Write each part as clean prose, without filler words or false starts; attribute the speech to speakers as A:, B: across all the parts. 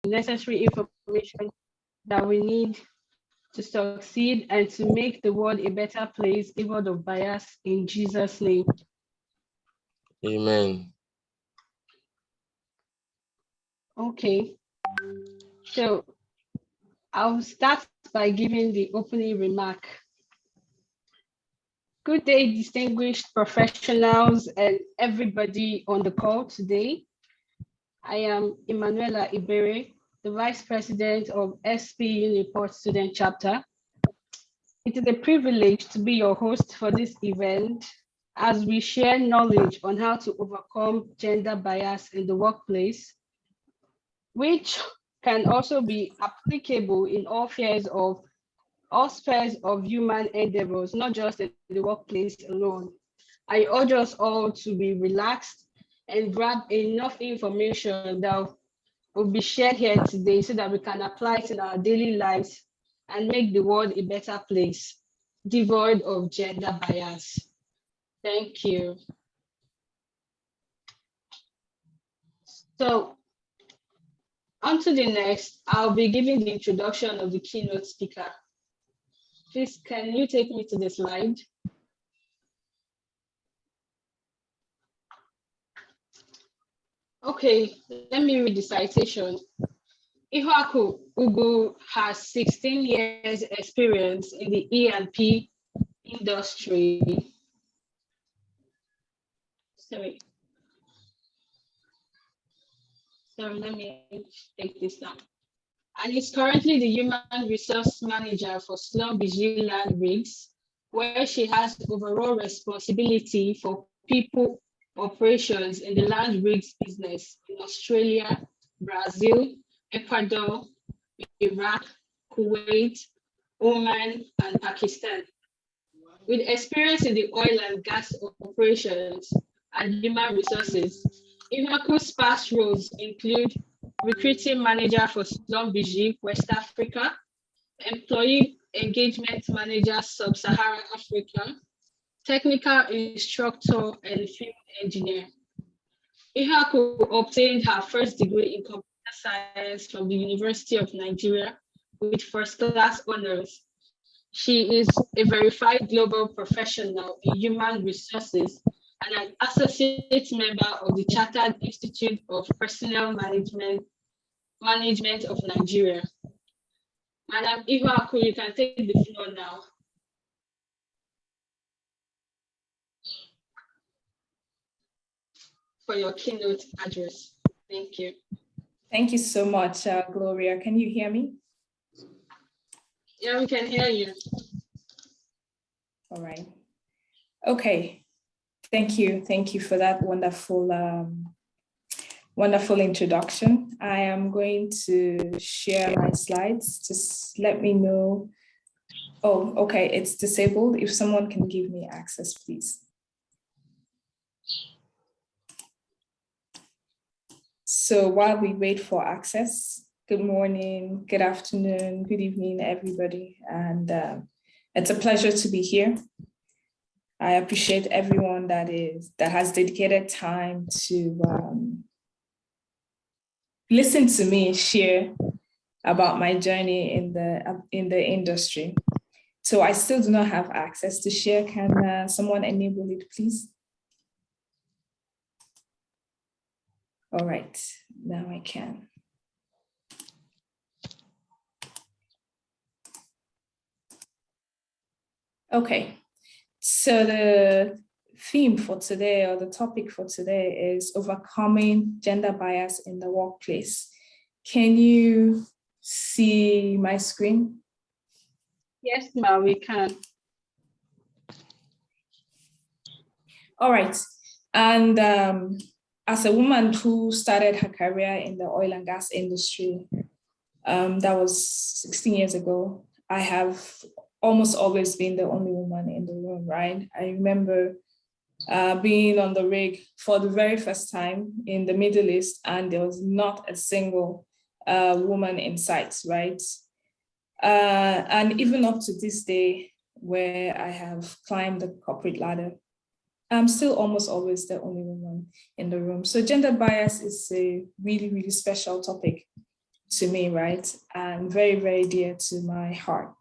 A: necessary information that we need to succeed and to make the world a better place, devoid of bias, in Jesus' name.
B: Amen.
A: Okay, so I'll start by giving the opening remark. Good day, distinguished professionals and everybody on the call today. I am Emanuela Ibere, the Vice President of SPE UNIPORT Student Chapter. It is a privilege to be your host for this event as we share knowledge on how to overcome gender bias in the workplace, which can also be applicable in all spheres of human endeavors, not just in the workplace alone. I urge us all to be relaxed and grab enough information that will be shared here today so that we can apply it in our daily lives and make the world a better place, devoid of gender bias. Thank you. So, on to the next, I'll be giving the introduction of the keynote speaker. Please, can you take me to the slide? Okay, let me read the citation. Ihuaku Ugu has 16 years experience in the E&P industry. Sorry, let me take this down. And is currently the Human Resource Manager for Schlumberger Land Rigs, where she has overall responsibility for people operations in the land rigs business in Australia, Brazil, Ecuador, Iraq, Kuwait, Oman, and Pakistan. With experience in the oil and gas operations and human resources, Ihuaku's past roles include recruiting manager for Schlumberger, West Africa, employee engagement manager, Sub-Saharan Africa, technical instructor, and field engineer. Ihuaku obtained her first degree in computer science from the University of Nigeria with first-class honors. She is a verified global professional in human resources and an associate member of the Chartered Institute of Personnel Management of Nigeria. Madam Ihuaku, you can take the floor now. For your keynote address. Thank you.
C: Thank you so much, Gloria. Can you hear me?
A: Yeah, we can hear you.
C: All right. Okay. Thank you. Thank you for that wonderful, wonderful introduction. I am going to share my slides. Just let me know. Oh, okay. It's disabled. If someone can give me access, please. So while we wait for access, good morning, good afternoon, good evening, everybody. And it's a pleasure to be here. I appreciate everyone that has dedicated time to listen to me share about my journey in the industry. So I still do not have access to share. Can someone enable it, please? All right, now I can. Okay, so the theme for today, or the topic for today, is overcoming gender bias in the workplace. Can you see my screen?
A: Yes, ma'am, we can.
C: All right, and as a woman who started her career in the oil and gas industry, that was 16 years ago, I have almost always been the only woman in the room, right? I remember being on the rig for the very first time in the Middle East, and there was not a single woman in sight, right? And even up to this day, where I have climbed the corporate ladder, I'm still almost always the only woman in the room. So gender bias is a really, really special topic to me, right? And very, very dear to my heart.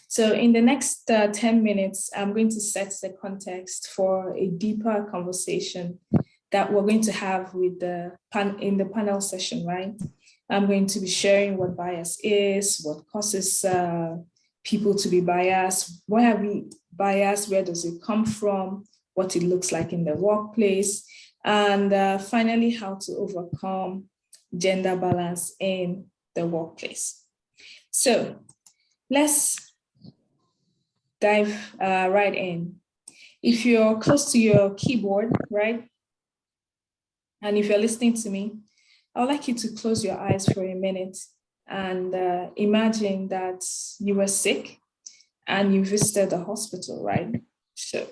C: So in the next 10 minutes, I'm going to set the context for a deeper conversation that we're going to have with in the panel session, right? I'm going to be sharing what bias is, what causes people to be biased, why are we biased, where does it come from, what it looks like in the workplace, and finally, how to overcome gender balance in the workplace. So let's dive right in. If you're close to your keyboard, right, and if you're listening to me, I would like you to close your eyes for a minute and imagine that you were sick and you visited the hospital, right? So,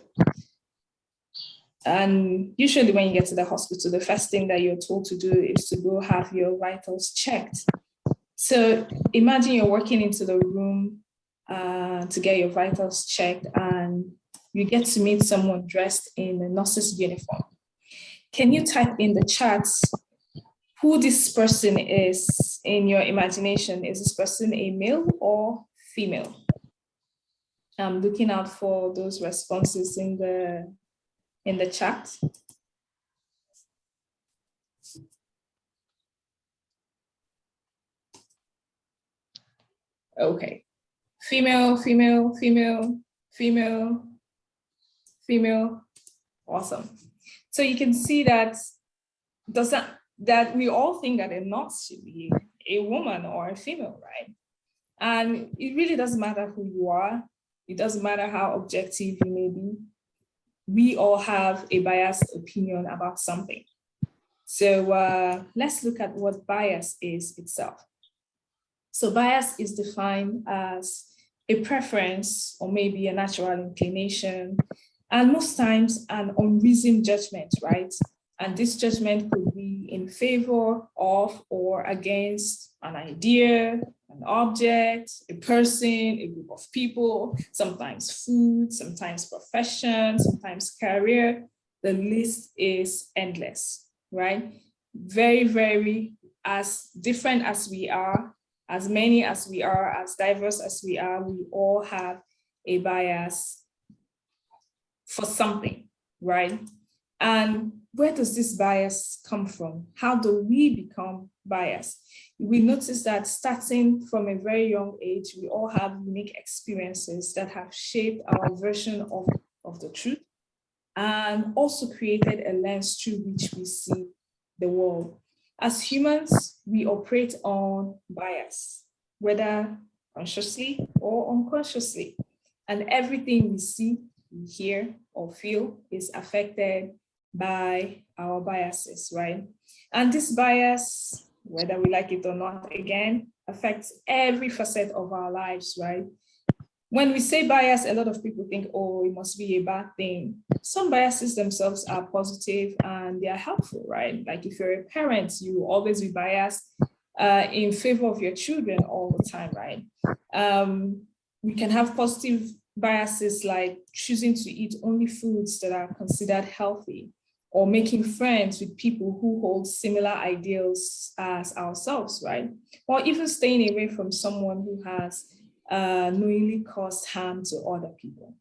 C: and usually when you get to the hospital, the first thing that you're told to do is to go have your vitals checked. So imagine you're walking into the room to get your vitals checked and you get to meet someone dressed in a nurse's uniform. Can you type in the chat who this person is in your imagination? Is this person a male or female? I'm looking out for those responses in the chat. Okay, female, female, female, female, female. Awesome. So you can see that that we all think that a nurse should be a woman or a female, right? And it really doesn't matter who you are. It doesn't matter how objective you may be. We all have a biased opinion about something. So let's look at what bias is itself. So bias is defined as a preference or maybe a natural inclination, and most times an unreasoned judgment, right? And this judgment could be in favor of or against an idea, an object, a person, a group of people, sometimes food, sometimes profession, sometimes career. The list is endless, right? Very, very as different as we are, as many as we are, as diverse as we are, we all have a bias for something, right? And where does this bias come from? How do we become biased? We notice that starting from a very young age, we all have unique experiences that have shaped our version of the truth and also created a lens through which we see the world. As humans, we operate on bias, whether consciously or unconsciously. And everything we see, we hear, or feel is affected by our biases, right? And this bias, whether we like it or not, again, affects every facet of our lives, right? When we say bias, a lot of people think, oh, it must be a bad thing. Some biases themselves are positive and they are helpful, right? Like if you're a parent, you will always be biased in favor of your children all the time, right? We can have positive biases like choosing to eat only foods that are considered healthy, or making friends with people who hold similar ideals as ourselves, right? Or even staying away from someone who has knowingly caused harm to other people.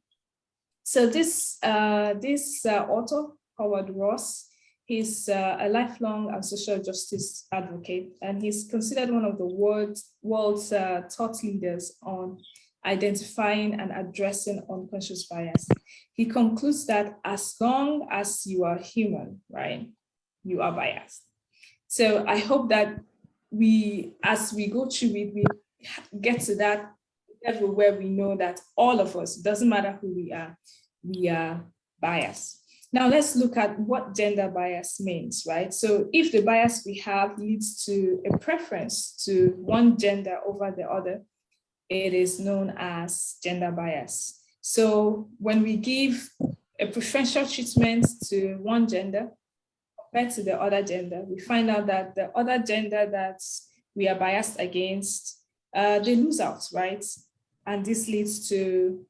C: So this author, Howard Ross, he's a lifelong and social justice advocate, and he's considered one of the world's thought leaders on identifying and addressing unconscious bias. He concludes that as long as you are human, right, you are biased. So I hope that as we go through it, we get to that level where we know that all of us, doesn't matter who we are biased. Now let's look at what gender bias means, right? So if the bias we have leads to a preference to one gender over the other, it is known as gender bias. So when we give a preferential treatment to one gender compared to the other gender, we find out that the other gender that we are biased against, they lose out, right? And this leads to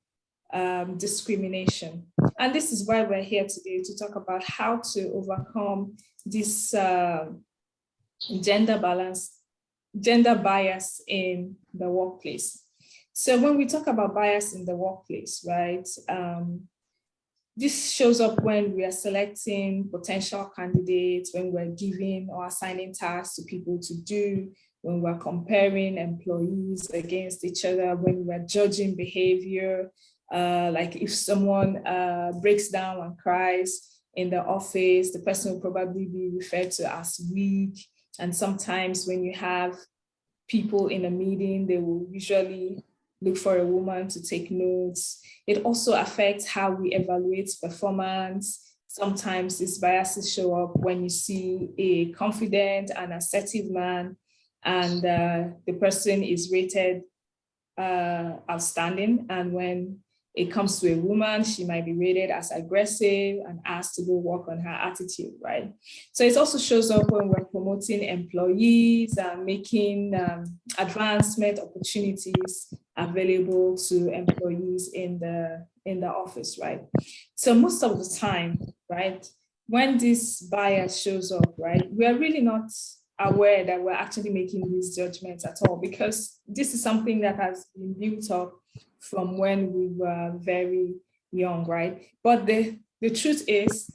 C: discrimination. And this is why we're here today, to talk about how to overcome this gender balance gender bias in the workplace. So when we talk about bias in the workplace, right, this shows up when we are selecting potential candidates, when we're giving or assigning tasks to people to do, when we're comparing employees against each other, when we're judging behavior, like if someone breaks down and cries in the office, the person will probably be referred to as weak. And sometimes when you have people in a meeting, they will usually look for a woman to take notes. It also affects how we evaluate performance. Sometimes these biases show up when you see a confident and assertive man and the person is rated outstanding. And when it comes to a woman, she might be rated as aggressive and asked to go work on her attitude, right? So it also shows up when we're promoting employees and making advancement opportunities available to employees in the office, right? So most of the time, right, when this bias shows up, right, we are really not aware that we're actually making these judgments at all, because this is something that has been built up from when we were very young, right? But the truth is,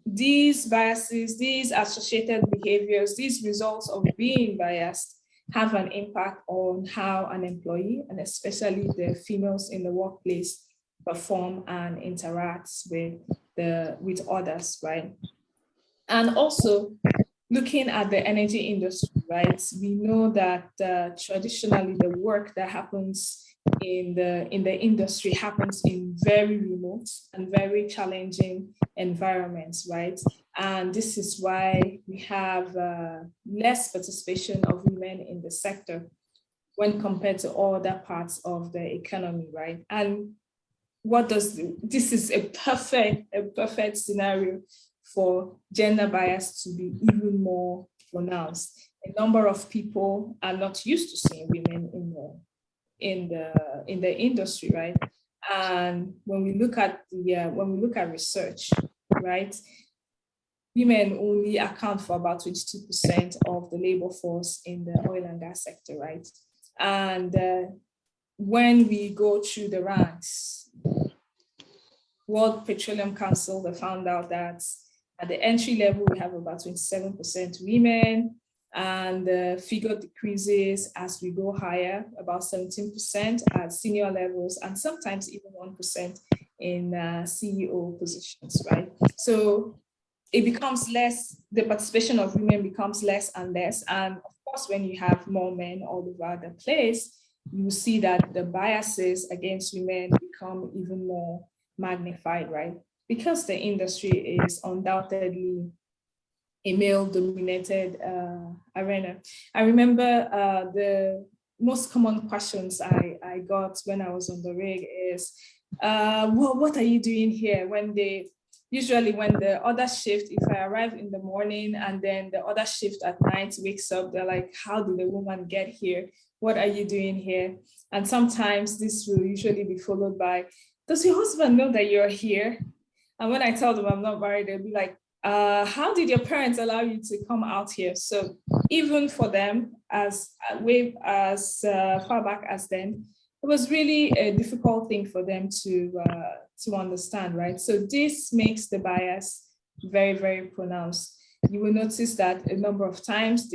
C: these biases, these associated behaviors, these results of being biased have an impact on how an employee, and especially the females in the workplace, perform and interact with others, right? And also, looking at the energy industry, right? We know that traditionally the work that happens in the industry happens in very remote and very challenging environments, right? And this is why we have less participation of women in the sector when compared to other parts of the economy, right? And this is a perfect scenario for gender bias to be even more pronounced. A number of people are not used to seeing women in the industry, right? And when we look at research, right, women only account for about 22% of the labor force in the oil and gas sector, right? And when we go through the ranks, World Petroleum Council, they found out that at the entry level, we have about 27% women, and the figure decreases as we go higher, about 17% at senior levels, and sometimes even 1% in CEO positions, right? So it becomes less, the participation of women becomes less and less. And of course, when you have more men all over the place, you see that the biases against women become even more magnified, right? Because the industry is undoubtedly a male-dominated arena. I remember the most common questions I got when I was on the rig is, well, what are you doing here? Usually when the other shift, if I arrive in the morning and then the other shift at night wakes up, they're like, how did the woman get here? What are you doing here? And sometimes this will usually be followed by, does your husband know that you're here? And when I tell them I'm not married, they'll be like, how did your parents allow you to come out here? So even for them, as far back as then, it was really a difficult thing for them to understand, right? So this makes the bias very, very pronounced. You will notice that a number of times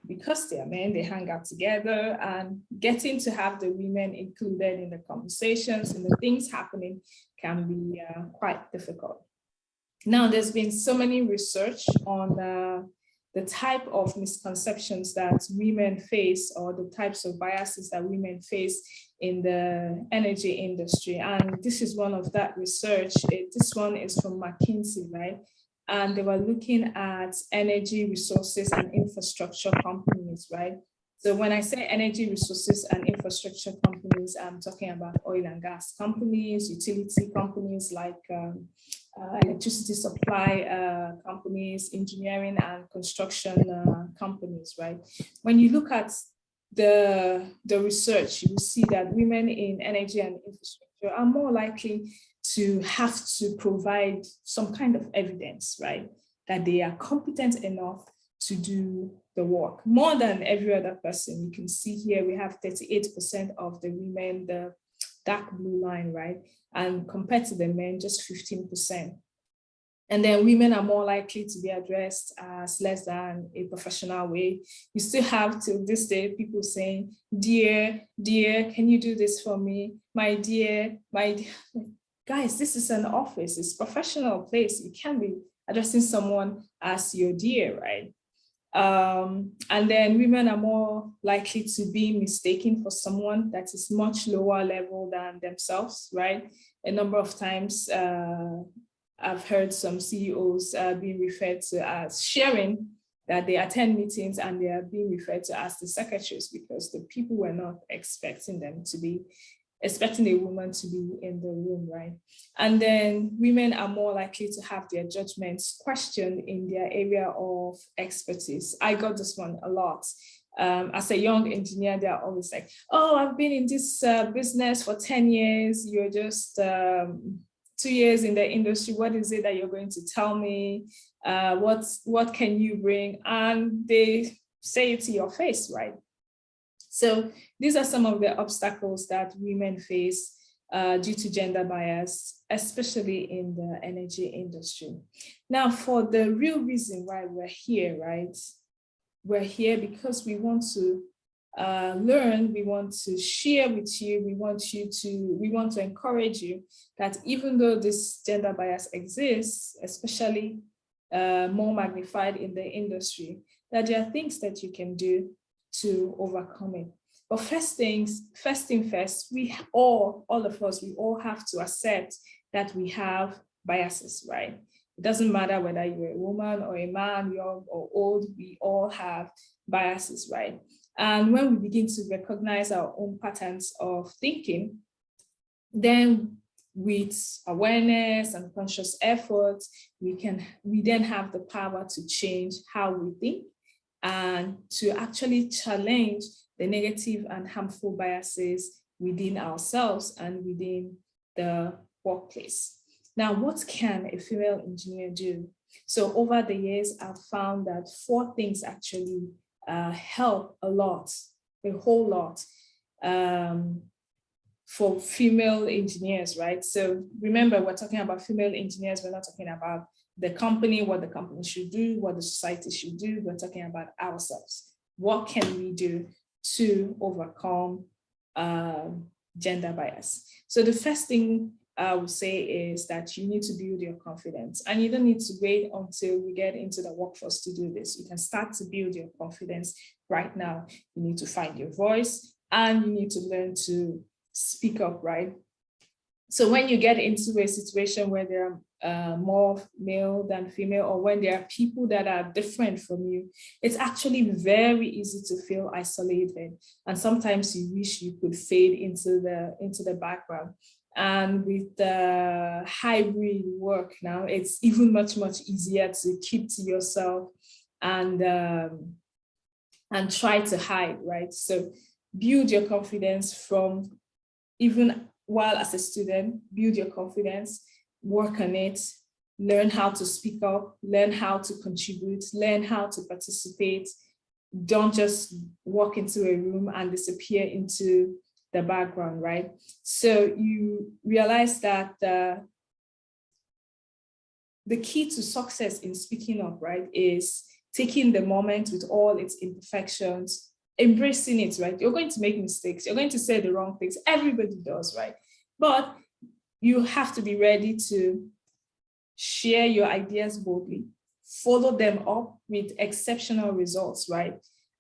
C: because they are men, they hang out together, and getting to have the women included in the conversations and the things happening can be quite difficult. Now, there's been so many research on the type of misconceptions that women face, or the types of biases that women face in the energy industry. And this is one of that research. This one is from McKinsey, right? And they were looking at energy resources and infrastructure companies, right? So when I say energy resources and infrastructure companies, I'm talking about oil and gas companies, utility companies like electricity supply companies, engineering and construction companies, right? When you look at the research, you will see that women in energy and infrastructure are more likely to have to provide some kind of evidence, right? That they are competent enough to do the work, more than every other person. You can see here we have 38% of the women, the dark blue line, right? And compared to the men, just 15%. And then women are more likely to be addressed as less than a professional way. You still have till this day people saying, dear, can you do this for me? My dear, guys, this is an office, it's a professional place. You can't be addressing someone as your dear, right? And then women are more likely to be mistaken for someone that is much lower level than themselves, right? A number of times, I've heard some CEOs being referred to as sharing that they attend meetings and they are being referred to as the secretaries because the people were not expecting a woman to be in the room, right? And then women are more likely to have their judgments questioned in their area of expertise. I got this one a lot. As a young engineer, they're always like, oh, I've been in this business for 10 years. You're just 2 years in the industry. What is it that you're going to tell me? What can you bring? And they say it to your face, right? So these are some of the obstacles that women face due to gender bias, especially in the energy industry. Now, for the real reason why we're here, right? We're here because we want to learn, we want to share with you, we want to encourage you that even though this gender bias exists, especially more magnified in the industry, that there are things that you can do to overcome it. But first, we all of us, we all have to accept that we have biases, right? It doesn't matter whether you're a woman or a man, young or old, we all have biases, right? And when we begin to recognize our own patterns of thinking, then with awareness and conscious effort, we then have the power to change how we think and to actually challenge the negative and harmful biases within ourselves and within the workplace. Now, what can a female engineer do? So over the years, I've found that 4 things actually help a lot, a whole lot for female engineers, right? So remember, we're talking about female engineers, we're not talking about the company, what the company should do, what the society should do, we're talking about ourselves. What can we do to overcome gender bias? So the first thing I would say is that you need to build your confidence, and you don't need to wait until we get into the workforce to do this. You can start to build your confidence right now. You need to find your voice and you need to learn to speak up, right? So when you get into a situation where there are more male than female, or when there are people that are different from you, it's actually very easy to feel isolated. And sometimes you wish you could fade into the background. And with the hybrid work now, it's even much easier to keep to yourself and try to hide, right? So build your confidence from even while as a student, build your confidence, work on it, learn how to speak up, learn how to contribute, learn how to participate. Don't just walk into a room and disappear into the background, right? So you realize that the key to success in speaking up, right, is taking the moment with all its imperfections, embracing it, right? You're going to make mistakes. You're going to say the wrong things. Everybody does, right? But you have to be ready to share your ideas boldly, follow them up with exceptional results, right?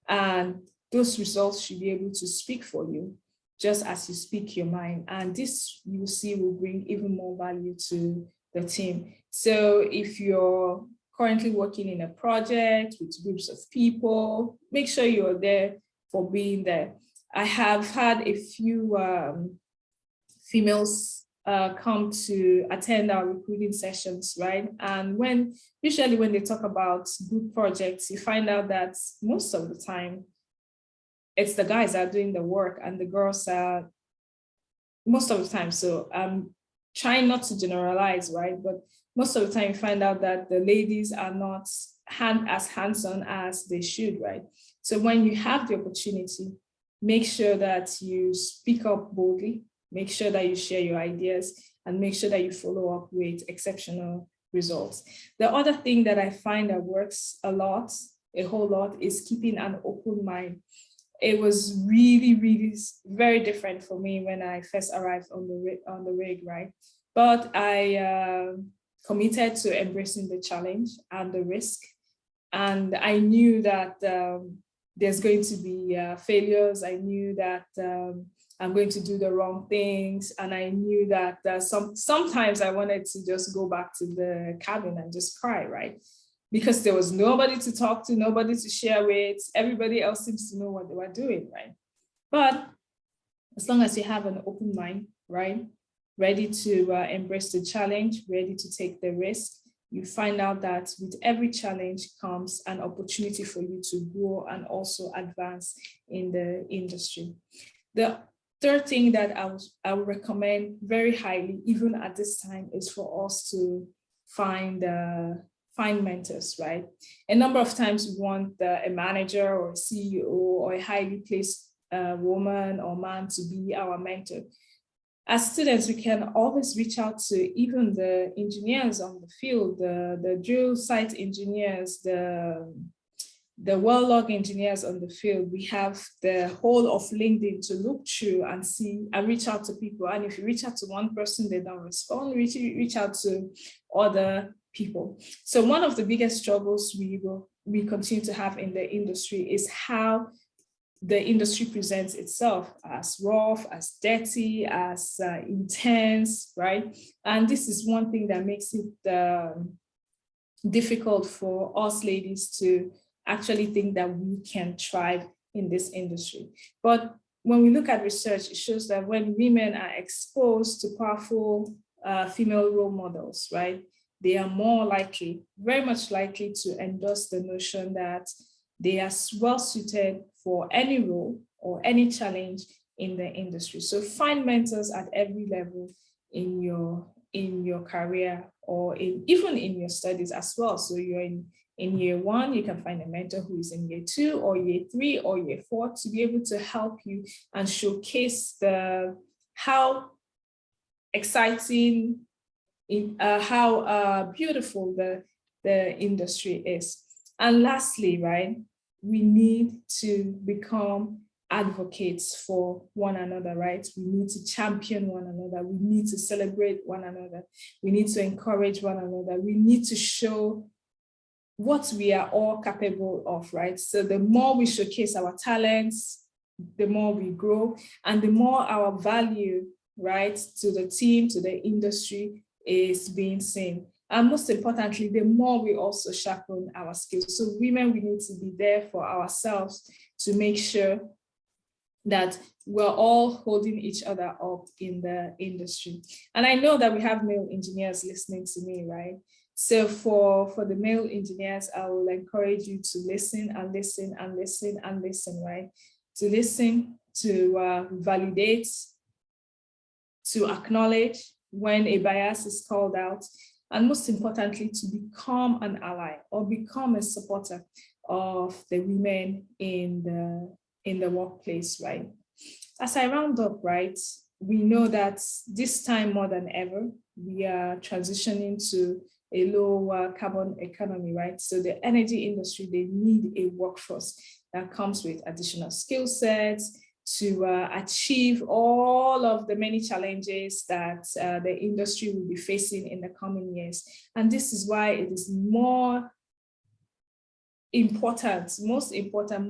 C: And those results should be able to speak for you, just as you speak your mind. And this, you will see, will bring even more value to the team. So if you're currently working in a project with groups of people, make sure you're there for being there. I have had a few females come to attend our recruiting sessions, right? And usually when they talk about group projects, you find out that most of the time, it's the guys that are doing the work and the girls are most of the time. So I'm trying not to generalize, right? But most of the time you find out that the ladies are not as hands-on as they should, right? So when you have the opportunity, make sure that you speak up boldly, make sure that you share your ideas, and make sure that you follow up with exceptional results. The other thing that I find that works a whole lot, is keeping an open mind. It was really, really very different for me when I first arrived on the rig, right? But I committed to embracing the challenge and the risk. And I knew that there's going to be failures. I knew that I'm going to do the wrong things. And I knew that sometimes I wanted to just go back to the cabin and just cry, right? Because there was nobody to talk to, nobody to share with. Everybody else seems to know what they were doing, right? But as long as you have an open mind, right? Ready to embrace the challenge, ready to take the risk, you find out that with every challenge comes an opportunity for you to grow and also advance in the industry. The third thing that I would recommend very highly, even at this time, is for us to find mentors, right? A number of times we want a manager or a CEO or a highly placed woman or man to be our mentor. As students, we can always reach out to even the engineers on the field, the drill site engineers, the well log engineers on the field. We have the whole of LinkedIn to look through and see and reach out to people. And if you reach out to one person, they don't respond, reach out to other people. So one of the biggest struggles we continue to have in the industry is how the industry presents itself as rough, as dirty, as intense, right? And this is one thing that makes it difficult for us ladies to actually think that we can thrive in this industry. But when we look at research, it shows that when women are exposed to powerful female role models, right, they are more likely, very much likely, to endorse the notion that they are well suited for any role or any challenge in the industry. So find mentors at every level in your career, or even in your studies as well. So you're in year one, you can find a mentor who is in year 2 or year 3 or year 4 to be able to help you and showcase how exciting, how beautiful the industry is. And lastly, right, we need to become advocates for one another, right? We need to champion one another. We need to celebrate one another. We need to encourage one another. We need to show what we are all capable of, right? So the more we showcase our talents, the more we grow, and the more our value, right, to the team, to the industry is being seen. And most importantly, the more we also sharpen our skills. So women, we need to be there for ourselves to make sure that we're all holding each other up in the industry. And I know that we have male engineers listening to me, right? So for the male engineers, I will encourage you to listen and listen and listen and listen, right? To listen, to validate, to acknowledge when a bias is called out, and most importantly, to become an ally or become a supporter of the women in the workplace, right? As I round up, right, we know that this time more than ever, we are transitioning to a low carbon economy, right? So the energy industry, they need a workforce that comes with additional skill sets to achieve all of the many challenges that the industry will be facing in the coming years. And this is why it is most important,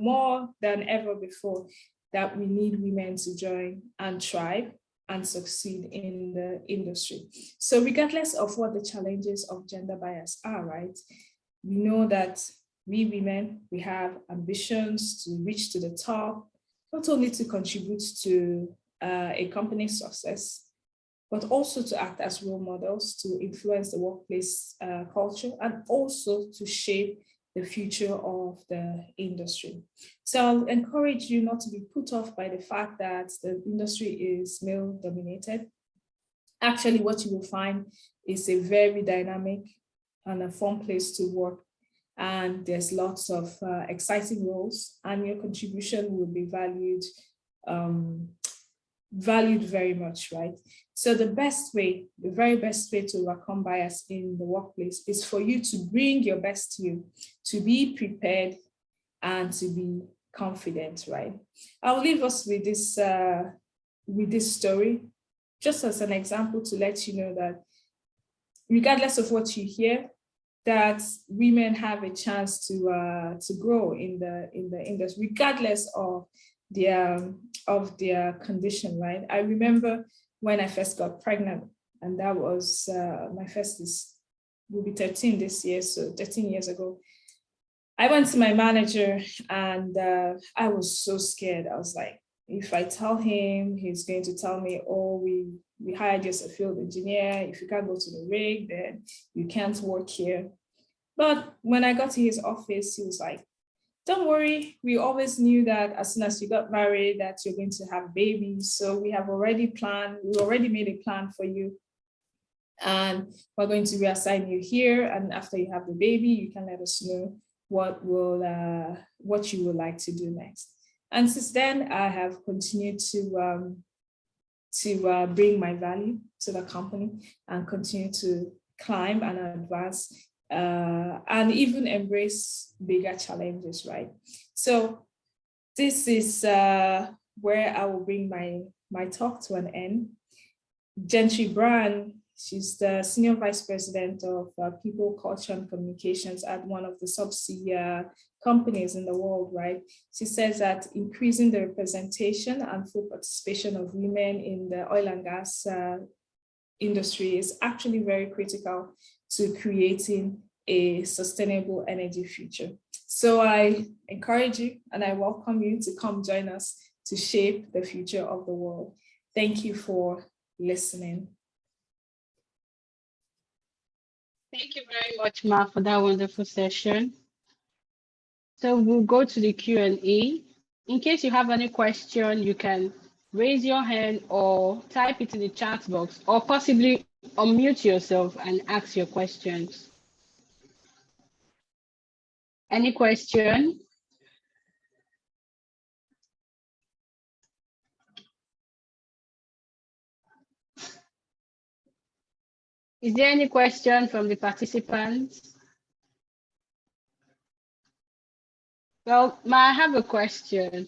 C: more than ever before, that we need women to join and thrive and succeed in the industry. So regardless of what the challenges of gender bias are, right, we know that we women, we have ambitions to reach to the top, not only to contribute to a company's success, but also to act as role models, to influence the workplace culture, and also to shape the future of the industry. So I'll encourage you not to be put off by the fact that the industry is male dominated. Actually, what you will find is a very dynamic and a fun place to work. and there's lots of exciting roles, and your contribution will be valued very much, right? So the very best way to overcome bias in the workplace is for you to bring your best you, to be prepared and to be confident, right? I'll leave us with this story, just as an example to let you know that regardless of what you hear, that women have a chance to grow in the industry, regardless of their condition, right? I remember when I first got pregnant, and that was my first will be 13 this year, so 13 years ago. I went to my manager and I was so scared. I was like, if I tell him, he's going to tell me, oh, we hired you as a field engineer. If you can't go to the rig, then you can't work here. But when I got to his office, he was like, don't worry, we always knew that as soon as you got married that you're going to have babies. So we already made a plan for you. And we're going to reassign you here. And after you have the baby, you can let us know what you would like to do next. And since then, I have continued to bring my value to the company and continue to climb and advance and even embrace bigger challenges, right? So this is where I will bring my talk to an end. Gentry Brand, she's the Senior Vice President of People, Culture, and Communications at one of the subsea companies in the world, right? She says that increasing the representation and full participation of women in the oil and gas industry is actually very critical to creating a sustainable energy future. So I encourage you and I welcome you to come join us to shape the future of the world. Thank you for listening.
A: Thank you very much, Ma, for that wonderful session. So we'll go to the Q&A. In case you have any question, you can raise your hand or type it in the chat box, or possibly unmute yourself and ask your questions. Any question? Is there any question from the participants? Well, Ma, I have a question.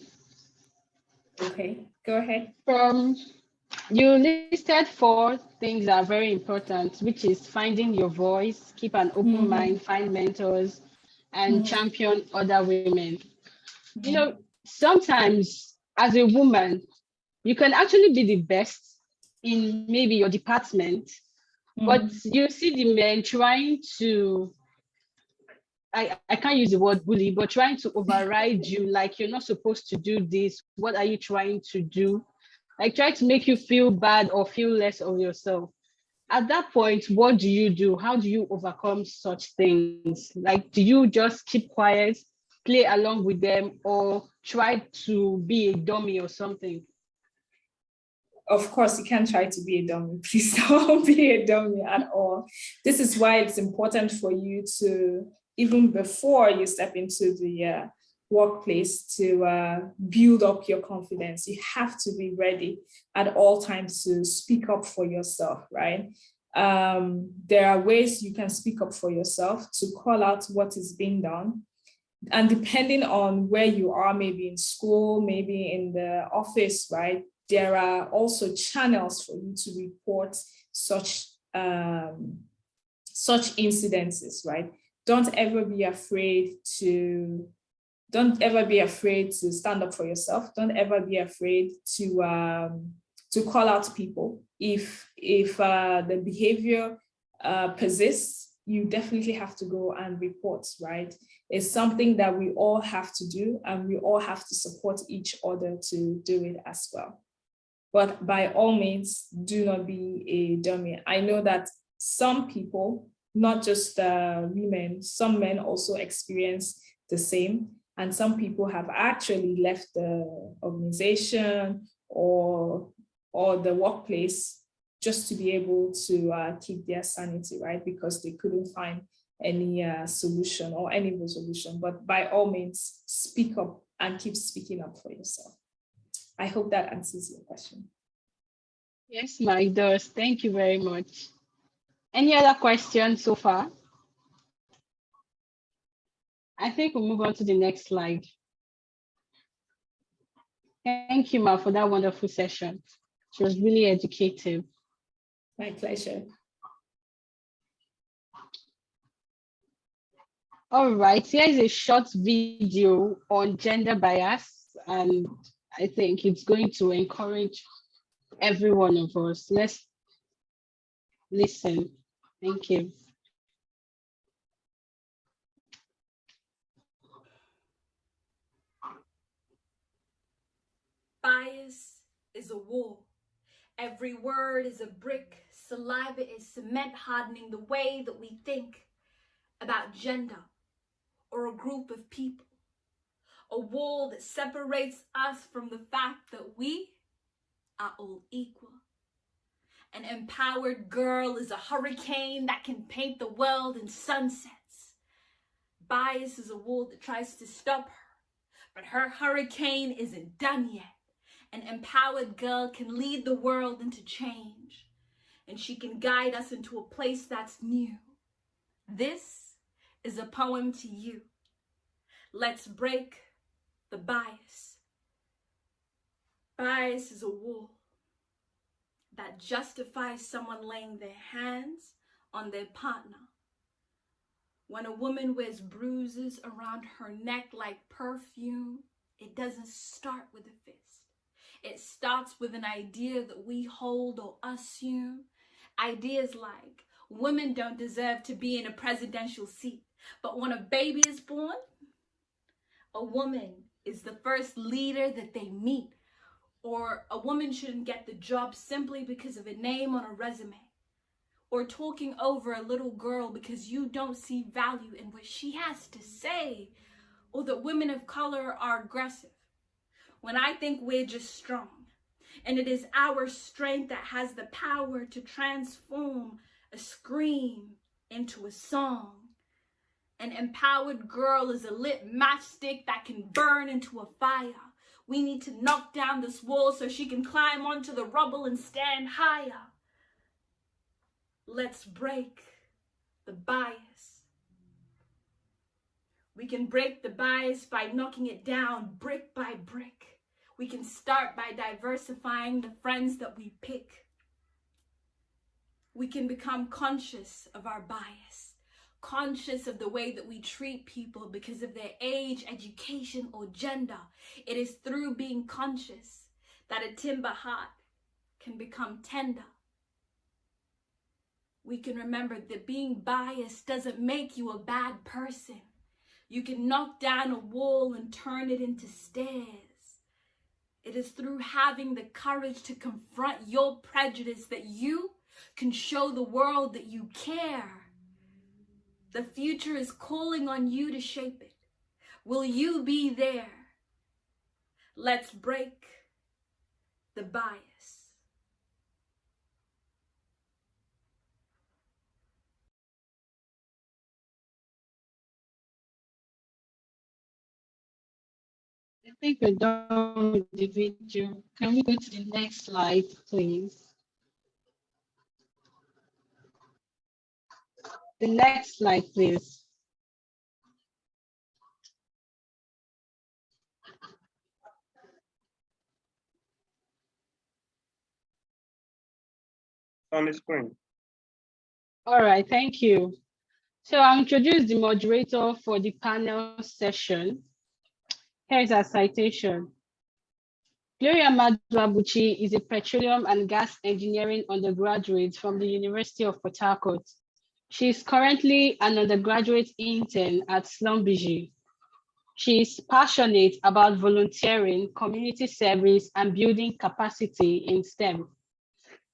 C: Okay, go ahead.
A: You listed 4 things that are very important, which is finding your voice, keep an open mind, find mentors, and champion other women. You know, sometimes as a woman, you can actually be the best in maybe your department, but you see the men trying to, I can't use the word bully, but trying to override you, like you're not supposed to do this. What are you trying to do? Like try to make you feel bad or feel less of yourself. At that point, what do you do? How do you overcome such things? Like, do you just keep quiet, play along with them, or try to be a dummy or something?
C: Of course, you can't try to be a dummy. Please don't be a dummy at all. This is why it's important for you to, even before you step into the workplace, to build up your confidence. You have to be ready at all times to speak up for yourself, right? There are ways you can speak up for yourself, to call out what is being done. And depending on where you are, maybe in school, maybe in the office, right? There are also channels for you to report such incidences, right? Don't ever be afraid to stand up for yourself. Don't ever be afraid to call out people. If the behavior persists, you definitely have to go and report, right? It's something that we all have to do, and we all have to support each other to do it as well. But by all means, do not be a dummy. I know that some people, not just women, some men also experience the same. And some people have actually left the organization or the workplace just to be able to keep their sanity, right? Because they couldn't find solution or any resolution, but by all means, speak up and keep speaking up for yourself. I hope that answers your question.
A: Yes, Mike does. Thank you very much. Any other questions so far? I think we'll move on to the next slide. Thank you, Ma, for that wonderful session. It was really educative.
C: My pleasure.
A: All right, here is a short video on gender bias, and I think it's going to encourage every one of us. Let's listen. Thank you.
B: Bias is a wall. Every word is a brick. Saliva is cement hardening the way that we think about gender or a group of people. A wall that separates us from the fact that we are all equal. An empowered girl is a hurricane that can paint the world in sunsets. Bias is a wall that tries to stop her, but her hurricane isn't done yet. An empowered girl can lead the world into change, and she can guide us into a place that's new. This is a poem to you. Let's break the bias. Bias is a wall that justifies someone laying their hands on their partner. When a woman wears bruises around her neck like perfume, it doesn't start with a fist. It starts with an idea that we hold or assume. Ideas like, women don't deserve to be in a presidential seat, but when a baby is born, a woman is the first leader that they meet. Or a woman shouldn't get the job simply because of a name on a resume. Or talking over a little girl because you don't see value in what she has to say. Or that women of color are aggressive. When I think we're just strong. And it is our strength that has the power to transform a scream into a song. An empowered girl is a lit matchstick that can burn into a fire. We need to knock down this wall so she can climb onto the rubble and stand higher. Let's break the bias. We can break the bias by knocking it down brick by brick. We can start by diversifying the friends that we pick. We can become conscious of our bias, conscious of the way that we treat people because of their age, education, or gender. It is through being conscious that a timber heart can become tender. We can remember that being biased doesn't make you a bad person. You can knock down a wall and turn it into stairs. It is through having the courage to confront your prejudice that you can show the world that you care. The future is calling on you to shape it. Will you be there? Let's break the bias.
A: I think we're done with the video. Can we go to the next slide, please? The next slide, please.
D: On the screen.
A: All right, thank you. So I'll introduce the moderator for the panel session. Here's our citation. Gloria Madwabuchi is a petroleum and gas engineering undergraduate from the University of Port Harcourt. She is currently an undergraduate intern at Schlumberger. She is passionate about volunteering, community service, and building capacity in STEM.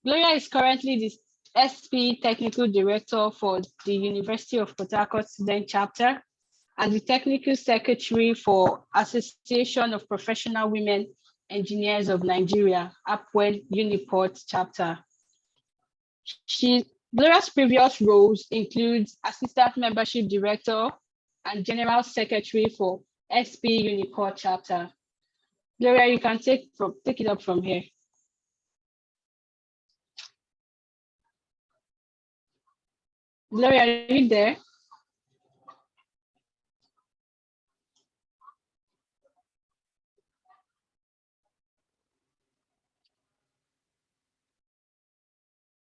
A: Gloria is currently the SPE Technical Director for the University of Port Harcourt Student Chapter and the Technical Secretary for Association of Professional Women Engineers of Nigeria, SPE UNIPORT Chapter. She Gloria's previous roles include Assistant Membership Director and General Secretary for SPE Uniport chapter. Gloria, you can take it up from here. Gloria, are you there?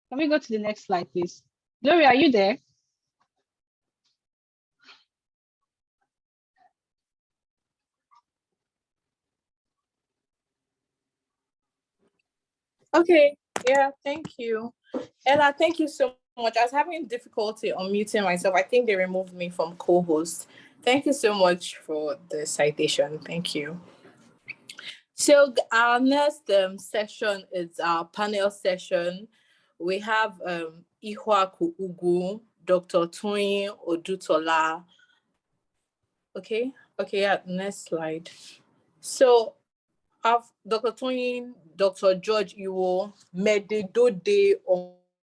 A: Can we go to the next slide, please? Gloria, are you there?
D: Okay, yeah, thank you. Ella, thank you so much. I was having difficulty unmuting myself. I think they removed me from co-host. Thank you so much for the citation. Thank you. So our next session is our panel session. We have Ihwaku Ugu, Dr. Toyin Odutola. Okay, yeah, next slide. So Dr. Toyin, Dr. George Iwo, Mededode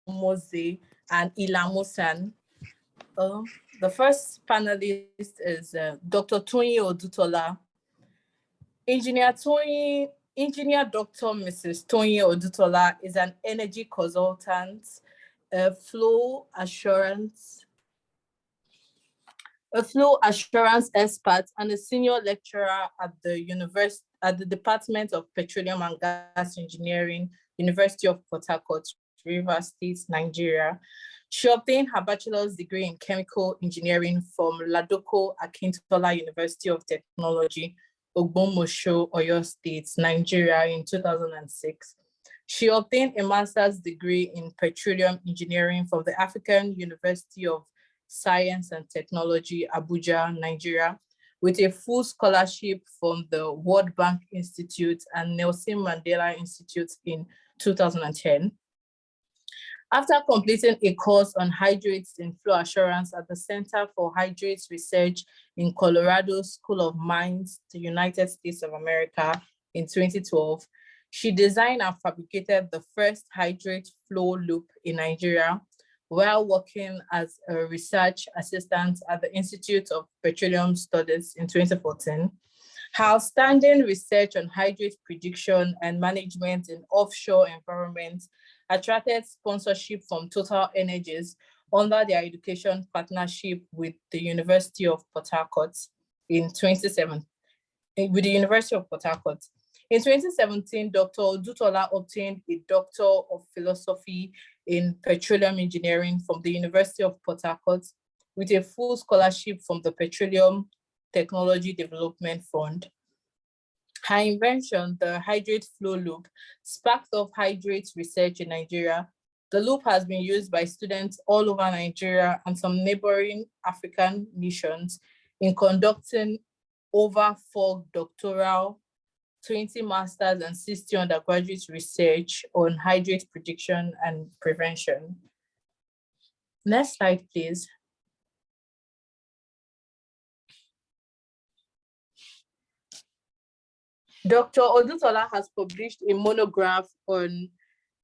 D: Omoze, and Ilamusan. The first panelist is Dr. Toyin Odutola. Engineer Dr. Mrs. Toyin Odutola is an energy consultant, a flow assurance expert, and a senior lecturer at the Department of Petroleum and Gas Engineering, University of Port Harcourt, Rivers State, Nigeria. She obtained her bachelor's degree in chemical engineering from Ladoko Akintola University of Technology, Ogbomosho, Oyo State, Nigeria in 2006. She obtained a master's degree in petroleum engineering from the African University of Science and Technology, Abuja, Nigeria, with a full scholarship from the World Bank Institute and Nelson Mandela Institute in 2010. After completing a course on hydrates in flow assurance at the Center for Hydrates Research in Colorado School of Mines, the United States of America in 2012, she designed and fabricated the first hydrate flow loop in Nigeria while working as a research assistant at the Institute of Petroleum Studies in 2014. Her outstanding research on hydrate prediction and management in offshore environments attracted sponsorship from Total Energies under their education partnership with the University of Port Harcourt in 2017. With the University of Port Harcourt. In 2017, Dr. Odutola obtained a Doctor of Philosophy in Petroleum Engineering from the University of Port Harcourt with a full scholarship from the Petroleum Technology Development Fund. Her invention, the hydrate flow loop, sparked off hydrate research in Nigeria. The loop has been used by students all over Nigeria and some neighboring African nations in conducting over 4 doctoral, 20 masters, and 60 undergraduate research on hydrate prediction and prevention. Next slide, please. Dr. Odutola has published a monograph on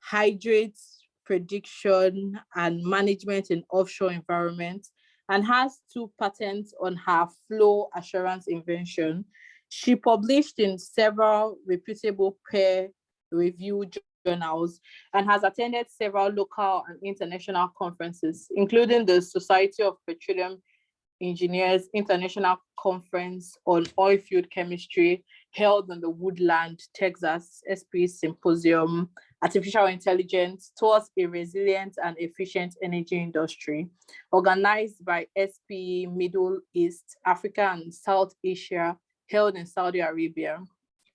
D: hydrates prediction and management in offshore environments and has 2 patents on her flow assurance invention. She published in several reputable peer-reviewed journals and has attended several local and international conferences, including the Society of Petroleum Engineers International Conference on Oilfield Chemistry held in the Woodland, Texas, SPE Symposium, Artificial Intelligence Towards a Resilient and Efficient Energy Industry, organized by SPE Middle East, Africa, and South Asia, held in Saudi Arabia,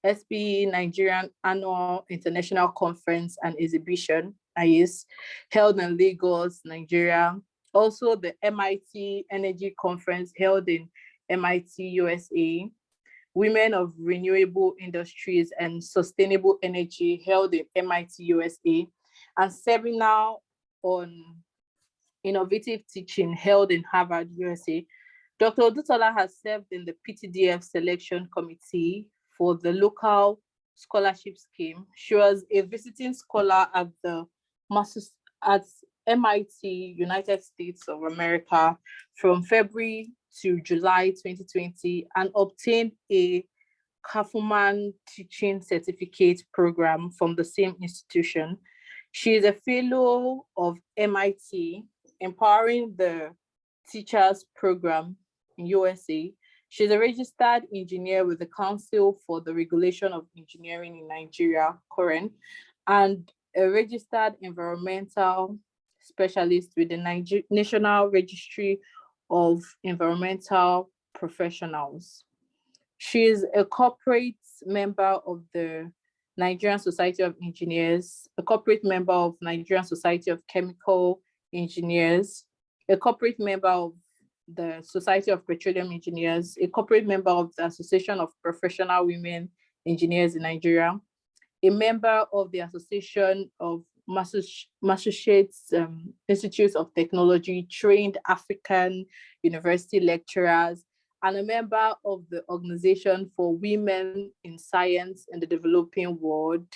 D: SPE Nigerian Annual International Conference and Exhibition, IIS, held in Lagos, Nigeria. Also, the MIT Energy Conference held in MIT, USA, Women of Renewable Industries and Sustainable Energy held in MIT, USA, and seminar on innovative teaching held in Harvard, USA. Dr. Odutola has served in the PTDF selection committee for the local scholarship scheme. She was a visiting scholar at the MIT, United States of America, from February to July 2020, and obtained a Kaufman Teaching Certificate program from the same institution. She is a fellow of MIT, empowering the teachers program in USA. She's a registered engineer with the Council for the Regulation of Engineering in Nigeria, COREN, and a registered environmental specialist with the National Registry of Environmental Professionals. She is a corporate member of the Nigerian Society of Engineers, a corporate member of Nigerian Society of Chemical Engineers, a corporate member of the Society of Petroleum Engineers, a corporate member of the Association of Professional Women Engineers in Nigeria, a member of the Association of Massachusetts Institutes of Technology, trained African university lecturers, and a member of the Organization for Women in Science in the Developing World.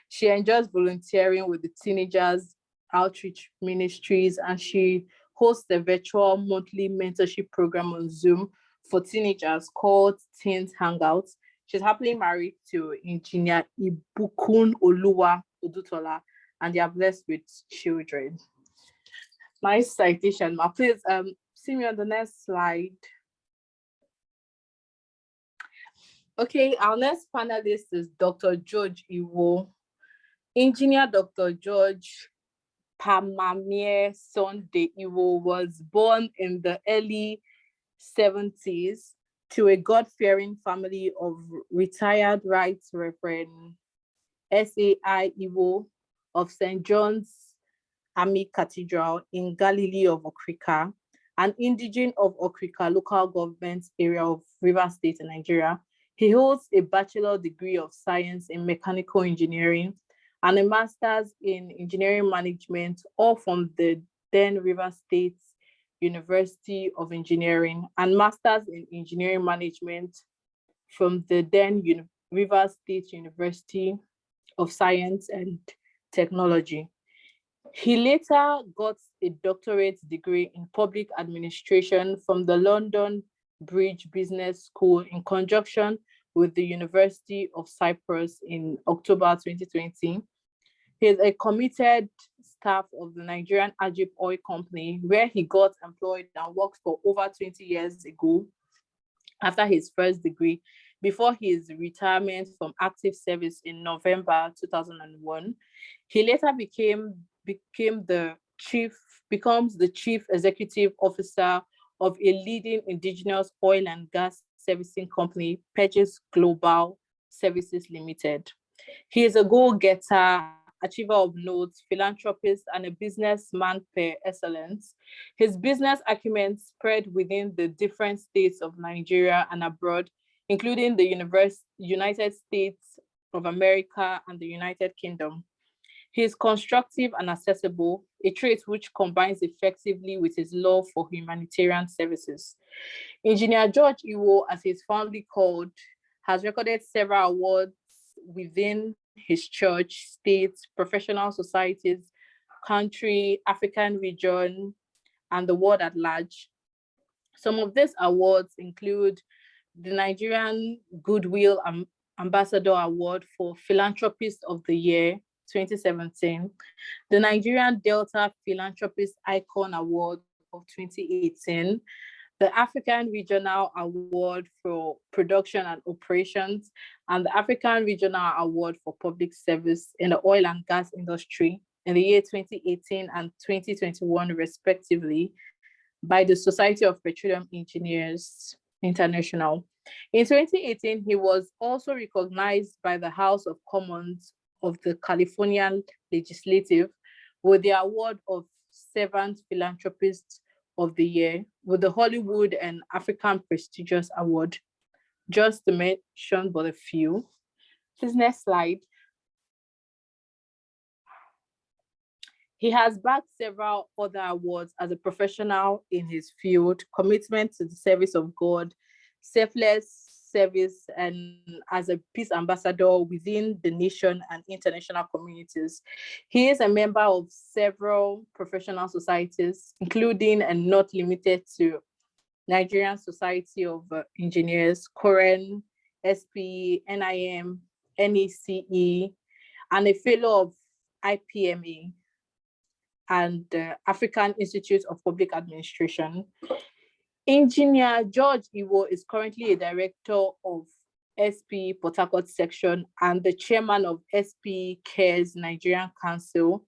D: She enjoys volunteering with the Teenagers Outreach Ministries, and she hosts a virtual monthly mentorship program on Zoom for teenagers called Teens Hangouts. She's happily married to engineer Ibukun Oluwa Odutola, and they are blessed with children. Nice citation, ma. Please see me on the next slide. Okay, our next panelist is Dr. George Iwo. Engineer Dr. George Pamamie Sunday Iwo was born in the early 70s to a God-fearing family of retired Right Reverend S.A.I. Iwo of St. John's Army Cathedral in Galilee of Okrika, an indigene of Okrika local government area of Rivers State in Nigeria. He holds a bachelor degree of science in mechanical engineering and a master's in engineering management, all from the then Rivers State University of Engineering, and master's in engineering management from the then Rivers State University of Science and Technology. He later got a doctorate degree in public administration from the London Bridge Business School in conjunction with the University of Cyprus in October 2020. He is a committed staff of the Nigerian Ajib Oil Company, where he got employed and worked for over 20 years ago after his first degree, before his retirement from active service in November 2001. He later becomes the chief executive officer of a leading indigenous oil and gas servicing company, Pedges Global Services Limited. He is a goal-getter, achiever of notes, philanthropist, and a businessman per excellence. His business acumen spread within the different states of Nigeria and abroad, including the United States of America and the United Kingdom. He is constructive and accessible, a trait which combines effectively with his love for humanitarian services. Engineer George Iwo, as he is fondly called, has recorded several awards within his church, state, professional societies, country, African region, and the world at large. Some of these awards include the Nigerian Goodwill Ambassador Award for Philanthropist of the Year, 2017, the Nigerian Delta Philanthropist Icon Award of 2018, the African Regional Award for Production and Operations, and the African Regional Award for Public Service in the oil and gas industry in the year 2018 and 2021, respectively, by the Society of Petroleum Engineers International. In 2018, he was also recognized by the House of Commons of the Californian Legislative with the award of Seventh Philanthropist of the Year, with the Hollywood and African Prestigious Award, just to mention but a few. This next slide. He has bagged several other awards as a professional in his field: commitment to the service of God, selfless service and as a peace ambassador within the nation and international communities. He is a member of several professional societies, including and not limited to Nigerian Society of Engineers, Koren, SPE, NIM, NECE, and a fellow of IPMA and African Institute of Public Administration. Engineer George Iwo is currently a director of SPE Port Harcourt section and the chairman of SPE Cares Nigerian Council,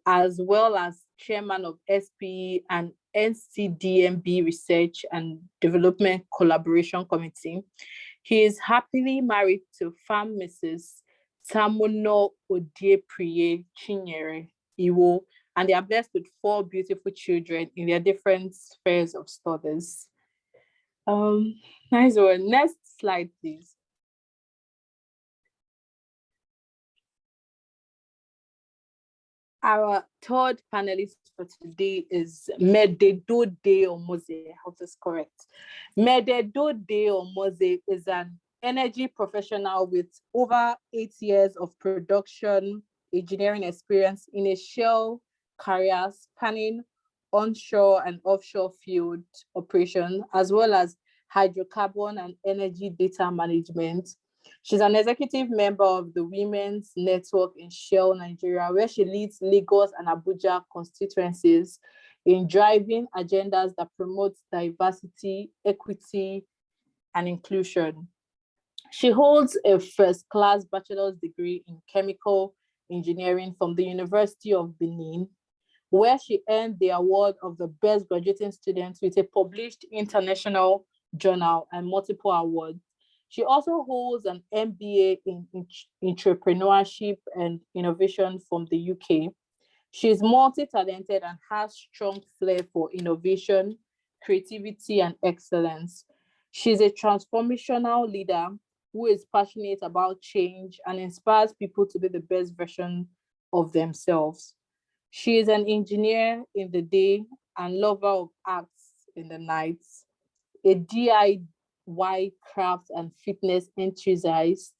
D: as well as chairman of SPE and NCDMB Research and Development Collaboration Committee. He is happily married to Farm Mrs. Tamuno Odiepriye Chinyere Iwo, and they are blessed with 4 beautiful children in their different spheres of studies. Nice one. Next slide, please. Our third panelist for today is Mededode Omoze. I hope that's correct. Mededode Omoze is an energy professional with over 8 years of production engineering experience in a Shell career spanning onshore and offshore field operation, as well as hydrocarbon and energy data management. She's an executive member of the Women's Network in Shell, Nigeria, where she leads Lagos and Abuja constituencies in driving agendas that promote diversity, equity, and inclusion. She holds a first-class bachelor's degree in chemical engineering from the University of Benin, where she earned the award of the best graduating student with a published international journal and multiple awards. She also holds an MBA in entrepreneurship and innovation from the UK. She is multi-talented and has strong flair for innovation, creativity, and excellence. She's a transformational leader who is passionate about change and inspires people to be the best version of themselves. She is an engineer in the day and lover of arts in the nights, a DIY craft and fitness enthusiast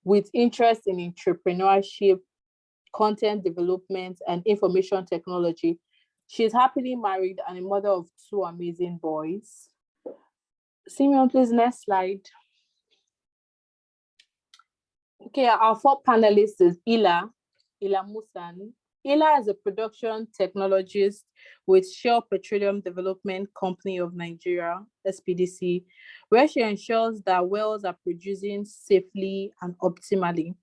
D: with interest in entrepreneurship, content development, and information technology. She's happily married and a mother of 2 amazing boys. Simeon, please, next slide. Okay, our 4th panelist is Ila Musan. Ila is a production technologist with Shell Petroleum Development Company of Nigeria, SPDC, where she ensures that wells are producing safely and optimally.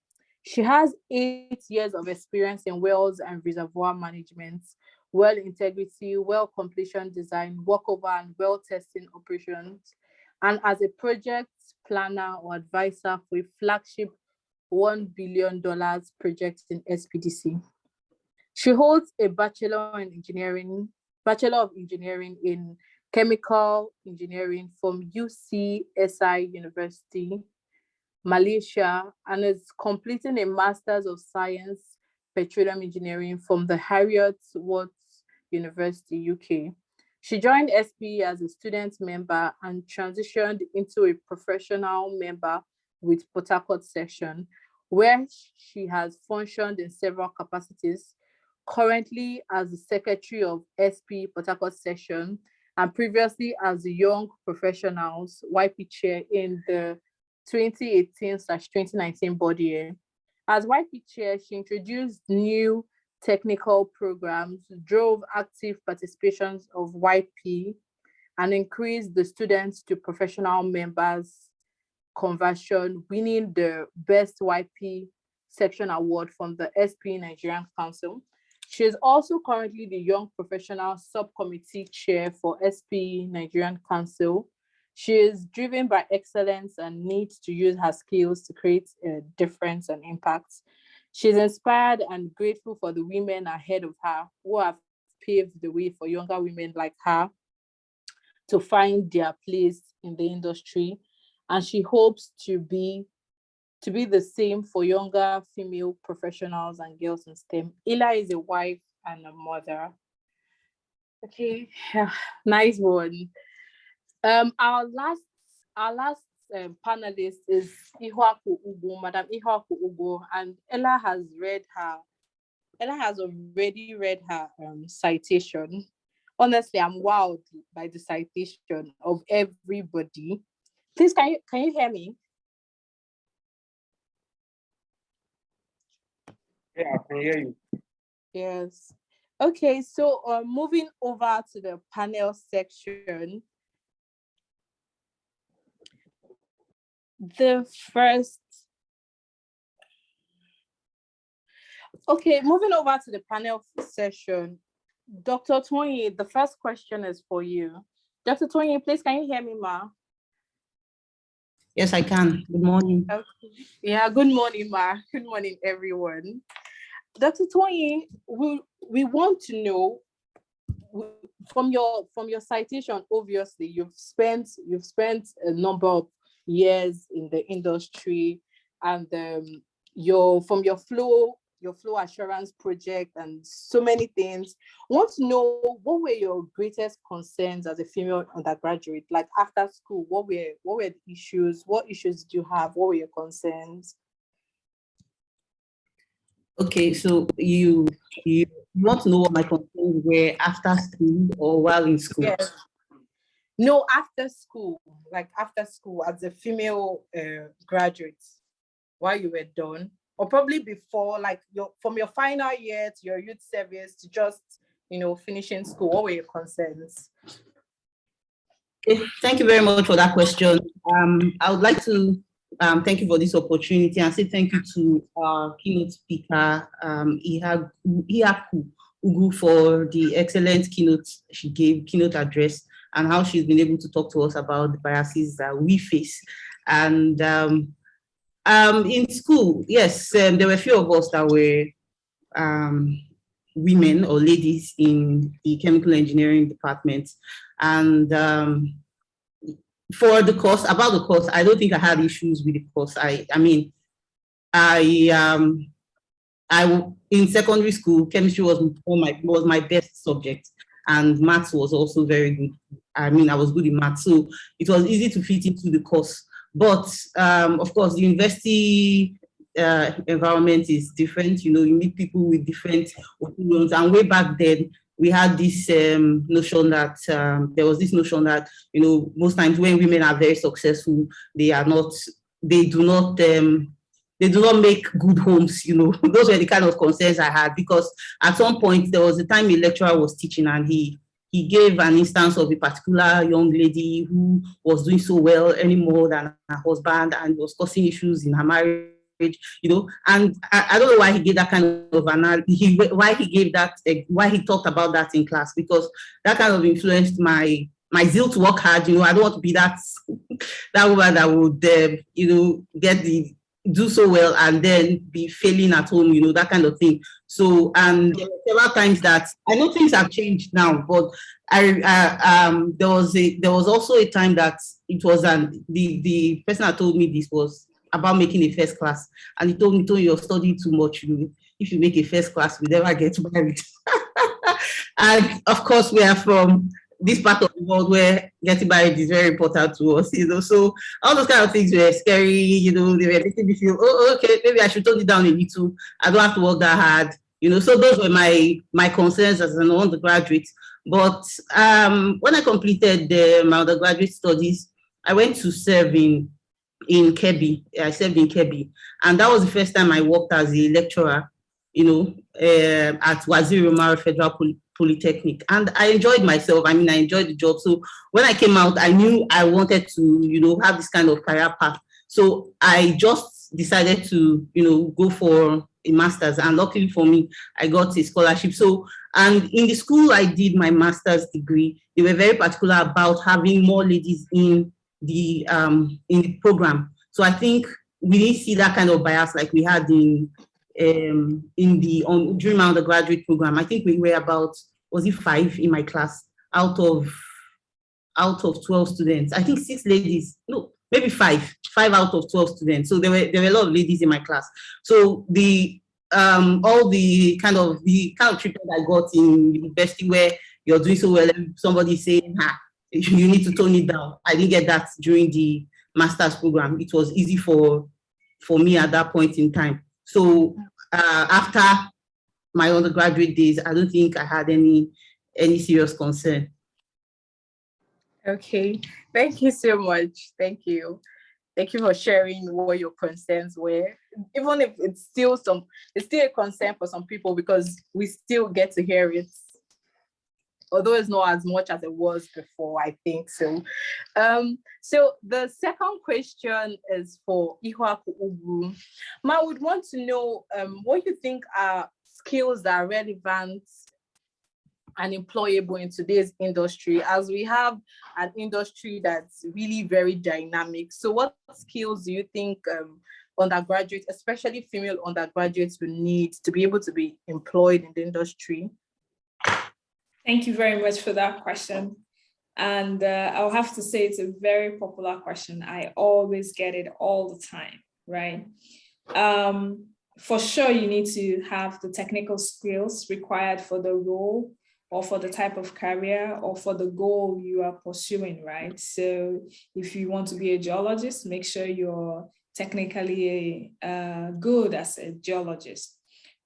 D: She has 8 years of experience in wells and reservoir management, well integrity, well completion design, workover and well testing operations, and as a project planner or advisor for a flagship $1 billion project in SPDC. She holds a Bachelor of Engineering in Chemical Engineering from UCSI University, Malaysia, and is completing a Master's of Science Petroleum Engineering from the Heriot-Watt University, UK. She joined SPE as a student member and transitioned into a professional member with Port Harcourt section, where she has functioned in several capacities, currently as the secretary of SPE Port Harcourt section and previously as the Young Professionals YP chair in the 2018/2019 body year. As YP chair, she introduced new technical programs, drove active participations of YP, and increased the students to professional members conversion, winning the Best YP Section Award from the SPE Nigerian Council. She is also currently the Young Professional Subcommittee Chair for SPE Nigerian Council. She is driven by excellence and needs to use her skills to create a difference and impact. She's inspired and grateful for the women ahead of her who have paved the way for younger women like her to find their place in the industry. And she hopes to be the same for younger female professionals and girls in STEM. Ila is a wife and a mother. Okay, nice one. Our last panelist is Ihuaku Ugo, Madam Ihuaku Ugo, and Ella has already read her citation. Honestly, I'm wowed by the citation of everybody. Please, can you hear me?
E: Yeah, I can hear you.
D: Yes. Okay, so moving over to the panel section. Moving over to the panel session. Dr. Tony, the first question is for you. Dr. Tony, please, can you hear me, ma?
F: Yes, I can. Good morning.
D: Okay. Yeah, good morning, ma. Good morning, everyone. Dr. Tony, we want to know from your citation. Obviously, you've spent a number of years in the industry, and from your flow assurance project and so many things. I want to know, what were your greatest concerns as a female undergraduate? Like after school, what were the issues? What issues did you have? What were your concerns?
F: Okay, so you want to know what my concerns were after school or while in school?
D: Yes. No, after school, as a female graduate, while you were done, or probably before, like from your final year to your youth service to just finishing school. What were your concerns?
F: Okay, thank you very much for that question. I would like to thank you for this opportunity and say thank you to our keynote speaker, Ihaku Ugu, for the excellent keynote address, and how she's been able to talk to us about the biases that we face. And in school, yes, there were a few of us that were women or ladies in the chemical engineering department. And for the course, I don't think I had issues with the course. In secondary school, chemistry was my best subject, and maths was also very good. I was good in maths, so it was easy to fit into the course. But of course, the university environment is different. You meet people with different opinions, and way back then, we had this notion that most times when women are very successful, they do not make good homes. Those were the kind of concerns I had, because at some point there was a time a lecturer was teaching, and he gave an instance of a particular young lady who was doing so well, earning more than her husband, and was causing issues in her marriage. And I don't know why he gave that kind of why he talked about that in class, because that kind of influenced my zeal to work hard. I don't want to be that woman that would do so well and then be failing at home, that kind of thing. So, and there were several times that I know things have changed now, but there was also a time that it was the person that told me this was about making a first class, and he told me, you're studying too much. If you make a first class, we never get married. And of course, we are from this part of the world where getting married is very important to us, so all those kind of things were scary. They were making me feel, okay, maybe I should tone it down a little. I don't have to work that hard, so those were my concerns as an undergraduate. But when I completed my undergraduate studies, I went to serve in Kebbi. I served in Kebbi, and that was the first time I worked as a lecturer, at Waziri Umar Federal Polytechnic, and I enjoyed myself. I enjoyed the job. So when I came out, I knew I wanted to, have this kind of career path. So I just decided to, go for a master's, and luckily for me, I got a scholarship. So, and in the school I did my master's degree, they were very particular about having more ladies in the program. So I think we didn't see that kind of bias like we had during my undergraduate program. I think we were about, was it 5 in my class out of 12 students? I think 6 ladies, no, maybe 5 out of 12 students. So there were a lot of ladies in my class. So all the kind of treatment I got in university, where you're doing so well and somebody saying, you need to tone it down. I didn't get that during the master's program. It was easy for me at that point in time. So after my undergraduate days, I don't think I had any serious concern.
D: Okay, thank you so much. Thank you. Thank you for sharing what your concerns were. Even if it's still a concern for some people because we still get to hear it. Although it's not as much as it was before, I think so. So the second question is for Ihuaku Ugu. Ma would want to know what you think are skills that are relevant and employable in today's industry, as we have an industry that's really very dynamic. So what skills do you think undergraduates, especially female undergraduates, will need to be able to be employed in the industry?
C: Thank you very much for that question. And I'll have to say it's a very popular question. I always get it all the time, right? For sure, you need to have the technical skills required for the role or for the type of career or for the goal you are pursuing, right? So if you want to be a geologist, make sure you're technically good as a geologist.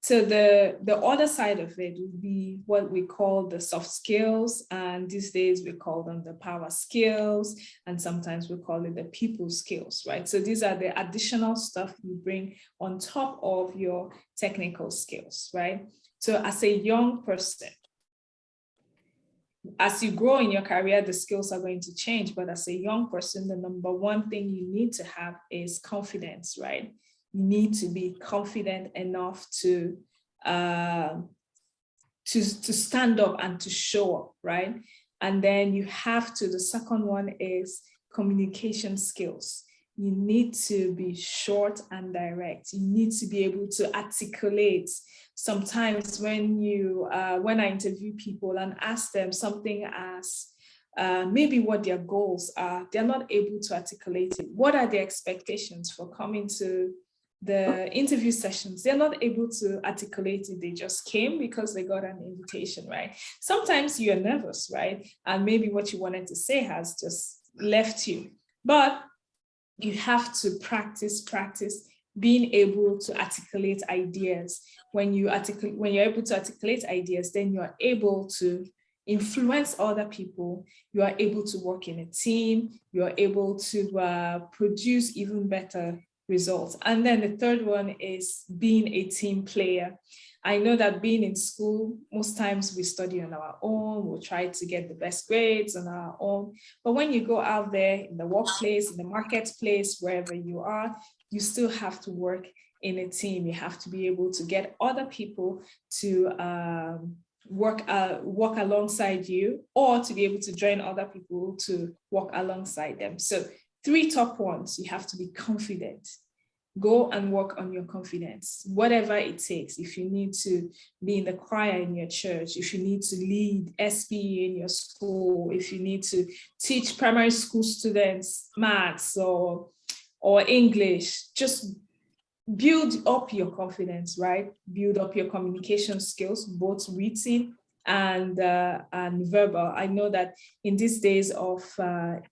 C: So the other side of it would be what we call the soft skills, and these days we call them the power skills, and sometimes we call it the people skills, right? So these are the additional stuff you bring on top of your technical skills, right? So as a young person, as you grow in your career, the skills are going to change, but as a young person, the number one thing you need to have is confidence, right? You need to be confident enough to stand up and to show up, right? And then you have to, the second one is communication skills. You need to be short and direct. You need to be able to articulate. Sometimes when I interview people and ask them something as maybe what their goals are, they're not able to articulate it. What are their expectations for coming to the interview sessions? They're not able to articulate it. They just came because they got an invitation, right? Sometimes you're nervous, right? And maybe what you wanted to say has just left you. But you have to practice being able to articulate ideas. When you're able to articulate ideas, then you're able to influence other people. You are able to work in a team. You are able to produce even better results. And then the third one is being a team player. I know that being in school, most times we study on our own, we'll try to get the best grades on our own. But when you go out there in the workplace, in the marketplace, wherever you are, you still have to work in a team. You have to be able to get other people to work alongside you, or to be able to join other people to work alongside them. So 3 top ones: you have to be confident. Go and work on your confidence, whatever it takes. If you need to be in the choir in your church, if you need to lead SPE in your school, if you need to teach primary school students maths or English, just build up your confidence, right? Build up your communication skills, both written and verbal. I know that in these days of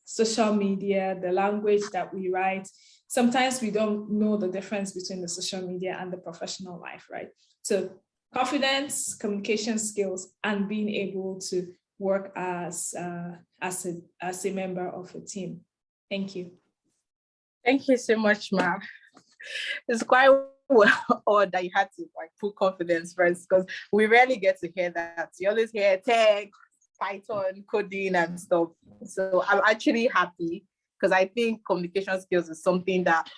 C: social media, the language that we write, sometimes we don't know the difference between the social media and the professional life, right? So confidence, communication skills, and being able to work as a member of a team. Thank you.
D: Thank you so much, Ma. It's quite well odd that you had to put confidence first, because we rarely get to hear that. You always hear tech, Python, coding and stuff. So I'm actually happy, because I think communication skills is something that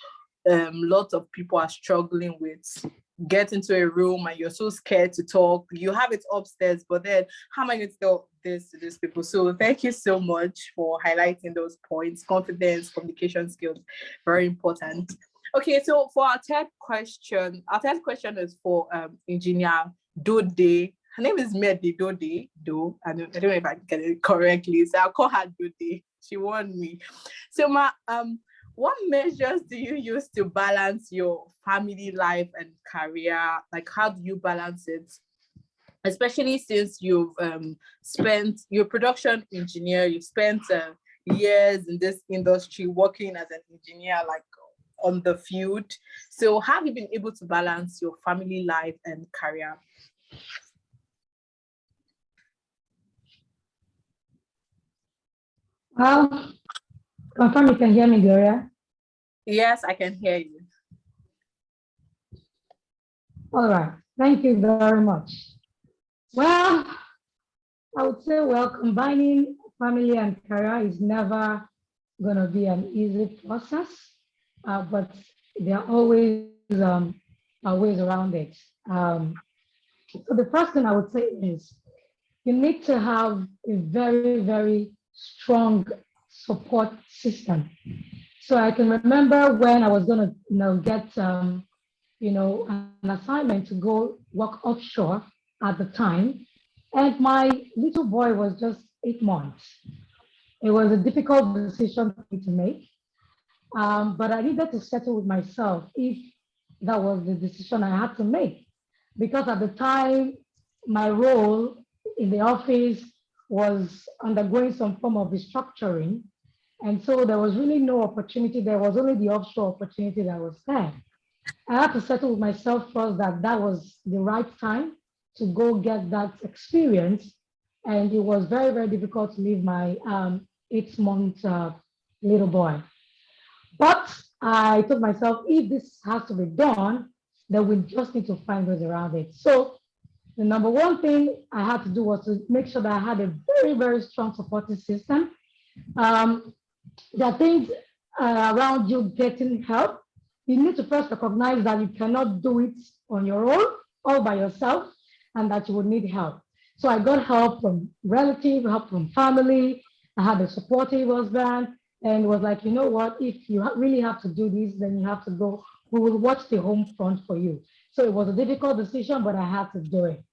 D: lots of people are struggling with. Get into a room and you're so scared to talk. You have it upstairs, but then how am I going to tell this to these people? So thank you so much for highlighting those points. Confidence, communication skills, very important. Okay, so for our third question is for Engineer Dode. Her name is Medi Dode, though. I don't know if I get it correctly, so I'll call her Dode. She warned me. So, what measures do you use to balance your family life and career? Like, how do you balance it? Especially since you've spent, you're a production engineer, you've spent years in this industry, working as an engineer, like on the field. So have you been able to balance your family life and career?
G: Confirm you can hear me, Gloria.
D: Yes, I can hear you.
G: All right, thank you very much. Well, I would say, well, combining family and career is never going to be an easy process, but there are always ways around it. So the first thing I would say is you need to have a very, very strong support system. So I can remember when I was going to, get, an assignment to go work offshore at the time, and my little boy was just 8 months. It was a difficult decision for me to make, but I needed to settle with myself if that was the decision I had to make. Because at the time, my role in the office was undergoing some form of restructuring. And so there was really no opportunity. There was only the offshore opportunity that was there. I had to settle with myself first that that was the right time to go get that experience. And it was very, very difficult to leave my 8 month little boy. But I told myself, if this has to be done, then we just need to find ways around it. So the number one thing I had to do was to make sure that I had a very, very strong supporting system. There are things around you getting help. You need to first recognize that you cannot do it on your own, all by yourself, and that you would need help. So I got help from relatives, help from family. I had a supportive husband, and was like, you know what, if you really have to do this, then you have to go. We will watch the home front for you. So it was a difficult decision, but I had to do it.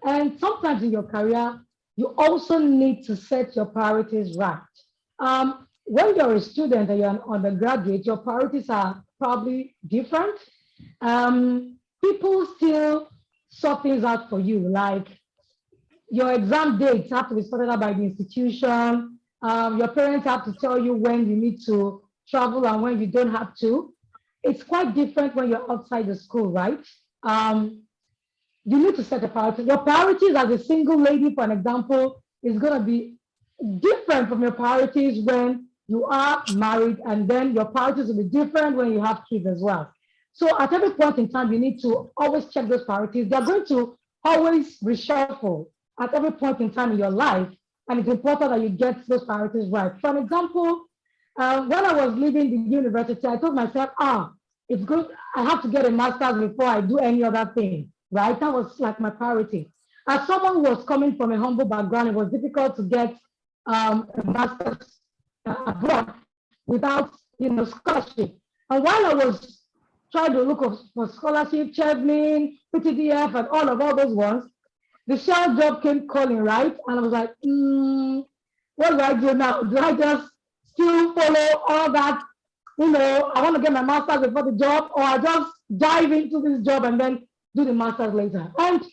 G: And sometimes in your career, you also need to set your priorities right. When you're a student and you're an undergraduate, your priorities are probably different. People still sort things out for you, like your exam dates have to be sorted out by the institution. Your parents have to tell you when you need to travel and when you don't have to. It's quite different when you're outside the school, right? You need to set a priority. Your priorities as a single lady, for an example, is going to be different from your priorities when you are married, and then your priorities will be different when you have kids as well. So at every point in time, you need to always check those priorities. They're going to always reshuffle at every point in time in your life, and it's important that you get those priorities right. For example, when I was leaving the university, I told myself, it's good, I have to get a master's before I do any other thing, right? That was like my priority. As someone who was coming from a humble background, it was difficult to get a master's abroad without, scholarship. And while I was trying to look for scholarship, Chevlin, PTDF, and all those ones, the shell job came calling, right? And I was like, what do I do now? Do I just still follow all that? I want to get my master's before the job, or I just dive into this job and then do the master's later. And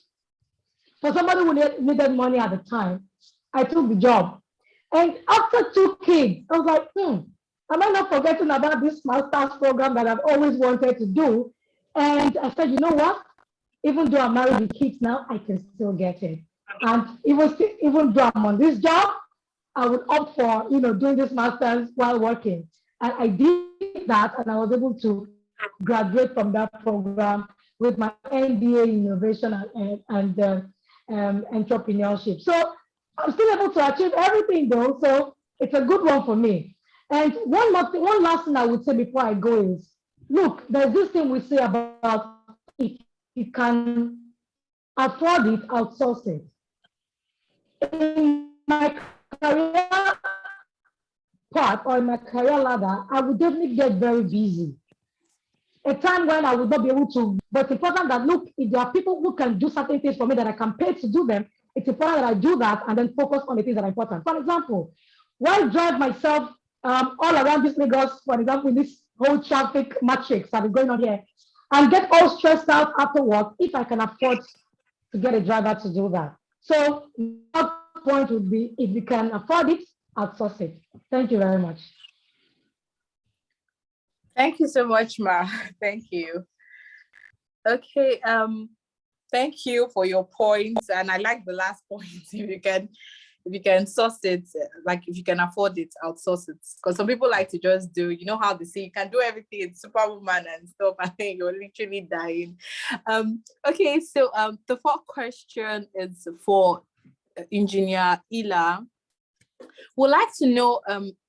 G: for somebody who needed money at the time, I took the job. And after 2 kids, I was like, am I not forgetting about this master's program that I've always wanted to do? And I said, you know what? Even though I'm married with kids now, I can still get it. And even though I'm on this job, I would opt for, doing this master's while working. And I did that, and I was able to graduate from that program with my MBA in innovation and entrepreneurship. So I'm still able to achieve everything though. So it's a good one for me. And one last thing I would say before I go is, look, there's this thing we say about if you can afford it, outsource it. In my career path or in my career ladder, I would definitely get very busy. A time when I would not be able to, but it's important that, look, if there are people who can do certain things for me that I can pay to do them, it's important that I do that and then focus on the things that are important. For example, why drive myself all around this Lagos, for example, with this whole traffic matrix that is going on here, and get all stressed out after work if I can afford to get a driver to do that? So that point would be, if you can afford it, outsource it. Thank you very much.
D: Thank you so much, Ma. Thank you. Okay, thank you for your points. And I like the last point. If you can source it, like if you can afford it, outsource it. Because some people like to just do, you know how they say you can do everything in Superwoman and stuff, and then you're literally dying. Okay, so the fourth question is for Engineer Ila. Would like to know,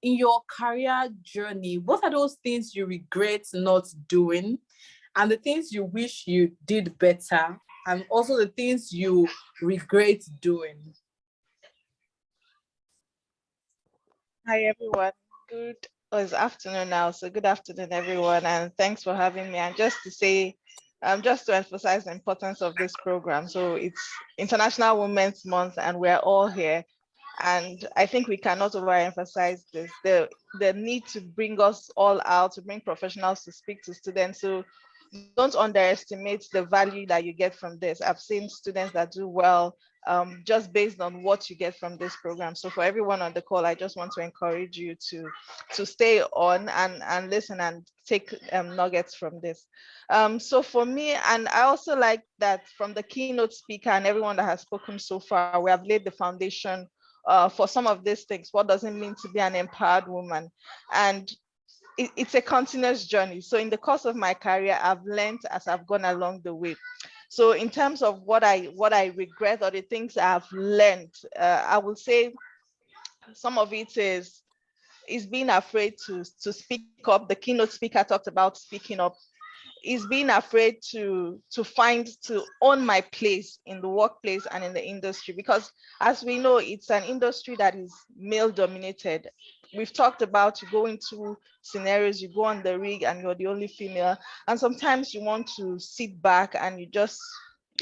D: in your career journey, what are those things you regret not doing, and the things you wish you did better, and also the things you regret doing?
H: Hi everyone. Good. Oh, it's afternoon now, so good afternoon everyone, and thanks for having me. And just to say, just to emphasize the importance of this program. So it's International Women's Month, and we're all here. And I think we cannot overemphasize this, the need to bring us all out, to bring professionals to speak to students. So don't underestimate the value that you get from this. I've seen students that do well just based on what you get from this program. So for everyone on the call, I just want to encourage you to stay on and listen and take nuggets from this. So for me, and I also like that from the keynote speaker and everyone that has spoken so far, we have laid the foundation for some of these things. What does it mean to be an empowered woman? And it's a continuous journey. So in the course of my career, I've learned as I've gone along the way. So in terms of what I regret or the things I've learned, I will say some of it is being afraid to speak up. The keynote speaker talked about speaking up. Is being afraid to own my place in the workplace and in the industry, because as we know, it's an industry that is male dominated. We've talked about, you go into scenarios, you go on the rig and you're the only female, and sometimes you want to sit back and you're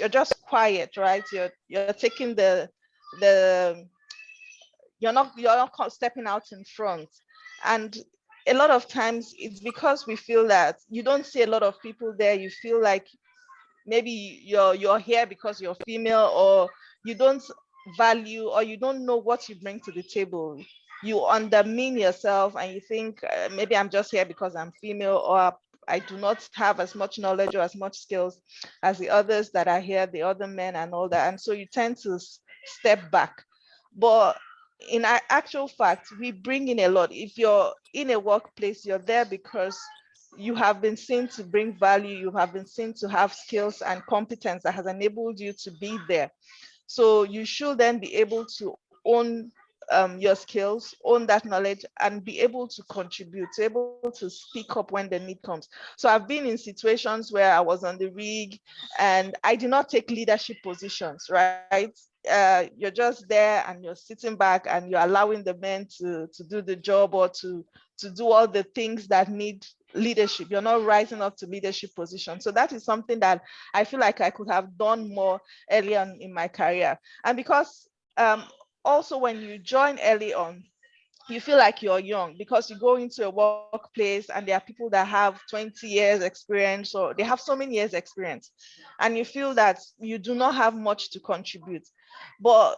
H: just quiet, right? You're taking you're not stepping out in front. And a lot of times it's because we feel that you don't see a lot of people there. You feel like maybe you're here because you're female, or you don't value, or you don't know what you bring to the table. You undermine yourself and you think maybe I'm just here because I'm female, or I do not have as much knowledge or as much skills as the others that are here, the other men and all that. And so you tend to step back. But in actual fact, we bring in a lot. If you're in a workplace, you're there because you have been seen to bring value, you have been seen to have skills and competence that has enabled you to be there. So you should then be able to own your skills, own that knowledge, and be able to contribute, to able to speak up when the need comes. So I've been in situations where I was on the rig and I did not take leadership positions, right? You're just there and you're sitting back and you're allowing the men to do the job, or to do all the things that need leadership. You're not rising up to leadership positions. So that is something that I feel like I could have done more early on in my career. And because also when you join early on, you feel like you're young because you go into a workplace and there are people that have 20 years experience, or they have so many years experience, and you feel that you do not have much to contribute. But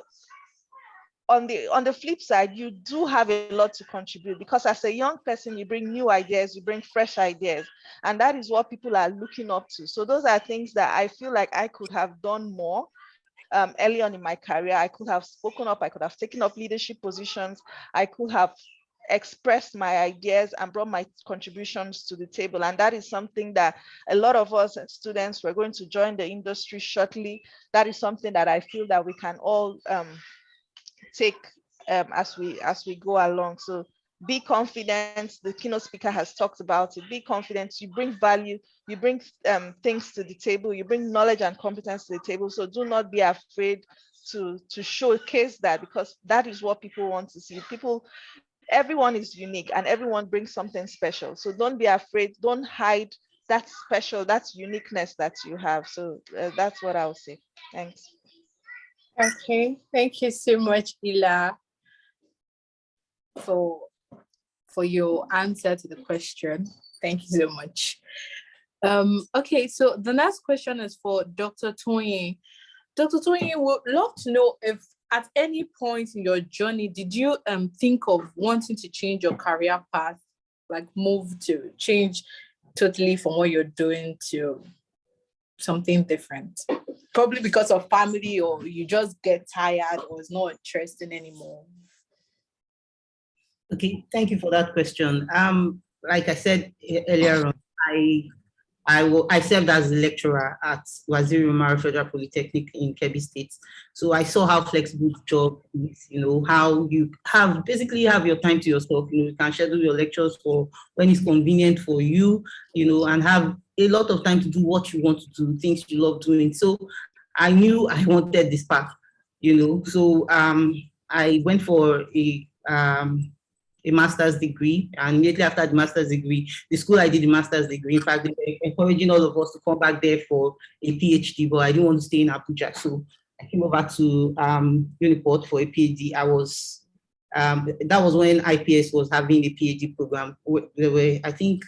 H: on the flip side, you do have a lot to contribute, because as a young person, you bring new ideas, you bring fresh ideas, and that is what people are looking up to. So those are things that I feel like I could have done more early on in my career. I could have spoken up, I could have taken up leadership positions, I could have expressed my ideas and brought my contributions to the table. And that is something that a lot of us as students, we're going to join the industry shortly. That is something that I feel that we can all take as we go along. So be confident. The keynote speaker has talked about it. Be confident. You bring value. You bring things to the table. You bring knowledge and competence to the table. So do not be afraid to showcase that, because that is what people want to see. Everyone is unique and everyone brings something special. So don't be afraid. Don't hide that special, that uniqueness that you have. So that's what I'll say. Thanks.
D: Okay, thank you so much, Ila, for your answer to the question. Thank you so much. Okay, so the next question is for Dr. Tony. Dr. Tony, would love to know if at any point in your journey, did you think of wanting to change your career path, like move to change totally from what you're doing to something different? Probably because of family, or you just get tired, or it's not interesting anymore.
F: Okay, thank you for that question. Like I said earlier on, I served as a lecturer at Waziri Umar Federal Polytechnic in Kebbi State. So I saw how flexible the job is, how you basically have your time to yourself. You can schedule your lectures for when it's convenient for you, and have a lot of time to do what you want to do, things you love doing. So I knew I wanted this path, So I went for a master's degree, and immediately after the master's degree, the school I did the master's degree, in fact, they were encouraging all of us to come back there for a PhD, but I didn't want to stay in Abuja, so I came over to Uniport for a PhD. That was when IPS was having a PhD program. There were, I think,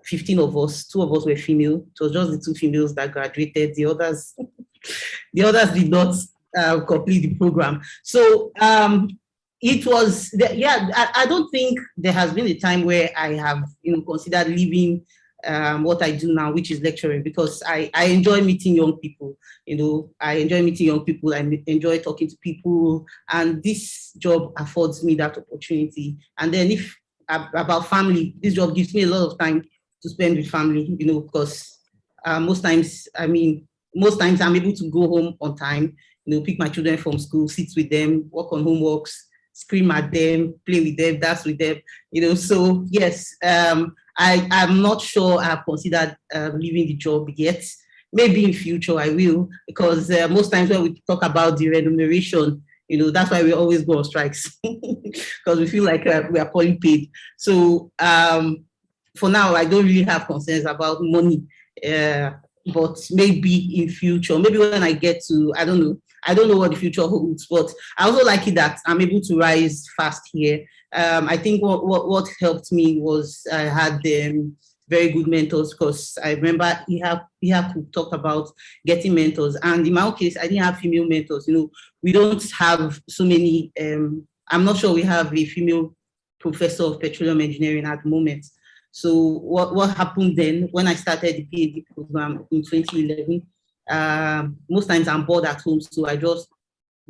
F: 15 of us. 2 of us were female. It was just the 2 females that graduated. The others did not complete the program. So it was, I don't think there has been a time where I have, considered leaving what I do now, which is lecturing, because I enjoy meeting young people. I enjoy talking to people, and this job affords me that opportunity. And then about family, this job gives me a lot of time to spend with family, because most times I'm able to go home on time, pick my children from school, sit with them, work on homeworks, scream at them, play with them, dance with them, So yes, I'm not sure I've considered leaving the job yet. Maybe in future I will, because most times when we talk about the remuneration, that's why we always go on strikes, because we feel like we are poorly paid. So for now, I don't really have concerns about money, but maybe in future, maybe when I get to, I don't know what the future holds, but I also like it that I'm able to rise fast here. I think what helped me was I had very good mentors, because I remember Ihab talked about getting mentors, and in my own case, I didn't have female mentors. We don't have so many. I'm not sure we have a female professor of petroleum engineering at the moment. So what happened then when I started the PhD program in 2011? Most times I'm bored at home, so I just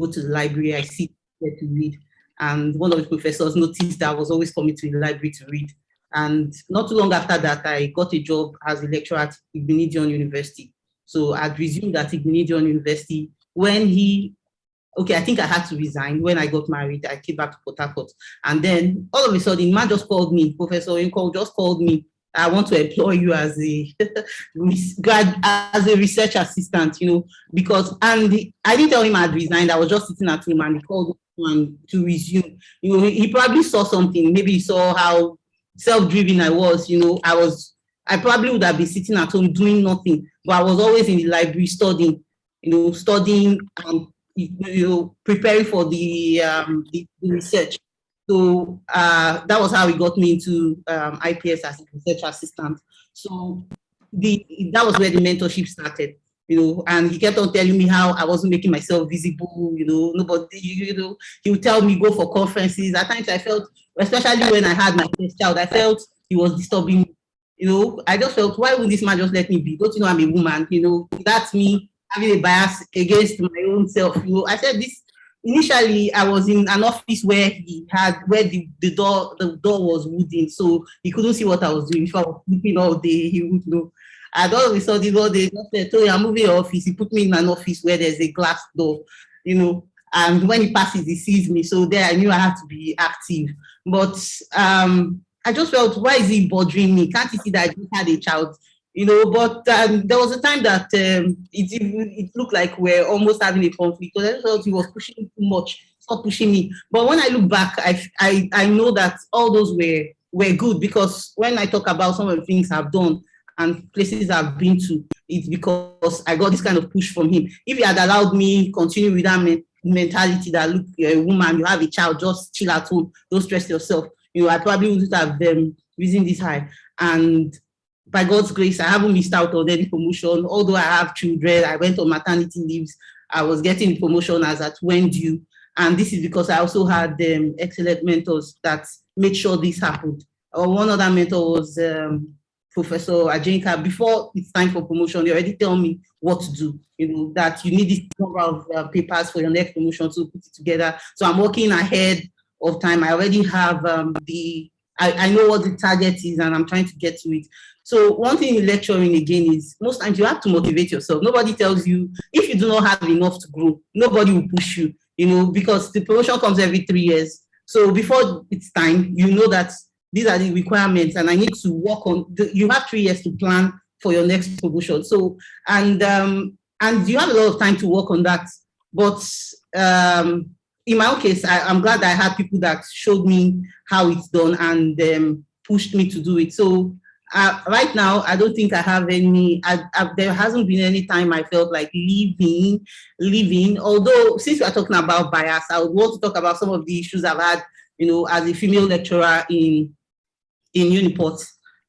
F: go to the library, I sit there to read. And one of the professors noticed that I was always coming to the library to read. And not too long after that, I got a job as a lecturer at Igbinidion University. So I'd resumed at Igbinidion University when I think I had to resign. When I got married, I came back to Port Harcourt. And then all of a sudden, man just called me, Professor Inko just called me. I want to employ you as a research assistant, because, and I didn't tell him I'd resigned. I was just sitting at home, and he called me to resume. He probably saw something. Maybe he saw how self-driven I was. I probably would have been sitting at home doing nothing, but I was always in the library studying and preparing for the research. So that was how he got me into IPS as a research assistant. So that was where the mentorship started, and he kept on telling me how I wasn't making myself visible, nobody, he would tell me go for conferences. At times I felt, especially when I had my first child, I felt he was disturbing me. I just felt, why would this man just let me be? Don't you know I'm a woman? That's me having a bias against my own self. I said this. Initially, I was in an office where the door was wooden, so he couldn't see what I was doing. If I was sleeping all day, he would know. And all of a sudden, one day, he told me, I'm moving your office. He put me in an office where there's a glass door, and when he passes, he sees me. So there, I knew I had to be active. But I just felt, why is he bothering me? Can't he see that I just had a child? But there was a time that it looked like we're almost having a conflict, because I just felt he was pushing too much, stop pushing me. But when I look back, I know that all those were good, because when I talk about some of the things I've done and places I've been to, it's because I got this kind of push from him. If he had allowed me continue with that mentality that, look, you're a woman, you have a child, just chill at home, don't stress yourself, I probably wouldn't have risen this high. And by God's grace, I haven't missed out on any promotion. Although I have children, I went on maternity leaves. I was getting the promotion as at when due. And this is because I also had excellent mentors that made sure this happened. One other mentor was Professor Ajenka. Before it's time for promotion, they already tell me what to do. You know, that you need this number of papers for your next promotion to put it together. So I'm working ahead of time. I already have I know what the target is and I'm trying to get to it. So one thing in lecturing again is most times you have to motivate yourself. Nobody tells you if you do not have enough to grow, nobody will push you, you know, because the promotion comes every 3 years. So before it's time, you know that these are the requirements and I need to work on, you have 3 years to plan for your next promotion. So, and you have a lot of time to work on that. But in my own case, I'm glad I had people that showed me how it's done and pushed me to do it. So right now, I don't think I have any, there hasn't been any time I felt like leaving. Although, since we're talking about bias, I would want to talk about some of the issues I've had, you know, as a female lecturer in Uniport.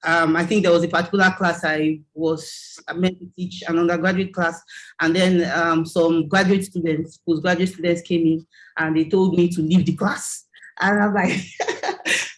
F: I think there was a particular class I was meant to teach, an undergraduate class, and then some graduate students, postgraduate students came in and they told me to leave the class. And I'm like,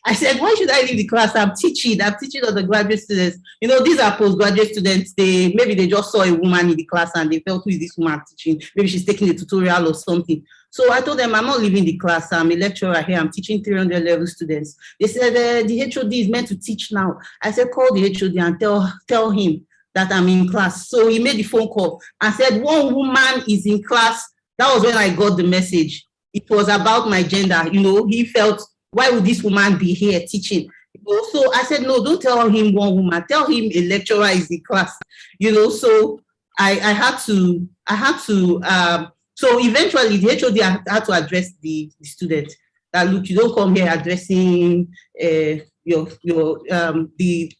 F: I said, why should I leave the class? I'm teaching undergraduate students. You know, these are postgraduate students. Maybe they just saw a woman in the class and they felt, who is this woman teaching? Maybe she's taking a tutorial or something. So I told them, I'm not leaving the class. I'm a lecturer here. I'm teaching 300 level students. They said, the HOD is meant to teach now. I said, call the HOD and tell him that I'm in class. So he made the phone call and said, one woman is in class. That was when I got the message. It was about my gender. You know, he felt, why would this woman be here teaching? You know, so I said, no, don't tell him one woman. Tell him a lecturer is in class. You know, so I had to. So eventually, the HOD had to address the student that, look, you don't come here addressing the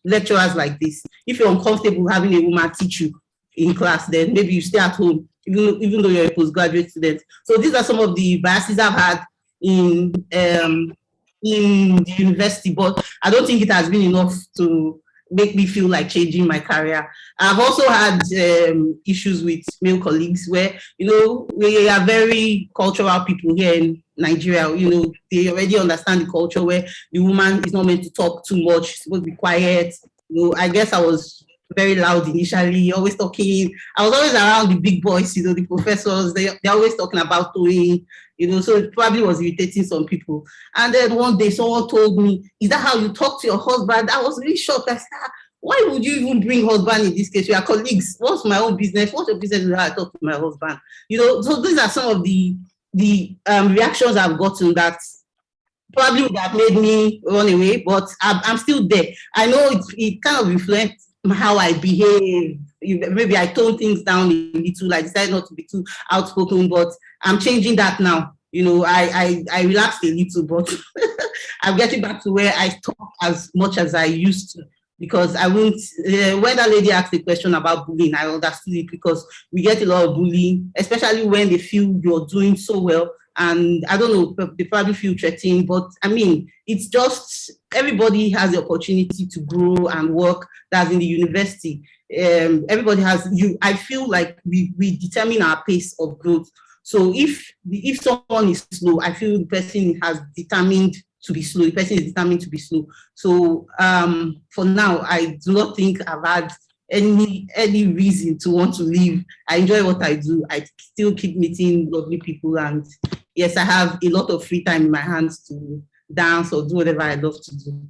F: lecturers like this. If you're uncomfortable having a woman teach you in class, then maybe you stay at home, even though you're a postgraduate student. So these are some of the biases I've had in the university, but I don't think it has been enough to make me feel like changing my career. I've also had issues with male colleagues where, you know, we are very cultural people here in Nigeria. You know, they already understand the culture where the woman is not meant to talk too much, she's supposed to be quiet. You know, I guess I was very loud initially, always talking. I was always around the big boys, you know, the professors, they're always talking about doing, you know, so it probably was irritating some people. And then one day someone told me, is that how you talk to your husband? I was really shocked. I said, why would you even bring husband in this case? We are colleagues. What's my own business? What's your business with how I talk to my husband? You know, so these are some of the reactions I've gotten that probably would have made me run away, but I'm still there. I know it kind of reflects how I behave. Maybe I tone things down a little. I decided not to be too outspoken, but I'm changing that now. You know, I relaxed a little, but I'm getting back to where I talk as much as I used to, because I won't. When that lady asked the question about bullying, I understood it, because we get a lot of bullying, especially when they feel you're doing so well. And I don't know, they probably feel threatened, but I mean, it's just everybody has the opportunity to grow and work. That's in the university. Everybody has I feel like we determine our pace of growth. So if someone is slow, I feel the person has determined to be slow. The person is determined to be slow. So for now, I do not think I've had any reason to want to leave. I enjoy what I do. I still keep meeting lovely people, and yes, I have a lot of free time in my hands to dance or do whatever I love to do.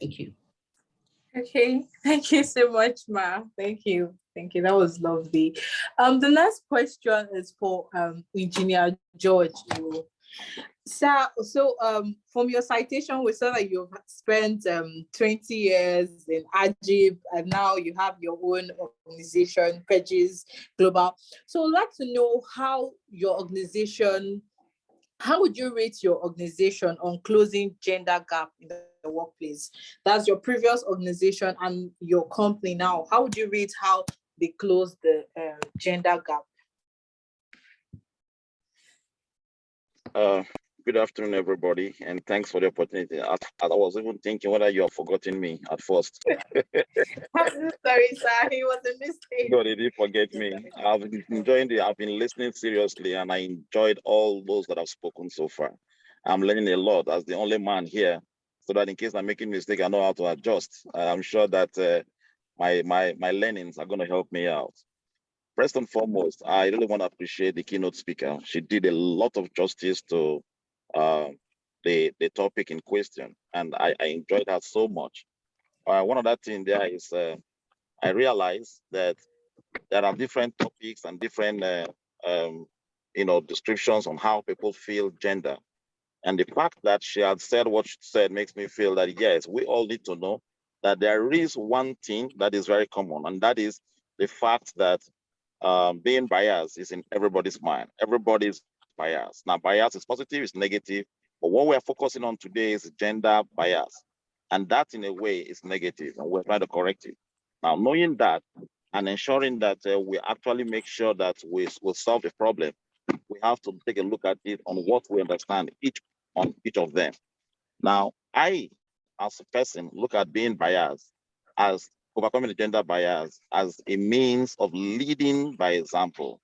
F: Thank you.
D: Okay, thank you so much, Ma. Thank you. That was lovely. The next question is for Engineer George. So from your citation, we saw that you've spent 20 years in Ajib, and now you have your own organization, Pages Global. So I'd like to know how would you rate your organization on closing gender gap in the workplace? That's your previous organization and your company now. How would you rate how they close the gender gap?
I: Good afternoon, everybody, and thanks for the opportunity. I was even thinking whether you have forgotten me at first.
D: I'm so sorry, sir. It was a mistake.
I: God, you didn't forget me. I've been listening seriously, and I enjoyed all those that have spoken so far. I'm learning a lot as the only man here, so that in case I'm making mistake, I know how to adjust. I'm sure that my learnings are going to help me out. First and foremost, I really want to appreciate the keynote speaker. She did a lot of justice to uh, the topic in question, and I enjoyed that so much. One of that thing there is I realized that there are different topics and different um, descriptions on how people feel gender. And the fact that she had said what she said makes me feel that yes, we all need to know that there is one thing that is very common, and that is the fact that being biased is in everybody's mind. Everybody's biased. Now, bias is positive, it's negative, but what we're focusing on today is gender bias. And that, in a way, is negative, and we're trying to correct it. Now, knowing that and ensuring that we actually make sure that we will solve the problem, we have to take a look at it on what we understand on each of them. Now, I, as a person, look at being biased as overcoming the gender bias as a means of leading by example.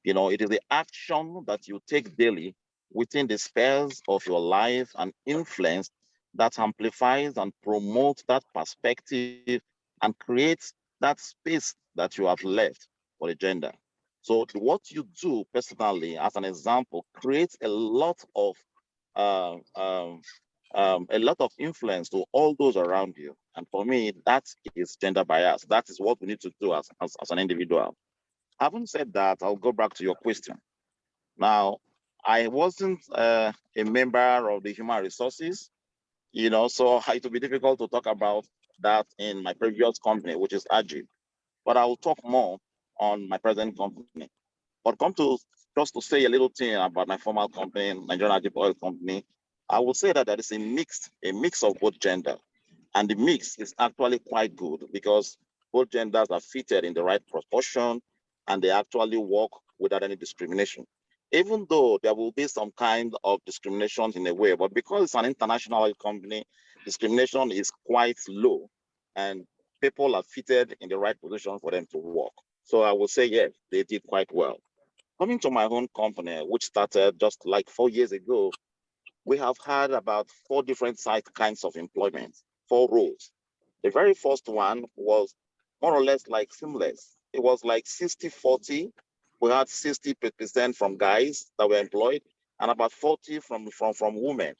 I: It is the action that you take daily within the spheres of your life and influence that amplifies and promotes that perspective and creates that space that you have left for the gender. So what you do personally, as an example, creates uh, um, a lot of influence to all those around you. And for me, that is gender bias. That is what we need to do as an individual. Having said that, I'll go back to your question. Now, I wasn't a member of the human resources, so it will be difficult to talk about that in my previous company, which is Agile. But I will talk more on my present company. But come to just to say a little thing about my former company, Nigerian Agile Oil Company, I will say that there is a mix of both gender. And the mix is actually quite good because both genders are fitted in the right proportion and they actually work without any discrimination. Even though there will be some kind of discrimination in a way, but because it's an international oil company, discrimination is quite low and people are fitted in the right position for them to work. So I would say, yes, they did quite well. Coming to my own company, which started just like 4 years ago, we have had about 4 different kinds of employment, 4 roles. The very first one was more or less like seamless. It was like 60-40. We had 60% from guys that were employed and about 40 from women.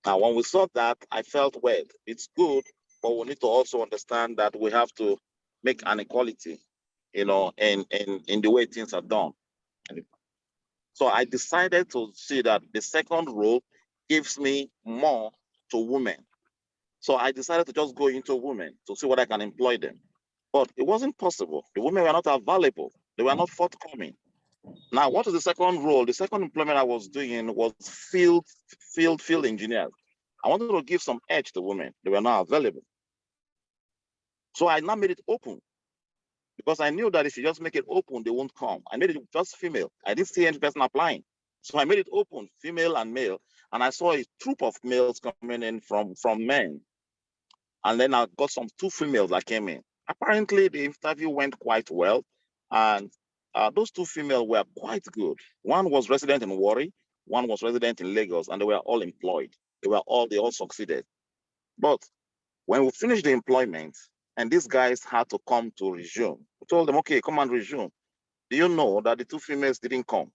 I: Now, when we saw that, I felt, well, it's good, but we need to also understand that we have to make an equality, in the way things are done. So I decided to see that the second role gives me more to women. So I decided to just go into women to see what I can employ them. But it wasn't possible. The women were not available. They were not forthcoming. Now, what is the second role? The second employment I was doing was field engineers. I wanted to give some edge to women. They were not available. So I now made it open because I knew that if you just make it open, they won't come. I made it just female. I didn't see any person applying. So I made it open, female and male. And I saw a troop of males coming in from men. And then I got some 2 females that came in. Apparently, the interview went quite well. And those 2 females were quite good. One was resident in Warri, one was resident in Lagos, and they were all employed. They all succeeded. But when we finished the employment, and these guys had to come to resume, we told them, okay, come and resume. Do you know that the 2 females didn't come?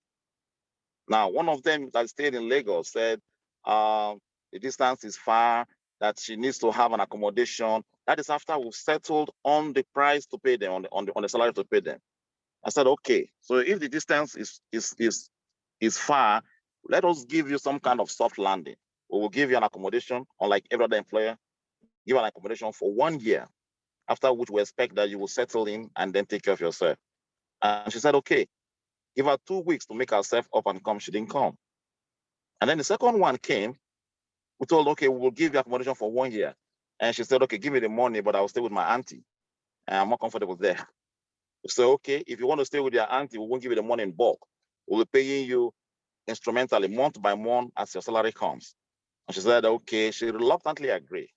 I: Now, one of them that stayed in Lagos said the distance is far, that she needs to have an accommodation. That is after we've settled on the price to pay them, on the salary to pay them. I said, okay, so if the distance is far, let us give you some kind of soft landing. We will give you an accommodation, unlike every other employer, give an accommodation for 1 year, after which we expect that you will settle in and then take care of yourself. And she said, okay, give her 2 weeks to make herself up and come. She didn't come. And then the second one came. We told, okay, we will give you accommodation for 1 year. And she said, okay, give me the money, but I will stay with my auntie. And I'm more comfortable there. We said, okay, if you want to stay with your auntie, we won't give you the money in bulk. We'll be paying you instrumentally, month by month, as your salary comes. And she said, okay, she reluctantly agreed.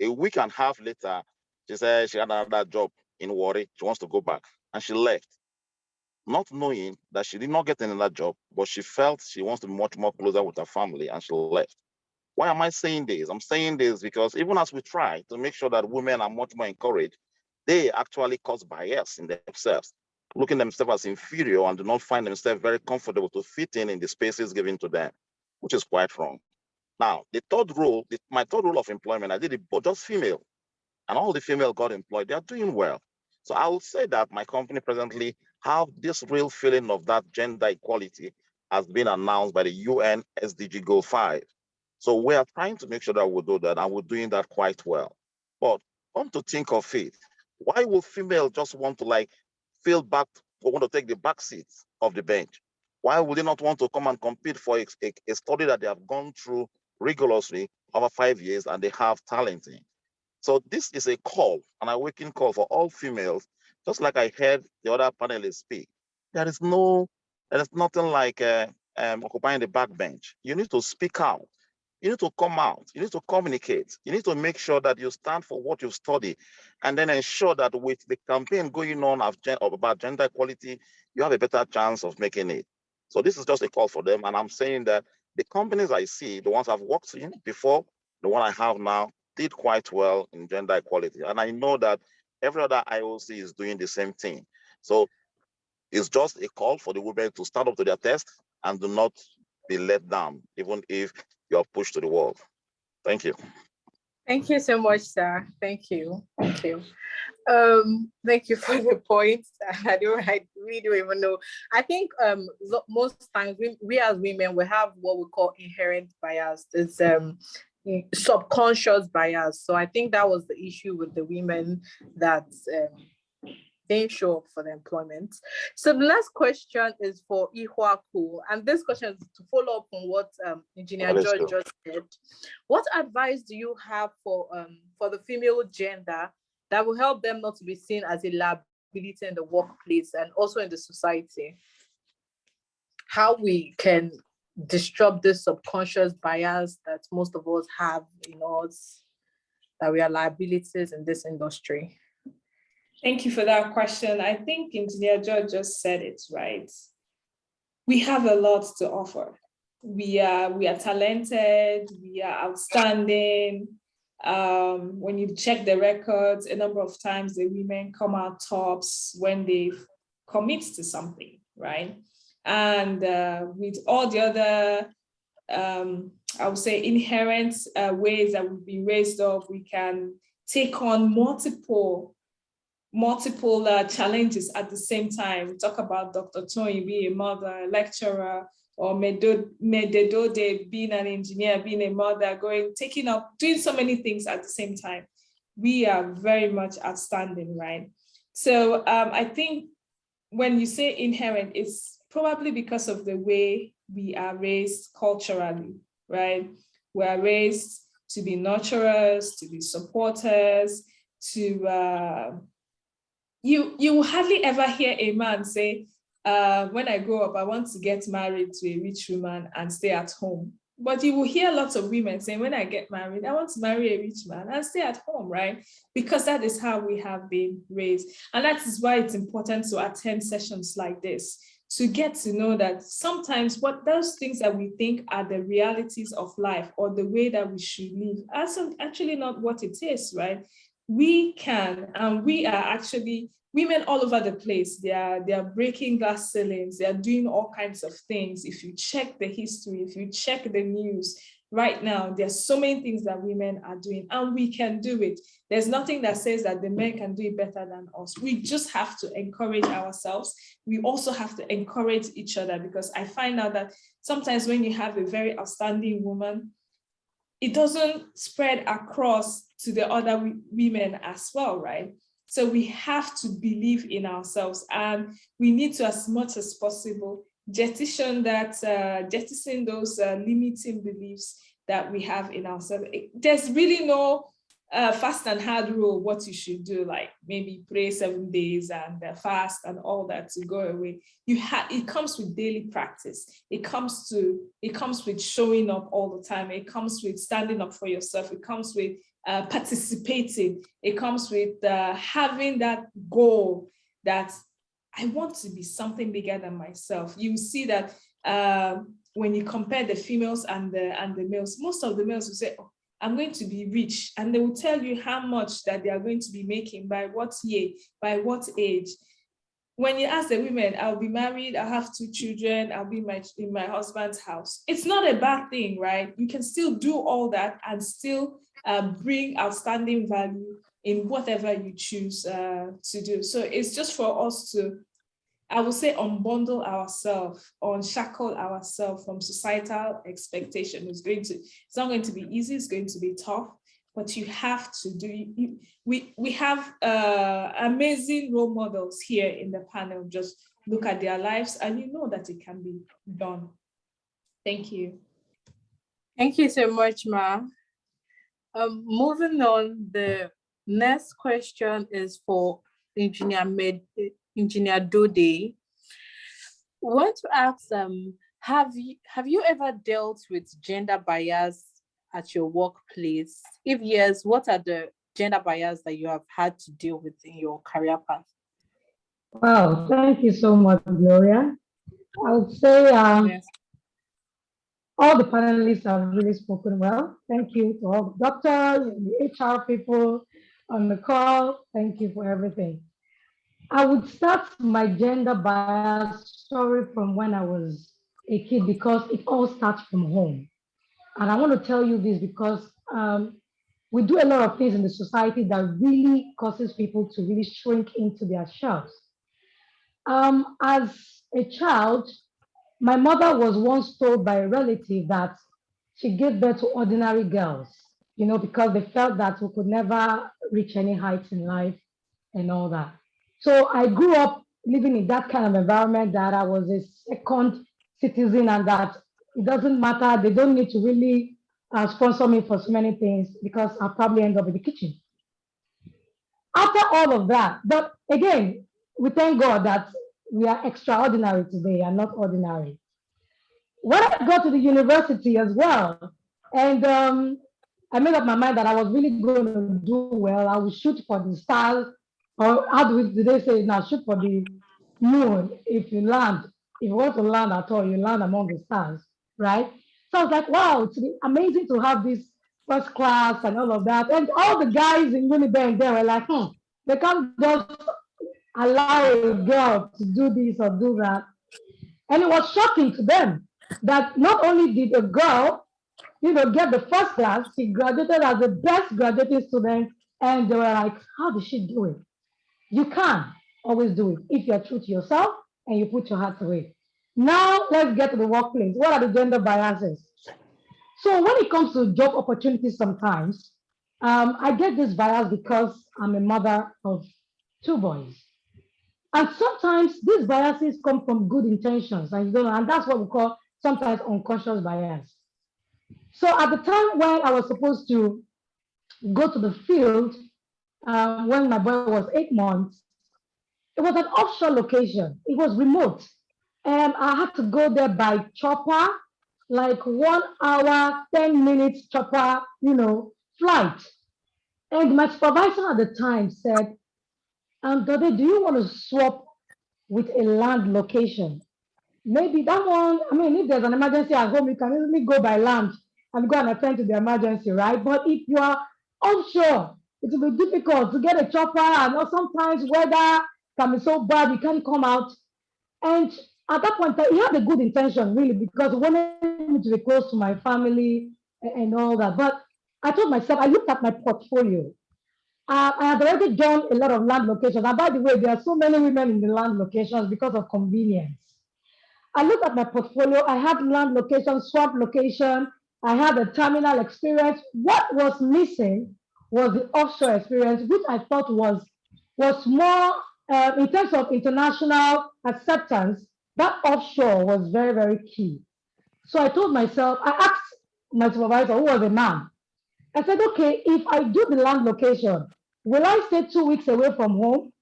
I: A week and a half later, she said she had another job in Warri. She wants to go back. And she left, not knowing that she did not get another job, but she felt she wants to be much more closer with her family, and she left. Why am I saying this? I'm saying this because even as we try to make sure that women are much more encouraged, they actually cause bias in themselves, looking themselves as inferior and do not find themselves very comfortable to fit in the spaces given to them, which is quite wrong. Now, my third role of employment, I did it but just female, and all the female got employed. They are doing well. So I will say that my company presently have this real feeling of that gender equality has been announced by the UN SDG Goal 5. So we are trying to make sure that we do that, and we're doing that quite well. But come to think of it, why would female just want to feel back or want to take the back seats of the bench? Why would they not want to come and compete for a study that they have gone through rigorously over 5 years and they have talent in? So this is a call, an awakening call for all females, just like I heard the other panelists speak. There is nothing like occupying the backbench. You need to speak out. You need to come out. You need to communicate. You need to make sure that you stand for what you've studied, and then ensure that with the campaign going on about gender equality, you have a better chance of making it. So this is just a call for them. And I'm saying that the companies I see, the ones I've worked in before, the one I have now, did quite well in gender equality. And I know that every other IOC is doing the same thing. So it's just a call for the women to stand up to their test and do not be let down, even if you're pushed to the wall. Thank you.
D: Thank you so much, sir. Thank you. Thank you. Thank you for the points. I really don't even know. I think most times we as women, we have what we call inherent bias. It's subconscious bias. So I think that was the issue with the women that didn't show up for the employment. So the next question is for Ihwaku, and this question is to follow up on what Engineer George just said. What advice do you have for the female gender that will help them not to be seen as a liability in the workplace and also in the society? How we can disrupt this subconscious bias that most of us have in us, that we are liabilities in this industry?
C: Thank you for that question. I think Engineer George just said it right. We have a lot to offer. We are talented, we are outstanding. When you check the records, a number of times the women come out tops when they commit to something, right? And with all the other, I would say, inherent ways that we've been raised up, we can take on multiple challenges at the same time. We talk about Dr. Toyin being a mother, a lecturer, or Mededode being an engineer, being a mother, doing so many things at the same time. We are very much outstanding, right? So I think when you say inherent, it's probably because of the way we are raised culturally, right? We are raised to be nurturers, to be supporters, to you will hardly ever hear a man say, when I grow up, I want to get married to a rich woman and stay at home. But you will hear lots of women saying, when I get married, I want to marry a rich man and stay at home, right? Because that is how we have been raised. And that is why it's important to attend sessions like this, to get to know that sometimes what those things that we think are the realities of life or the way that we should live are actually not what it is, right? We can, and we are actually women all over the place. They are breaking glass ceilings. They are doing all kinds of things. If you check the history, if you check the news right now, there's so many things that women are doing, and we can do it. There's nothing that says that the men can do it better than us. We just have to encourage ourselves. We also have to encourage each other, because I find out that sometimes when you have a very outstanding woman, it doesn't spread across to the other women as well, right? So we have to believe in ourselves, and we need to, as much as possible, jettison those limiting beliefs that we have in ourselves. There's really no fast and hard rule what you should do, like maybe pray 7 days and fast and all that to go away. It comes with daily practice. It comes with showing up all the time. It comes with standing up for yourself. It comes with participating. It comes with having that goal that I want to be something bigger than myself. You see that when you compare the females and the males, most of the males will say, oh, I'm going to be rich, and they will tell you how much that they are going to be making, by what year, by what age. When you ask the women, I'll be married, I'll have 2 children, I'll be in my husband's house. It's not a bad thing, right? You can still do all that and still bring outstanding value in whatever you choose to do. So it's just for us to, I would say, unbundle ourselves, unshackle ourselves from societal expectation. It's not going to be easy, it's going to be tough, but you have to do. We have amazing role models here in the panel. Just look at their lives and you know that it can be done. Thank you.
D: Thank you so much, Ma. Moving on, the next question is for Engineer Dode. I want to ask, have you ever dealt with gender bias at your workplace? If yes, what are the gender bias that you have had to deal with in your career path?
G: Wow, thank you so much, Gloria. I would say
D: Yes.
G: all the panelists have really spoken well. Thank you to all the doctors and the HR people on the call. Thank you for everything. I would start my gender bias story from when I was a kid, because it all starts from home. And I want to tell you this because we do a lot of things in the society that really causes people to really shrink into their shells. As a child, my mother was once told by a relative that she gave birth to ordinary girls, because they felt that we could never reach any heights in life and all that. So I grew up living in that kind of environment, that I was a second citizen, and that it doesn't matter. They don't need to really sponsor me for so many things, because I'll probably end up in the kitchen. After all of that, but again, we thank God that we are extraordinary today and not ordinary. When I got to the university as well, and I made up my mind that I was really going to do well, I would shoot for the stars, or how do they say now, shoot for the moon. If you want to land at all, you land among the stars, right? So I was like, wow, it's amazing to have this first class and all of that. And all the guys in Unibank there were like, they can't just allow a girl to do this or do that. And it was shocking to them that not only did a girl, get the first class, she graduated as the best graduating student, and they were like, how did she do it? You can always do it if you're true to yourself and you put your heart to it. Now let's get to the workplace. What are the gender biases? So when it comes to job opportunities, sometimes I get this bias because I'm a mother of 2 boys. And sometimes these biases come from good intentions, and that's what we call sometimes unconscious bias. So at the time when I was supposed to go to the field, when my boy was 8 months, it was an offshore location. It was remote. And I had to go there by chopper, like 1 hour, 10 minutes chopper, flight. And my supervisor at the time said, Dode, do you want to swap with a land location? Maybe that one, if there's an emergency at home, you can easily go by land and go and attend to the emergency, right? But if you are offshore, it will be difficult to get a chopper, and sometimes weather can be so bad you can't come out. And at that point, he had a good intention, really, because he wanted me to be close to my family and all that. But I told myself, I looked at my portfolio. I had already done a lot of land locations. And by the way, there are so many women in the land locations because of convenience. I looked at my portfolio. I had land location, swap location. I had a terminal experience. What was missing was the offshore experience, which I thought was more, in terms of international acceptance, that offshore was very, very key. So I told myself, I asked my supervisor, who was a man, I said, okay, if I do the land location, will I stay 2 weeks away from home?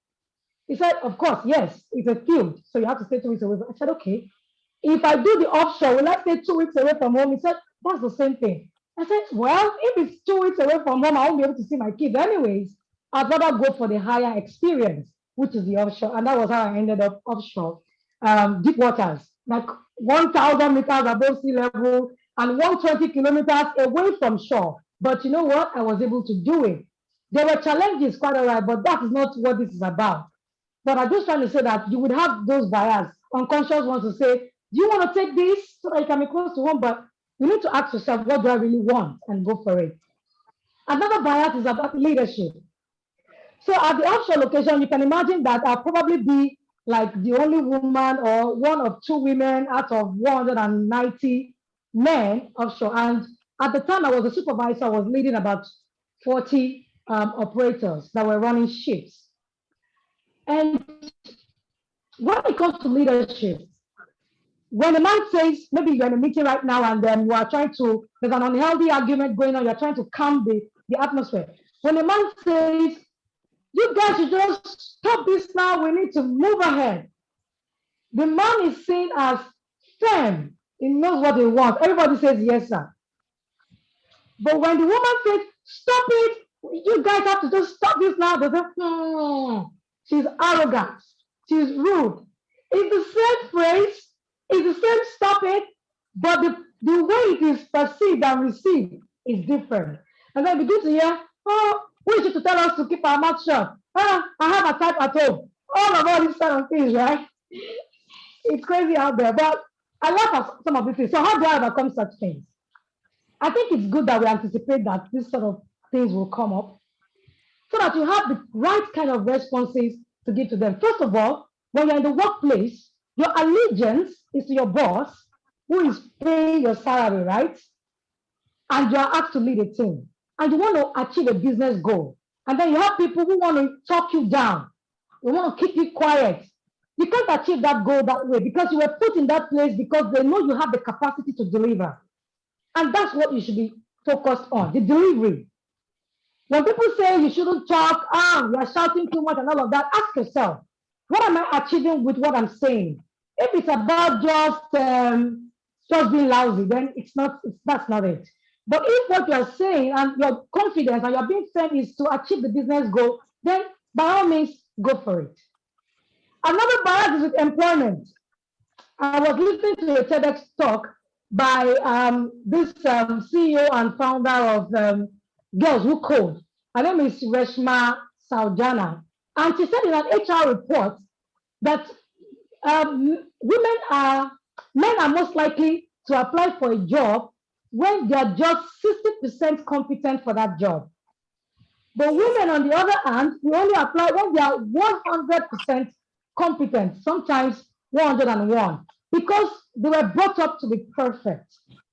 G: He said, of course, yes, it's a field, so you have to stay 2 weeks away. I said, okay. If I do the offshore, will I stay 2 weeks away from home? He said, that's the same thing. I said, well, if it's 2 weeks away from home, I won't be able to see my kids anyways. I'd rather go for the higher experience, which is the offshore. And that was how I ended up offshore, deep waters, like 1,000 meters above sea level and 120 kilometers away from shore. But you know what? I was able to do it. There were challenges, quite all right, but that is not what this is about. But I'm just trying to say that you would have those bias, unconscious ones to say, do you want to take this so that you can be close to home? But you need to ask yourself, what do I really want? And go for it. Another bias is about leadership. So at the offshore location, you can imagine that I'll probably be like the only woman or one of two women out of 190 men offshore. And at the time I was a supervisor, I was leading about 40 operators that were running ships. And when it comes to leadership, when a man says, maybe you're in a meeting right now and then you are trying to, there's an unhealthy argument going on, you're trying to calm the atmosphere. When a man says, you guys should just stop this now, we need to move ahead. The man is seen as firm, he knows what he wants. Everybody says, yes, sir. But when the woman says, stop it, you guys have to just stop this now, they say, she's arrogant, she's rude. It's the same phrase, it's the same stop it, but the way it is perceived and received is different. And then begin to hear, oh, who is it to tell us to keep our mouth shut? I have a type at home. All these kind of things, right? It's crazy out there, but I laugh at some of these things. So how do I overcome such things? I think it's good that we anticipate that this sort of things will come up so that you have the right kind of responses to give to them. First of all, when you're in the workplace, your allegiance is to your boss who is paying your salary, right? And you are asked to lead a team. And you want to achieve a business goal. And then you have people who want to talk you down. They want to keep you quiet. You can't achieve that goal that way because you were put in that place because they know you have the capacity to deliver. And that's what you should be focused on, the delivery. When people say you shouldn't talk, you're shouting too much and all of that, ask yourself, what am I achieving with what I'm saying? If it's about just being lousy, then that's not it. But if what you're saying and your confidence and your being firm is to achieve the business goal, then by all means, go for it. Another bias is with employment. I was listening to a TEDx talk by this CEO and founder of Girls Who Code. Her name is Reshma Saujana. And she said in an HR report that men are most likely to apply for a job when they are just 60% competent for that job. But women, on the other hand, we only apply when they are 100% competent, sometimes 101, because they were brought up to be perfect.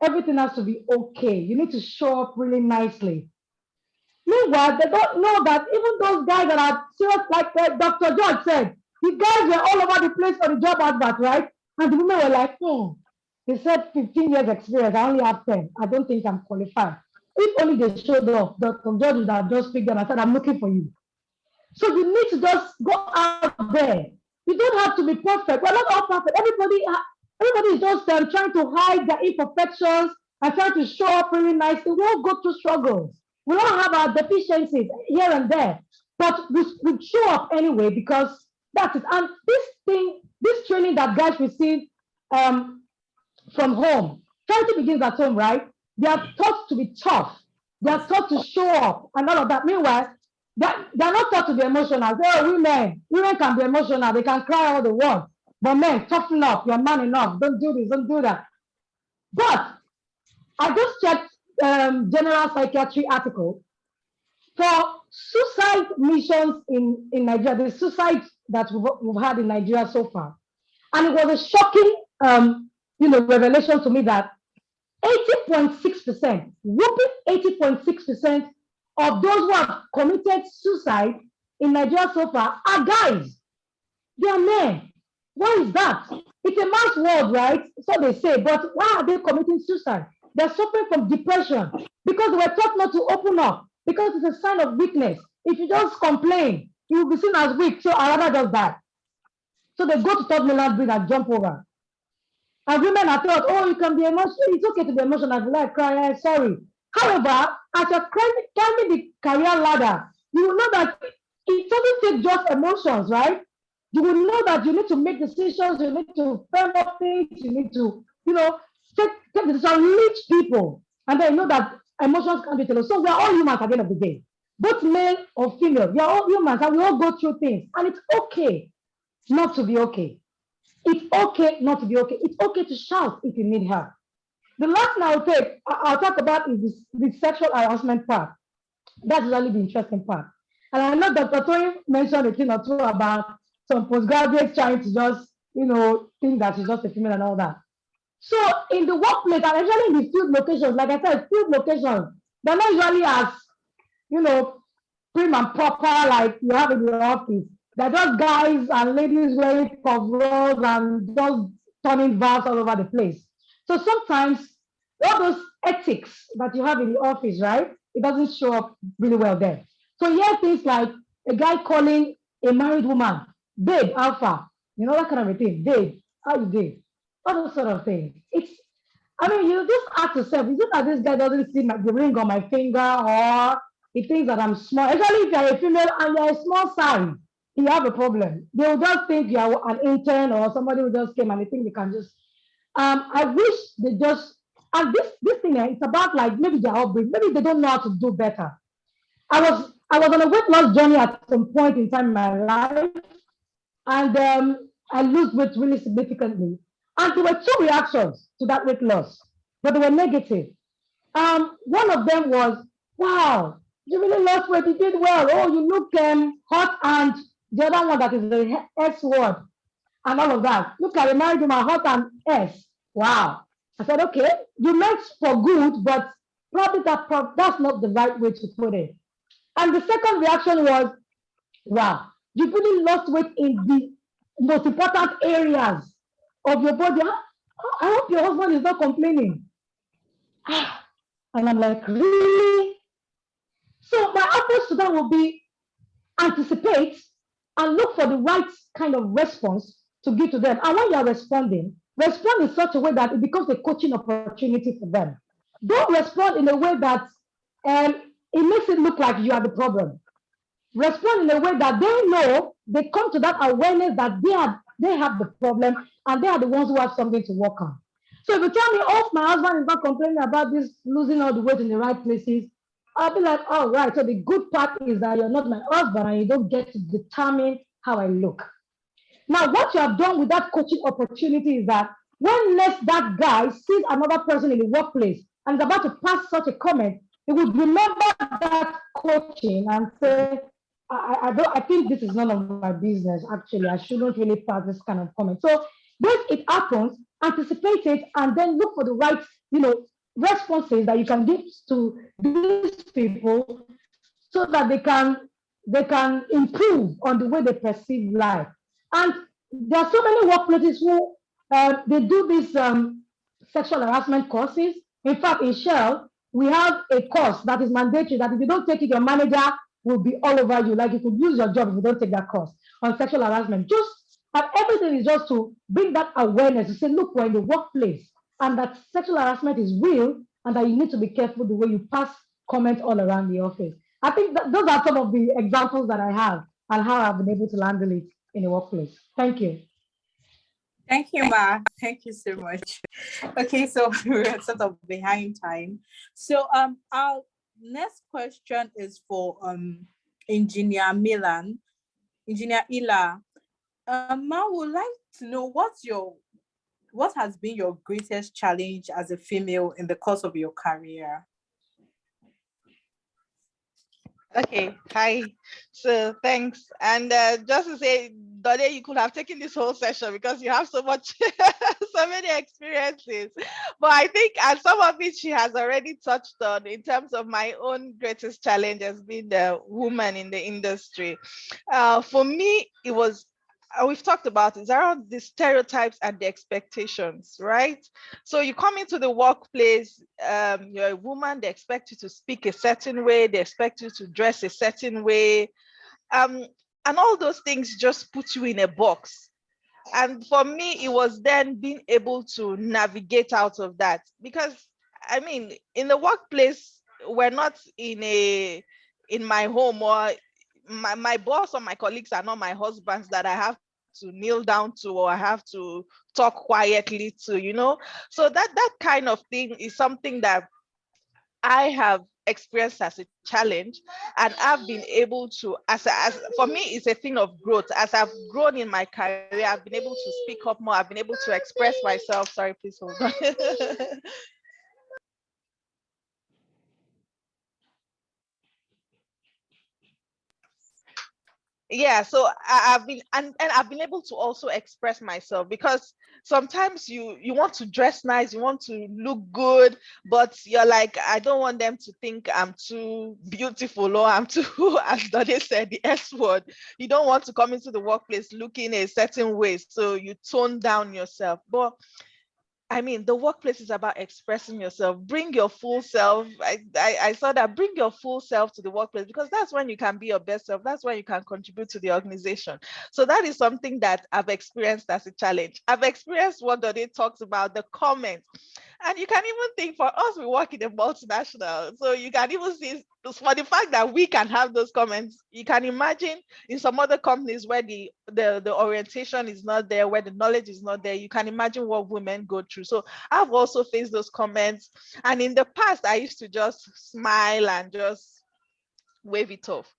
G: Everything has to be okay. You need to show up really nicely. Meanwhile, they don't know that even those guys that are serious, like Dr. George said, the guys were all over the place for the job advert, right? And the women were like, He said 15 years experience, I only have 10. I don't think I'm qualified. If only they showed up, Dr. George would have just picked them and said, I'm looking for you. So you need to just go out there. You don't have to be perfect. We're not all perfect. Everybody is just trying to hide their imperfections and trying to show up really nicely. We all go through struggles. We all have our deficiencies here and there. But we show up anyway because that's it. And this training that guys receive from home, charity begins at home, right? They are taught to be tough. They are taught to show up and all of that. Meanwhile, they're not taught to be emotional. Oh, women can be emotional. They can cry all they want. But men, toughen up. You're man enough. Don't do this. Don't do that. But I just checked general psychiatry article for suicide missions in Nigeria. The suicide that we've had in Nigeria so far, and it was a shocking, revelation to me that 80.6%, whooping 80.6% of those who have committed suicide in Nigeria so far are guys. They are men. Why is that? It's a man's world, right? So they say, but why are they committing suicide? They're suffering from depression because they were taught not to open up because it's a sign of weakness. If you just complain, you will be seen as weak. So I rather just die. So they go to third mainland bridge and jump over. And women are taught, oh, you can be emotional. It's okay to be emotional. If you like cry, sorry. However, as you're climbing the career ladder, you will know that it doesn't take just emotions, right? You will know that you need to make decisions, you need to firm up things, you need to, take decisions, lead people. And then you know that emotions can be taken. So we are all humans at the end of the day, both male or female. We are all humans and we all go through things. And it's okay not to be okay. It's okay not to be okay. It's okay to shout if you need help. The last thing I'll talk about is the sexual harassment part. That's really the interesting part. And I know Dr. Toyin mentioned a thing or two about some postgraduates trying to just, think that she's just a female and all that. So in the workplace, and especially in the field locations, like I said, field locations, they're not usually as, prim and proper like you have in your office. They're just guys and ladies wearing coveralls and just turning valves all over the place. So sometimes all those ethics that you have in the office, right? It doesn't show up really well there. So here things like a guy calling a married woman, babe, alpha, that kind of a thing, babe, how you doing? All those sort of things. You just ask yourself, is it that this guy doesn't see the ring on my finger, or he thinks that I'm small? Especially if you're a female and you're a small size, you have a problem. They will just think you're an intern or somebody who just came and they think they can just. I wish they just, and this thing, it's about like maybe they're upbringing, maybe they don't know how to do better. I was on a weight loss journey at some point in time in my life, and I lost weight really significantly. And there were two reactions to that weight loss, but they were negative. One of them was, wow, you really lost weight, you did well. Oh, you look hot, and the other one that is the S word and all of that. Look at the married woman, hot and S. Wow. I said, okay, you meant for good, but probably that's not the right way to put it. And the second reaction was, wow, you really lost weight in the most important areas of your body. I hope your husband is not complaining. And I'm like, really? So my approach to that will be anticipate and look for the right kind of response to give to them. And when you're respond in such a way that it becomes a coaching opportunity for them. Don't respond in a way that it makes it look like you are the problem. Respond in a way that they know, they come to that awareness that they have the problem and they are the ones who have something to work on. So if you tell me, oh, my husband is not complaining about this, losing all the weight in the right places, I'll be like, all right, so the good part is that you're not my husband and you don't get to determine how I look. Now, what you have done with that coaching opportunity is that when next that guy sees another person in the workplace and is about to pass such a comment, he would remember that coaching and say, I think this is none of my business. Actually, I shouldn't really pass this kind of comment. So when it happens, anticipate it and then look for the right, responses that you can give to these people so that they can improve on the way they perceive life. And there are so many workplaces who they do these sexual harassment courses. In fact, in Shell, we have a course that is mandatory that if you don't take it, your manager will be all over you. Like you could lose your job if you don't take that course on sexual harassment. And everything is just to bring that awareness to say, look, we're in the workplace and that sexual harassment is real and that you need to be careful the way you pass comments all around the office. I think those are some of the examples that I have and how I've been able to handle it in the workplace. Thank you.
D: Thank you, Ma. Thank you so much. Okay, so we're sort of behind time. So our next question is for Engineer Ila. Ma would like to know what has been your greatest challenge as a female in the course of your career?
H: Okay, hi. So thanks. And just to say, Dode, you could have taken this whole session because you have so much, so many experiences. But I think, and some of it she has already touched on in terms of my own greatest challenge as being the woman in the industry. For me, it was we've talked about is around the stereotypes and the expectations, right? So you come into the workplace, you're a woman, they expect you to speak a certain way, they expect you to dress a certain way, and all those things just put you in a box. And for me, it was then being able to navigate out of that, because I mean, in the workplace, we're not in my home, or my boss or my colleagues are not my husbands that I have to kneel down to, or I have to talk quietly to, so that kind of thing is something that I have experienced as a challenge, and I've been able to, as for me, it's a thing of growth. As I've grown in my career, I've been able to speak up more. I've been able to express myself. Sorry, please hold on. Yeah, so I've been, and I've been able to also express myself, because sometimes you want to dress nice, you want to look good, but you're like, I don't want them to think I'm too beautiful, or I'm too, as Dade said, the S word. You don't want to come into the workplace looking a certain way, so you tone down yourself. But I mean, the workplace is about expressing yourself. Bring your full self. I saw that. Bring your full self to the workplace, because that's when you can be your best self. That's when you can contribute to the organization. So that is something that I've experienced as a challenge. I've experienced what Dode talks about, the comments. And you can even think, for us, we work in a multinational. So you can even see, for the fact that we can have those comments, you can imagine in some other companies where the orientation is not there, where the knowledge is not there, you can imagine what women go through. So I've also faced those comments. And in the past, I used to just smile and just wave it off.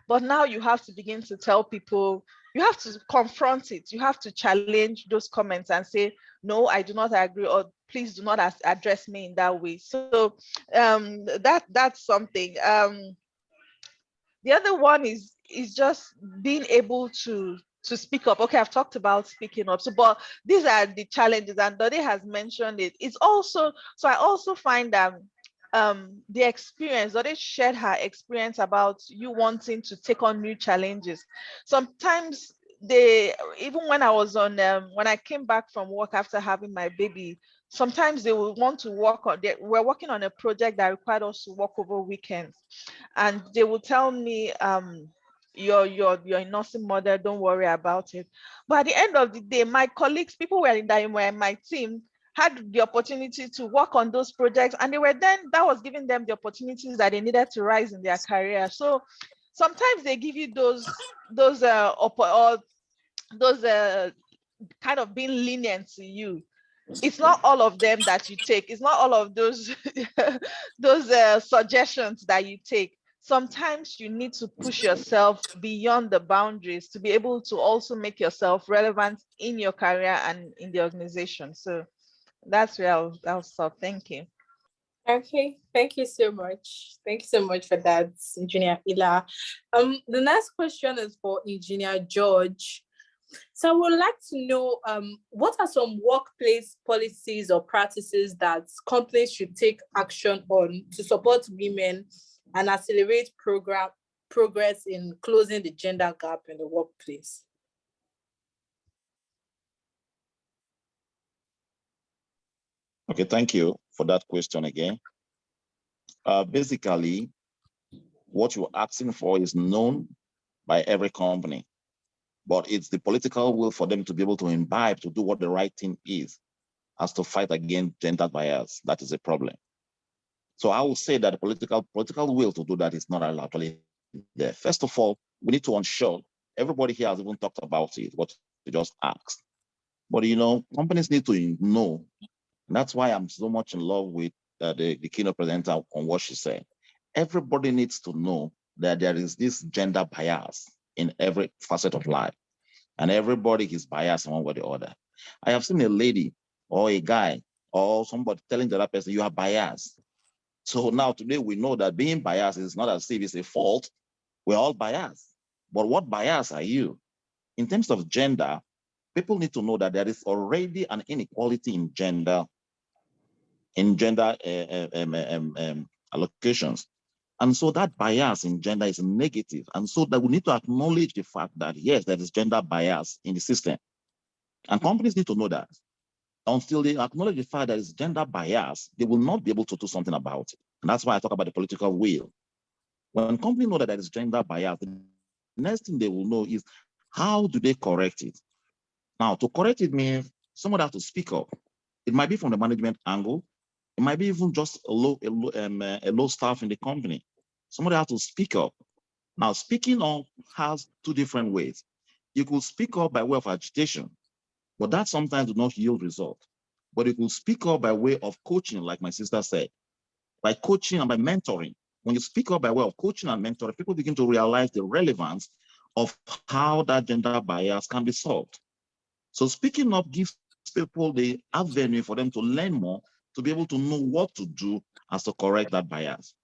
H: But now you have to begin to tell people, you have to confront it. You have to challenge those comments and say, no, I do not agree, or please do not address me in that way. So that's something. The other one is just being able to speak up. Okay, I've talked about speaking up. So, but these are the challenges, and Dode has mentioned it. It's also, so I also find that the experience, Dode shared her experience about you wanting to take on new challenges. Sometimes even when I was on when I came back from work after having my baby, sometimes they will want to work on, we're working on a project that required us to work over weekends, and they will tell me, you're a nursing mother, don't worry about it. But at the end of the day, my colleagues, people were in my team, had the opportunity to work on those projects, and that was giving them the opportunities that they needed to rise in their career. So sometimes they give you those kind of being lenient to you. It's not all of them that you take. It's not all of those those suggestions that you take. Sometimes you need to push yourself beyond the boundaries to be able to also make yourself relevant in your career and in the organization. So that's where I'll stop. Thank you.
D: Okay, thank you so much. Thank you so much for that, Engineer Ila. The next question is for Engineer George. So I would like to know, what are some workplace policies or practices that companies should take action on to support women and accelerate progress in closing the gender gap in the workplace?
I: Okay, thank you for that question again. Basically, what you're asking for is known by every company, but it's the political will for them to be able to imbibe, to do what the right thing is, as to fight against gender bias. That is a problem. So I will say that the political will to do that is not actually there. First of all, we need to ensure, everybody here has even talked about it, what you just asked. But companies need to know. And that's why I'm so much in love with the keynote presenter on what she said. Everybody needs to know that there is this gender bias in every facet of life, and everybody is biased in one way or the other. I have seen a lady or a guy or somebody telling the other person, you are biased. So now today we know that being biased is not as if it's a fault. We're all biased. But what bias are you? In terms of gender, people need to know that there is already an inequality in gender allocations. And so that bias in gender is negative. And so that we need to acknowledge the fact that, yes, there is gender bias in the system. And companies need to know that. Until they acknowledge the fact that there is gender bias, they will not be able to do something about it. And that's why I talk about the political will. When companies know that there is gender bias, the next thing they will know is how do they correct it? Now, to correct it means someone has to speak up. It might be from the management angle. It might be even just a low staff in the company. Somebody has to speak up. Now, speaking up has two different ways. You could speak up by way of agitation, but that sometimes does not yield result. But you could speak up by way of coaching, like my sister said, by coaching and by mentoring. When you speak up by way of coaching and mentoring, people begin to realize the relevance of how that gender bias can be solved. So speaking up gives people the avenue for them to learn more, to be able to know what to do as to correct that bias.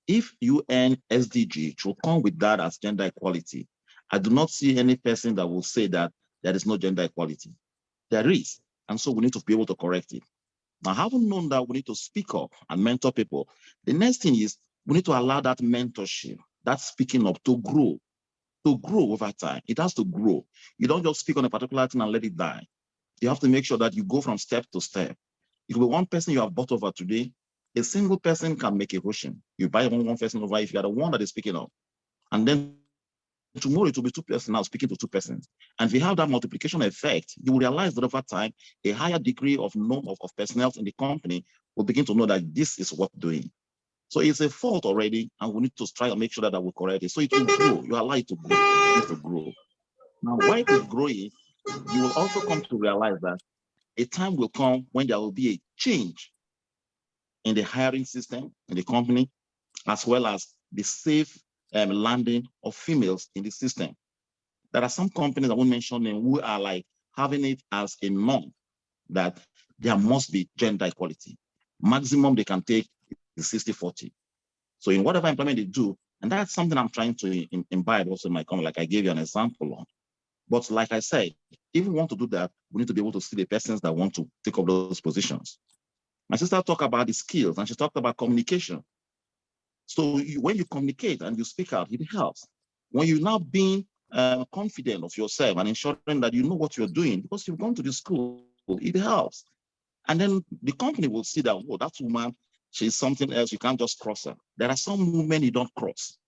I: If UN SDG should come with that as gender equality, I do not see any person that will say that there is no gender equality. There is, and so we need to be able to correct it. Now, having known that, we need to speak up and mentor people. The next thing is we need to allow that mentorship, that speaking up to grow over time. It has to grow. You don't just speak on a particular thing and let it die. You have to make sure that you go from step to step. It will be one person you have bought over today. A single person can make a ocean. You buy one person over if you are the one that is speaking up. And then tomorrow it will be two persons now speaking to two persons. And if you have that multiplication effect, you will realize that over time, a higher degree of personnel in the company will begin to know that this is worth doing. So it's a fault already, and we need to try and make sure that we correct it. So it will grow. You allow it to grow. It needs to grow. Now, while it is growing, you will also come to realize that a time will come when there will be a change in the hiring system in the company, as well as the safe landing of females in the system. There are some companies I won't mention them who are like having it as a norm that there must be gender equality. Maximum they can take is 60-40. So in whatever employment they do, and that's something I'm trying to imbibe also in my company, like I gave you an example on. But like I said, if we want to do that, we need to be able to see the persons that want to take up those positions. My sister talked about the skills, and she talked about communication. So when you communicate and you speak out, it helps. When you're now being confident of yourself and ensuring that you know what you're doing, because you've gone to the school, it helps. And then the company will see that, oh, that woman, she's something else, you can't just cross her. There are some women you don't cross.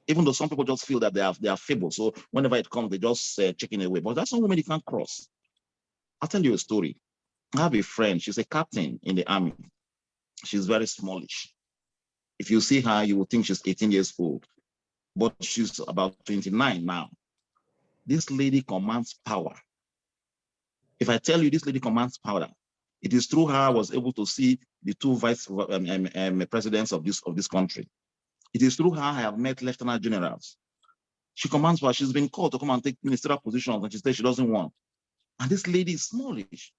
I: Even though some people just feel that they are feeble. So whenever it comes, they just chicken away. But that's some women you can't cross. I'll tell you a story. I have a friend, she's a captain in the army. She's very smallish. If you see her, you will think she's 18 years old, but she's about 29 now. This lady commands power. If I tell you this lady commands power, it is through her I was able to see the two vice presidents of this country. It is through her I have met lieutenant generals. She commands power. She's been called to come and take ministerial positions, and she says she doesn't want. And this lady is smallish.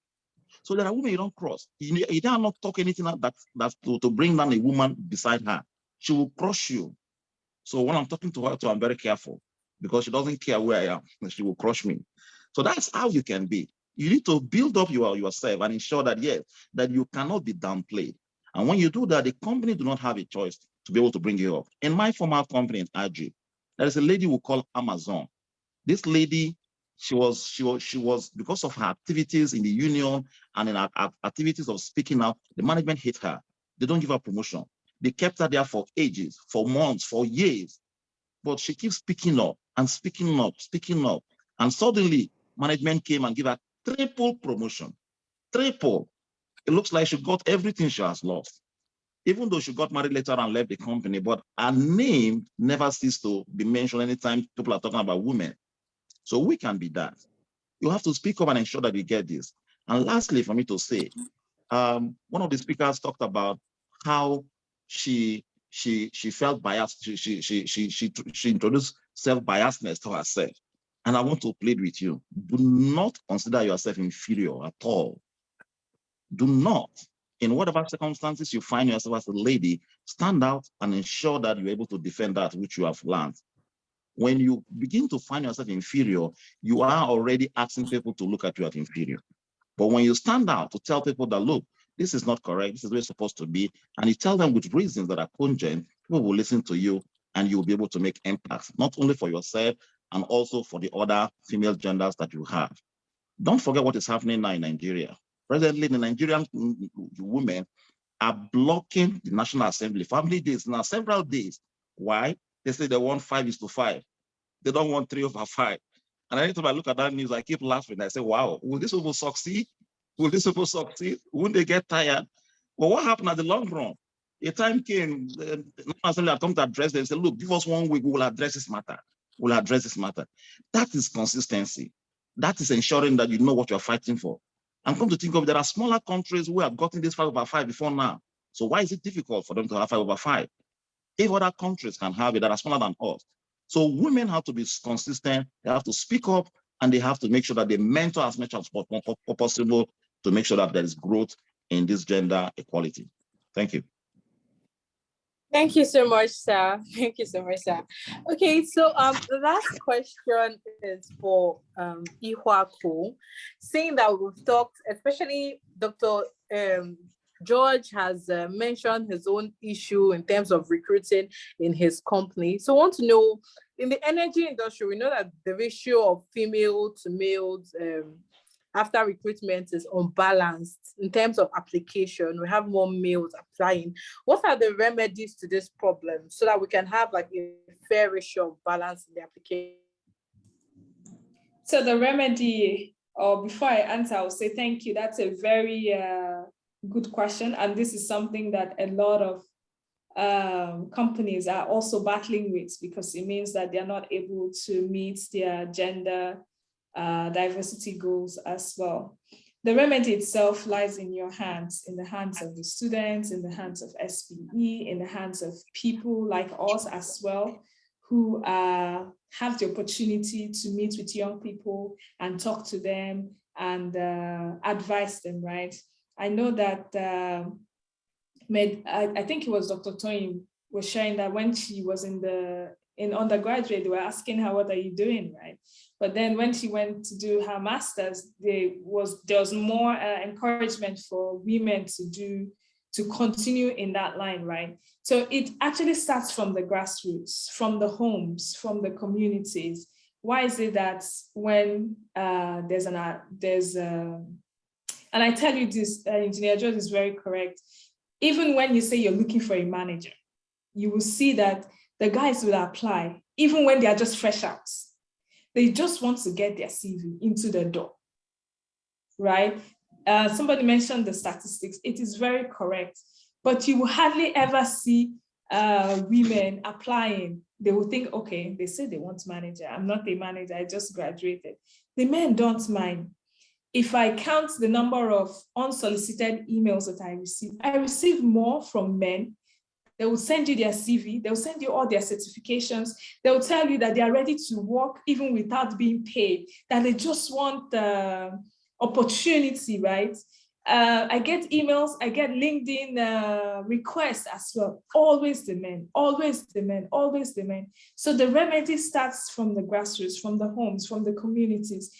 I: So there are women you don't cross. You dare not talk anything that's to bring down a woman beside her. She will crush you. So when I'm talking to her, I'm very careful because she doesn't care where I am. She will crush me. So that's how you can be. You need to build up yourself and ensure that, yes, that you cannot be downplayed. And when you do that, the company do not have a choice to be able to bring you up. In my former company in RG, there is a lady we call Amazon. This lady, she was because of her activities in the union and in her activities of speaking out, the management hate her. They don't give her promotion. They kept her there for ages, for months, for years. But she keeps speaking up and speaking up, speaking up. And suddenly, management came and gave her triple promotion. Triple. It looks like she got everything she has lost. Even though she got married later and left the company, but her name never ceased to be mentioned anytime people are talking about women. So we can be that. You have to speak up and ensure that you get this. And lastly, for me to say, one of the speakers talked about how she felt biased. She introduced self-biasness to herself. And I want to plead with you. Do not consider yourself inferior at all. Do not. In whatever circumstances you find yourself as a lady, stand out and ensure that you're able to defend that which you have learned. When you begin to find yourself inferior, you are already asking people to look at you as inferior. But when you stand out to tell people that, look, this is not correct, this is where it's supposed to be, and you tell them with reasons that are cogent, people will listen to you and you'll be able to make impacts, not only for yourself and also for the other female genders that you have. Don't forget what is happening now in Nigeria. Presently, the Nigerian women are blocking the National Assembly family days now, several days. Why? They say they want 5:5. They don't want 3/5. And anytime I look at that news, I keep laughing. I say, wow, will these people succeed? Will these people succeed? Won't they get tired? Well, what happened at the long run? A time came, the National Assembly had come to address them and said, look, give us 1 week, we will address this matter. We'll address this matter. That is consistency. That is ensuring that you know what you're fighting for. And come to think of it, there are smaller countries who have gotten this 5/5 before now. So why is it difficult for them to have 5/5? If other countries can have it that are smaller than us. So women have to be consistent, they have to speak up, and they have to make sure that they mentor as much as possible to make sure that there is growth in this gender equality. Thank you.
D: Thank you so much, sir. Thank you so much, sir. Okay, so the last question is for Ihuaku. Seeing that we've talked, especially Dr. George has mentioned his own issue in terms of recruiting in his company. So I want to know, in the energy industry, we know that the ratio of female to males after recruitment is unbalanced in terms of application. We have more males applying. What are the remedies to this problem so that we can have like a fair ratio of balance in the application?
C: So the remedy, or before I answer, I'll say thank you. That's a very good question. And this is something that a lot of companies are also battling with, because it means that they're not able to meet their gender diversity goals as well. The remedy itself lies in your hands, in the hands of the students, in the hands of SPE, in the hands of people like us as well, who have the opportunity to meet with young people and talk to them and advise them, right? I know that I think it was Dr. Toyin was sharing that when she was in undergraduate, they were asking her, what are you doing, right? But then when she went to do her master's, there was more encouragement for women to continue in that line, right? So it actually starts from the grassroots, from the homes, from the communities. Why is it that when and I tell you this, Engineer George is very correct. Even when you say you're looking for a manager, you will see that the guys will apply, even when they are just fresh out. They just want to get their CV into the door, right? Somebody mentioned the statistics. It is very correct, but you will hardly ever see women applying. They will think, okay, they say they want manager. I'm not a manager, I just graduated. The men don't mind. If I count the number of unsolicited emails that I receive more from men. They will send you their CV, they'll send you all their certifications, they'll tell you that they are ready to work even without being paid, that they just want the opportunity, right? I get emails, I get LinkedIn requests as well. Always the men, always the men, always the men. So the remedy starts from the grassroots, from the homes, from the communities.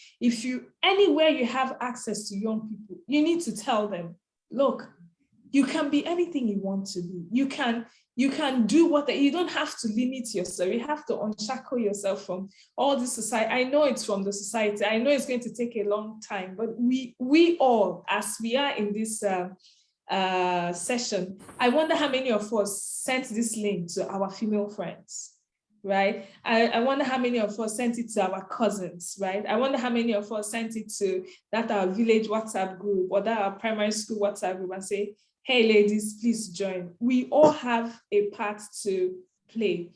C: Anywhere you have access to young people, you need to tell them, look, you can be anything you want to be. You can do you don't have to limit yourself. You have to unshackle yourself from all this society. I know it's from the society. I know it's going to take a long time, but we all, as we are in this session, I wonder how many of us sent this link to our female friends, right? I wonder how many of us sent it to our cousins, right? I wonder how many of us sent it to our village WhatsApp group or our primary school WhatsApp group and say, hey, ladies, please join. We all have a part to play.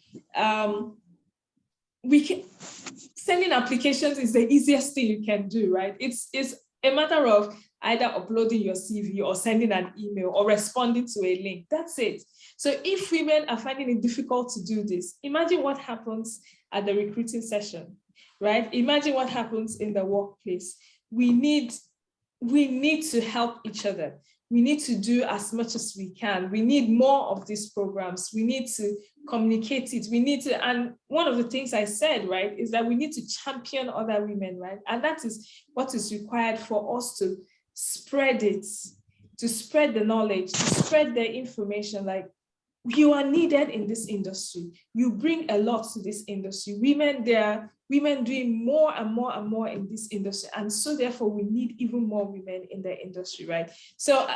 C: Sending applications is the easiest thing you can do, right? It's a matter of either uploading your CV or sending an email or responding to a link. That's it. So if women are finding it difficult to do this, imagine what happens at the recruiting session, right? Imagine what happens in the workplace. We need to help each other. We need to do as much as we can. We need more of these programs. We need to communicate it. And one of the things I said, right, is that we need to champion other women, right? And that is what is required for us to spread it, to spread the knowledge, to spread the information, like you are needed in this industry. You bring a lot to this industry. There are women doing more and more and more in this industry. And so therefore we need even more women in the industry, right? So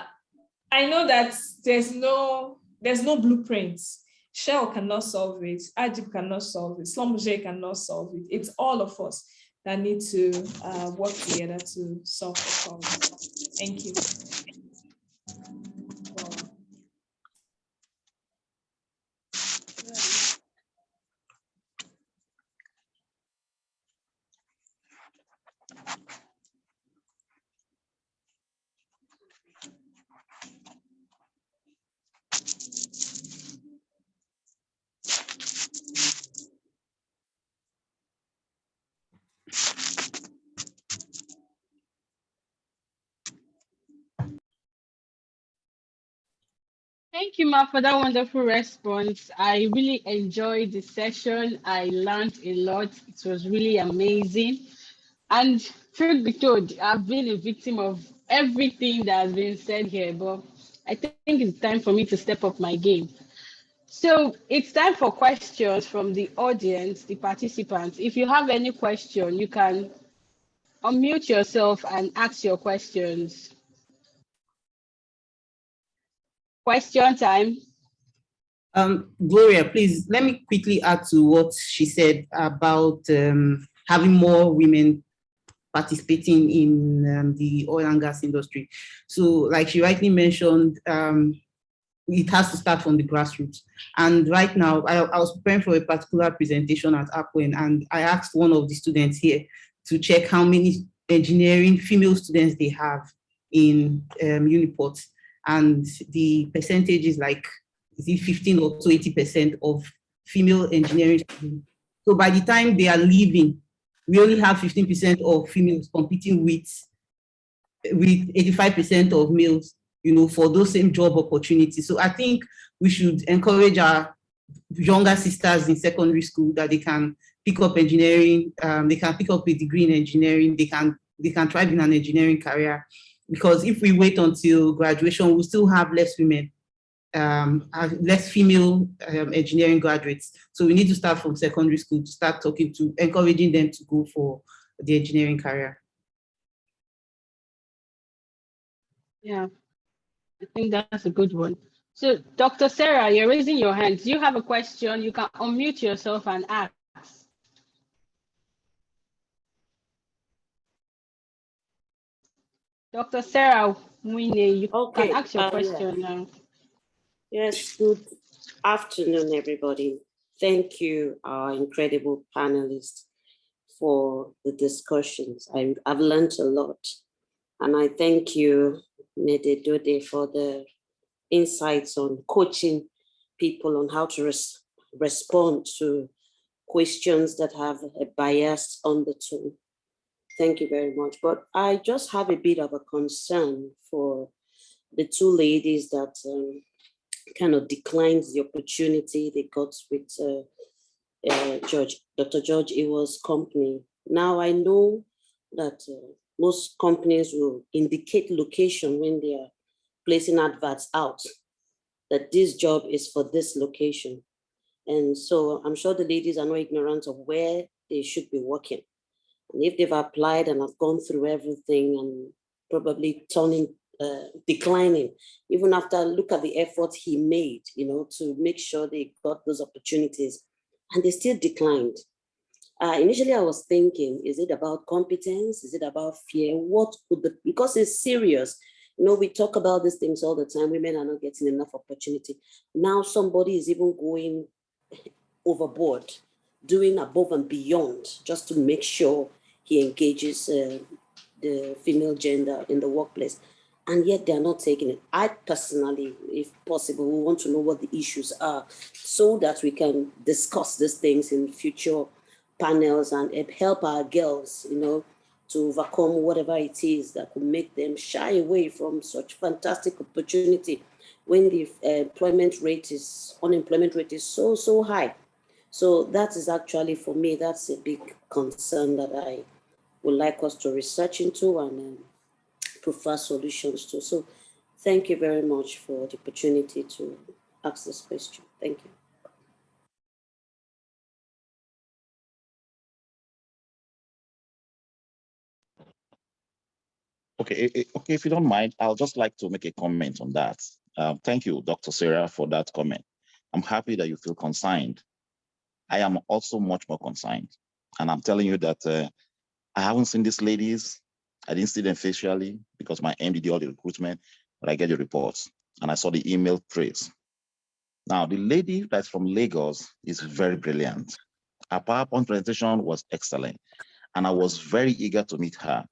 C: I know that there's no blueprints. Shell cannot solve it. Ajib cannot solve it. Schlumberger cannot solve it. It's all of us that need to work together to solve the problem. Thank you.
A: Thank you, Ma, for that wonderful response. I really enjoyed the session. I learned a lot. It was really amazing. And truth be told, I've been a victim of everything that has been said here, but I think it's time for me to step up my game. So it's time for questions from the audience, the participants. If you have any question, you can unmute yourself and ask your questions. Question time.
F: Gloria, please let me quickly add to what she said about having more women participating in the oil and gas industry. So, like she rightly mentioned, it has to start from the grassroots. And right now, I was preparing for a particular presentation at APWEN, and I asked one of the students here to check how many engineering female students they have in Uniport. And the percentage is like, is it 15 or 20% of female engineering students. So by the time they are leaving, we only have 15% of females competing with 85% of males, for those same job opportunities. So I think we should encourage our younger sisters in secondary school that they can pick up engineering, they can pick up a degree in engineering, they can thrive in an engineering career. Because if we wait until graduation, we'll still have less women, less female engineering graduates. So we need to start from secondary school to start encouraging them to go for the engineering career.
A: Yeah, I think that's a good one. So Dr. Sarah, you're raising your hand. Do you have a question? You can unmute yourself and ask. Dr. Sarah Mwine, you can ask your question now.
J: Yes, good afternoon, everybody. Thank you, our incredible panelists, for the discussions. I've learned a lot. And I thank you, Mede Dode, for the insights on coaching people on how to respond to questions that have a biased undertone. Thank you very much. But I just have a bit of a concern for the two ladies that kind of declined the opportunity they got with Dr. George Ewa's company. Now I know that most companies will indicate location when they are placing adverts out, that this job is for this location. And so I'm sure the ladies are not ignorant of where they should be working. And if they've applied and have gone through everything and probably declining, even after look at the effort he made, to make sure they got those opportunities, and they still declined. Initially, I was thinking, is it about competence? Is it about fear? Because it's serious. We talk about these things all the time. Women are not getting enough opportunity. Now somebody is even going overboard, doing above and beyond just to make sure he engages the female gender in the workplace. And yet they're not taking it. I personally, if possible, we want to know what the issues are so that we can discuss these things in future panels and help our girls, to overcome whatever it is that could make them shy away from such fantastic opportunity when the unemployment rate is so high. So that is actually, for me, that's a big concern that I would like us to research into and prefer solutions to. So Thank you very much for the opportunity to ask this question. Thank you.
I: Okay, okay, if you don't mind, I'll just like to make a comment on that. Thank you, Dr. Sarah, for that comment. I'm happy that you feel concerned. I am also much more concerned. And I'm telling you that I haven't seen these ladies. I didn't see them facially because my MD did all the recruitment, but I get the reports and I saw the email trace. Now, the lady that's from Lagos is very brilliant. Her PowerPoint presentation was excellent, and I was very eager to meet her.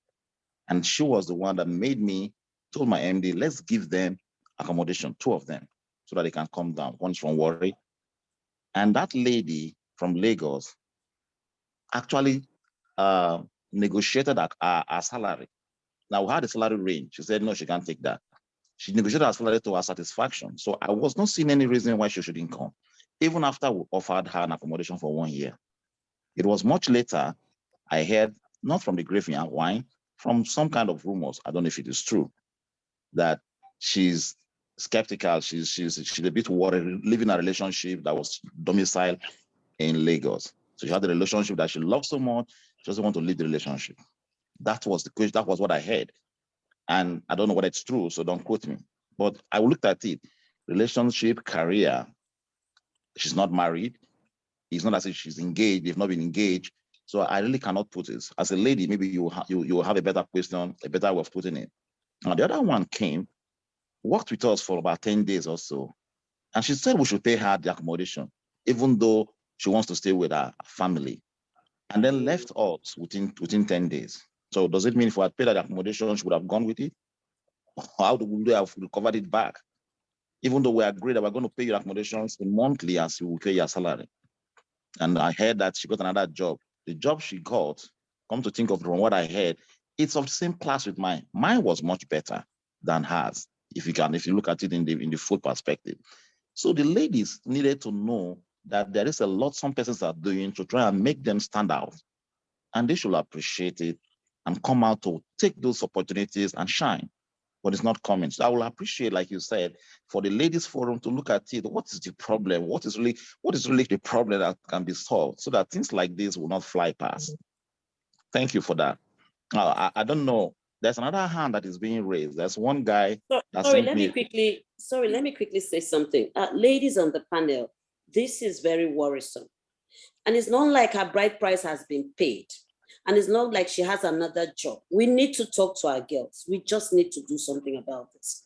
I: And she was the one that made me, told my MD, let's give them accommodation, 2 of them, so that they can come down. One's from Warri. And that lady from Lagos actually negotiated our salary. Now, we had a salary range. She said, no, she can't take that. She negotiated her salary to her satisfaction. So I was not seeing any reason why she shouldn't come, even after we offered her an accommodation for 1 year. It was much later I heard, not from the graveyard wine, from some kind of rumors, I don't know if it is true, that she's skeptical, she's a bit worried, living a relationship that was domiciled in Lagos. So she had a relationship that she loved so much, she doesn't want to leave the relationship. That was the question, that was what I heard. And I don't know whether it's true, so don't quote me. But I looked at it, relationship, career, she's not married. It's not as if she's engaged, they've not been engaged. So I really cannot put it. As a lady, maybe you will have a better question, a better way of putting it. Now, the other one came, worked with us for about 10 days or so. And she said we should pay her the accommodation, even though she wants to stay with her family. And then left us within 10 days. So does it mean if we had paid her the accommodation, she would have gone with it? How do we have recovered it back? Even though we agreed that we're going to pay your accommodations monthly as you will pay your salary. And I heard that she got another job. The job she got, come to think of it from what I heard, it's of the same class with mine. Mine was much better than hers, if you look at it in the full perspective. So the ladies needed to know that there is a lot some persons are doing to try and make them stand out. And they should appreciate it and come out to take those opportunities and shine. But it's not coming. So I will appreciate, like you said, for the ladies forum to look at it. What is the problem? What is really the problem that can be solved so that things like this will not fly past? Thank you for that. I don't know. There's another hand that is being raised. There's one guy that
J: Sorry,
I: sent
J: let
I: me.
J: me quickly say something. Ladies on the panel, this is very worrisome. And it's not like her bride price has been paid. And it's not like she has another job. We need to talk to our girls. We just need to do something about this.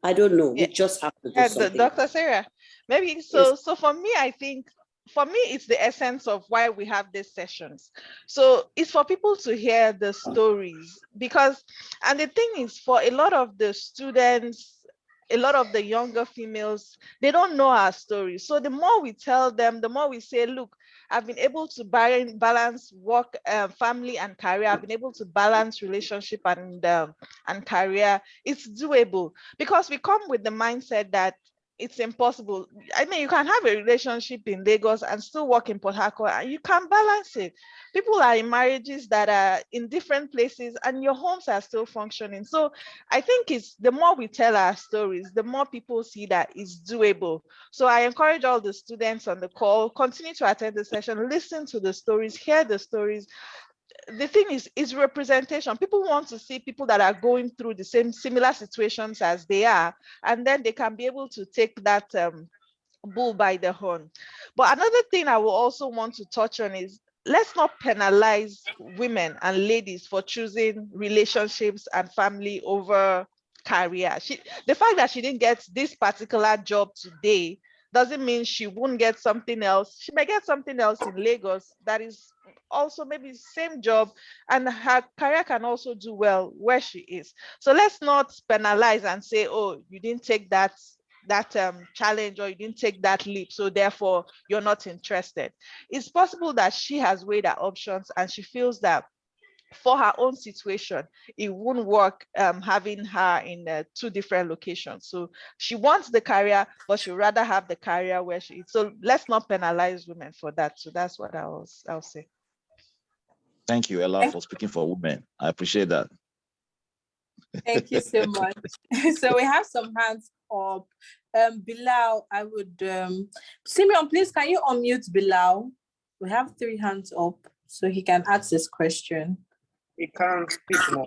J: I don't know. We just have to do something.
H: Dr. Sarah, maybe so. Yes. So for me, I think it's the essence of why we have these sessions. So it's for people to hear the stories, because, and the thing is, for a lot of the students, a lot of the younger females, they don't know our stories. So the more we tell them, the more we say, look, I've been able to balance work, family and career. I've been able to balance relationship and career. It's doable, because we come with the mindset that it's impossible. I mean, you can have a relationship in Lagos and still work in Port Harcourt, and you can balance it. People are in marriages that are in different places and your homes are still functioning. So I think it's the more we tell our stories, the more people see that it's doable. So I encourage all the students on the call, continue to attend the session, listen to the stories, hear the stories. The thing is representation. People want to see people that are going through the similar situations as they are, and then they can be able to take that bull by the horn. But another thing I will also want to touch on is, let's not penalize women and ladies for choosing relationships and family over career. The fact that she didn't get this particular job today doesn't mean she won't get something else. She may get something else in Lagos that is also maybe same job, and her career can also do well where she is. So let's not penalize and say, oh, you didn't take that challenge, or you didn't take that leap, so therefore you're not interested. It's possible that she has weighed her options and she feels that for her own situation, it wouldn't work having her in 2 different locations. So she wants the career, but she'd rather have the career where she is. So let's not penalize women for that. So that's what I'll say.
I: Thank you, Ella, for speaking for women. I appreciate that.
D: Thank you so much. So we have some hands up. Bilal, I would Simeon, please can you unmute Bilal? We have 3 hands up, so he can ask this question.
E: He can't speak now.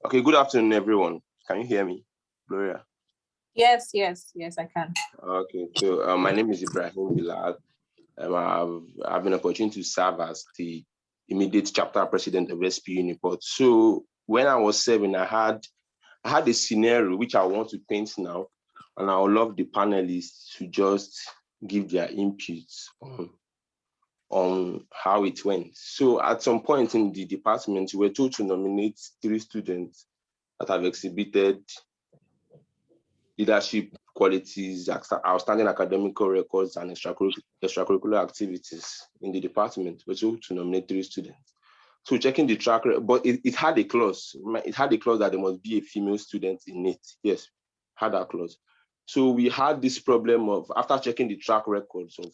K: Okay, good afternoon, everyone. Can you hear me, Gloria?
D: Yes, I can.
K: Okay, so my name is Ibrahim Bilal. I've been opportunity to serve as the immediate chapter president of SPE UNIPORT. So when I was serving, I had a scenario which I want to paint now, and I would love the panelists to just give their inputs on how it went. So at some point in the department, we were told to nominate 3 students that have exhibited leadership qualities, outstanding academic records, and extracurricular activities in the department. We're told to nominate 3 students. So checking the track record, but it had a clause. It had a clause that there must be a female student in it. Yes, had that clause. So we had this problem of, after checking the track records of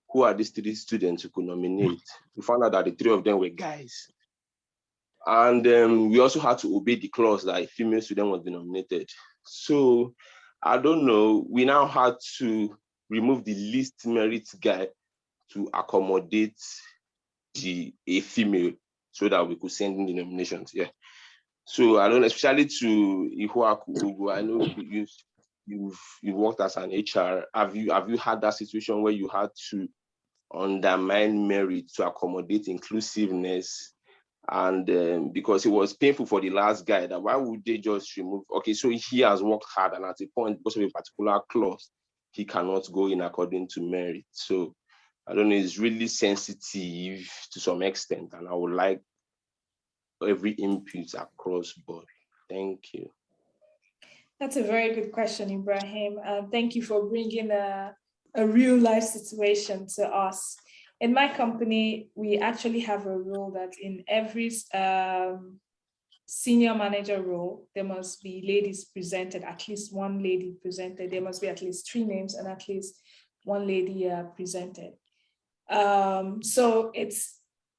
K: who are these 3 students who could nominate, we found out that the 3 of them were guys. And we also had to obey the clause that a female student was nominated. So I don't know, we now had to remove the least merit guy to accommodate a female so that we could send in the nominations. Yeah. So I don't know, especially to Ihuaku, I know you've worked as an HR. Have you had that situation where you had to undermine merit to accommodate inclusiveness? And because it was painful for the last guy, that why would they just remove? Okay, so he has worked hard, and at a point, because of a particular clause, he cannot go in according to merit. So I don't know, it's really sensitive to some extent, and I would like every input across board. Thank you.
C: That's a very good question, Ibrahim. Thank you for bringing a real life situation to us. In my company, we actually have a rule that in every senior manager role, there must be ladies presented, at least 1 lady presented. There must be at least 3 names and at least 1 lady presented. So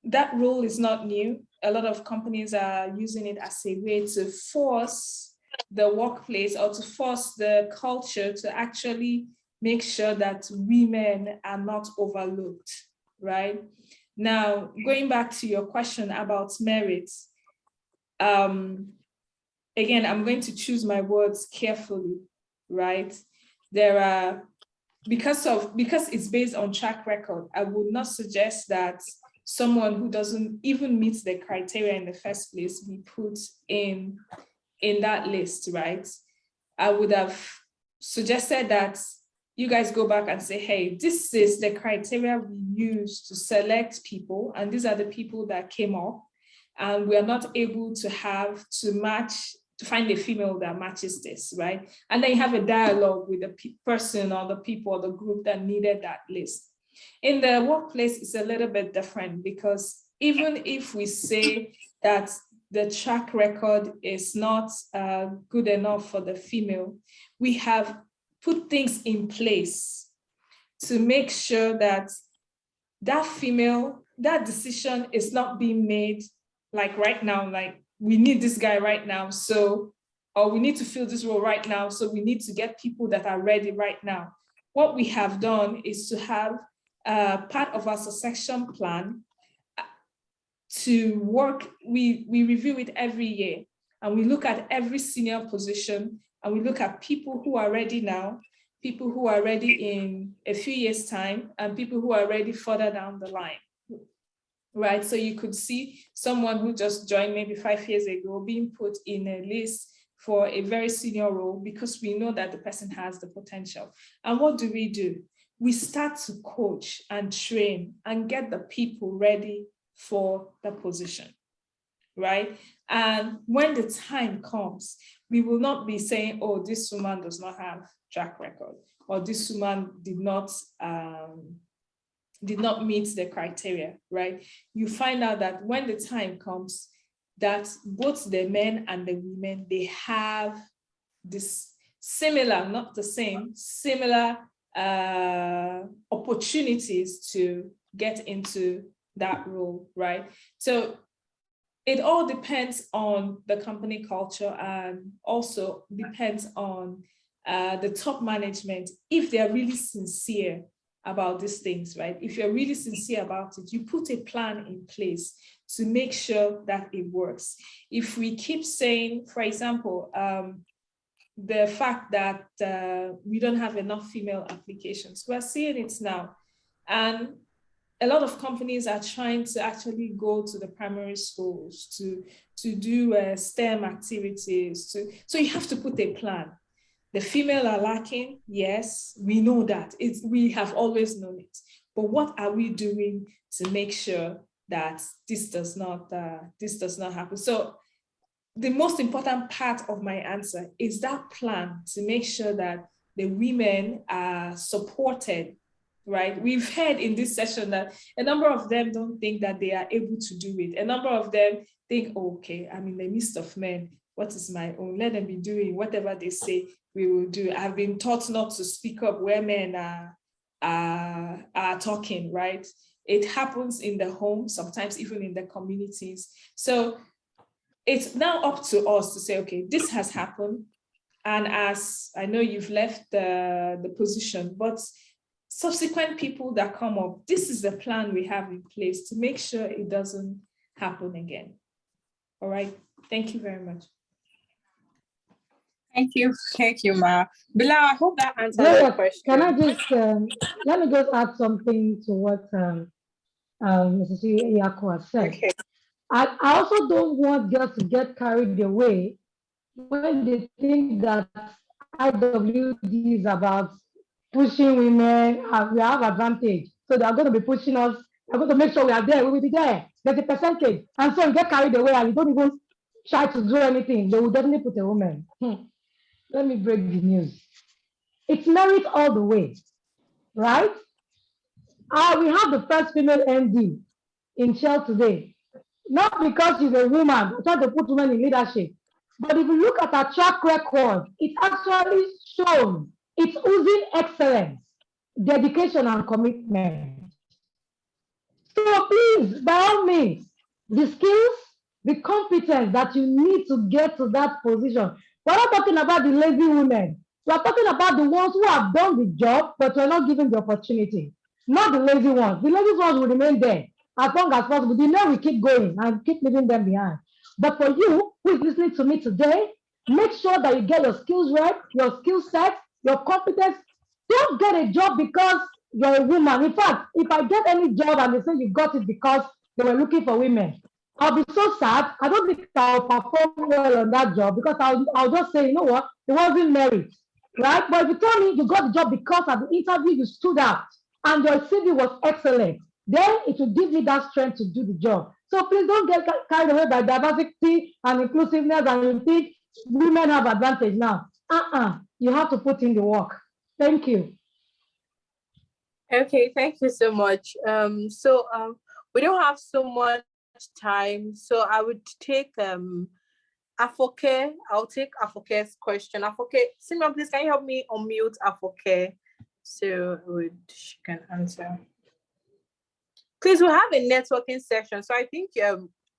C: that rule is not new. A lot of companies are using it as a way to force the workplace or to force the culture to actually make sure that women are not overlooked, right? Now, going back to your question about merit, again, I'm going to choose my words carefully, right? Because it's based on track record, I would not suggest that someone who doesn't even meet the criteria in the first place be put in that list, right? I would have suggested that you guys go back and say, hey, this is the criteria we use to select people, and these are the people that came up, and we are not able to find a female that matches this, right? And then you have a dialogue with the person or the people or the group that needed that list. In the workplace, it's a little bit different, because even if we say that the track record is not good enough for the female, we have put things in place to make sure that that decision is not being made like right now, like we need this guy right now, or we need to fill this role right now, so we need to get people that are ready right now. What we have done is to have part of our succession plan to work. We review it every year, and we look at every senior position, and we look at people who are ready now, people who are ready in a few years' time, and people who are ready further down the line, right? So you could see someone who just joined maybe 5 years ago being put in a list for a very senior role, because we know that the person has the potential. And what do? We start to coach and train and get the people ready for the position, right? And when the time comes, we will not be saying, oh, this woman does not have track record, or this woman did not meet the criteria, right? You find out that when the time comes, that both the men and the women, they have this similar, not the same, similar opportunities to get into that role, right? So it all depends on the company culture, and also depends on the top management, if they're really sincere about these things, right? If you're really sincere about it, you put a plan in place to make sure that it works. If we keep saying, for example, the fact that we don't have enough female applications, we're seeing it now. And a lot of companies are trying to actually go to the primary schools to do STEM activities. So you have to put a plan. The female are lacking, yes, we know that. We have always known it. But what are we doing to make sure that this does not happen? So the most important part of my answer is that plan to make sure that the women are supported, right? We've heard in this session that a number of them don't think that they are able to do it. A number of them think, okay, I'm in the midst of men. What is my own? Let them be doing whatever they say we will do. I've been taught not to speak up where men are talking, right? It happens in the home, sometimes even in the communities. So it's now up to us to say, okay, this has happened. And as I know you've left the position, but subsequent people that come up, this is the plan we have in place to make sure it doesn't happen again. All right, thank you very much.
D: Thank you, Ma. Bilal, I hope that answers the question.
G: Can I just, let me just add something to what Mrs. Yako has said.
D: Okay.
G: I also don't want girls to get carried away when they think that IWD is about pushing women, we have advantage. So they are going to be pushing us. They're going to make sure we are there. We will be there. There's a percentage. And so you get carried away and you don't even try to do anything. They will definitely put a woman. Let me break the news. It's merit all the way, right? We have the first female MD in Shell today. Not because she's a woman, we try to put women in leadership. But if you look at her track record, it actually shows it's oozing excellence, dedication, and commitment. So please, by all means, the skills, the competence that you need to get to that position. We're not talking about the lazy women. We're talking about the ones who have done the job, but we're not given the opportunity. Not the lazy ones. The lazy ones will remain there as long as possible. The men will keep going and keep leaving them behind. But for you who is listening to me today, make sure that you get your skills right, your skill set, your competence. Don't get a job because you're a woman. In fact, if I get any job and they say you got it because they were looking for women, I'll be so sad. I don't think I'll perform well on that job because I'll just say, you know what, it wasn't merit, right? But if you tell me you got the job because at the interview you stood out and your CV was excellent, then it will give me that strength to do the job. So please don't get carried away by diversity and inclusiveness and you think women have advantage now. You have to put in the work. Thank you.
D: Okay, thank you so much. We don't have so much time, so I would take Afoke. I'll take Afoke's question. Afoke, Simon, please can you help me unmute Afoke so she can answer? Please, we'll have a networking session, so I think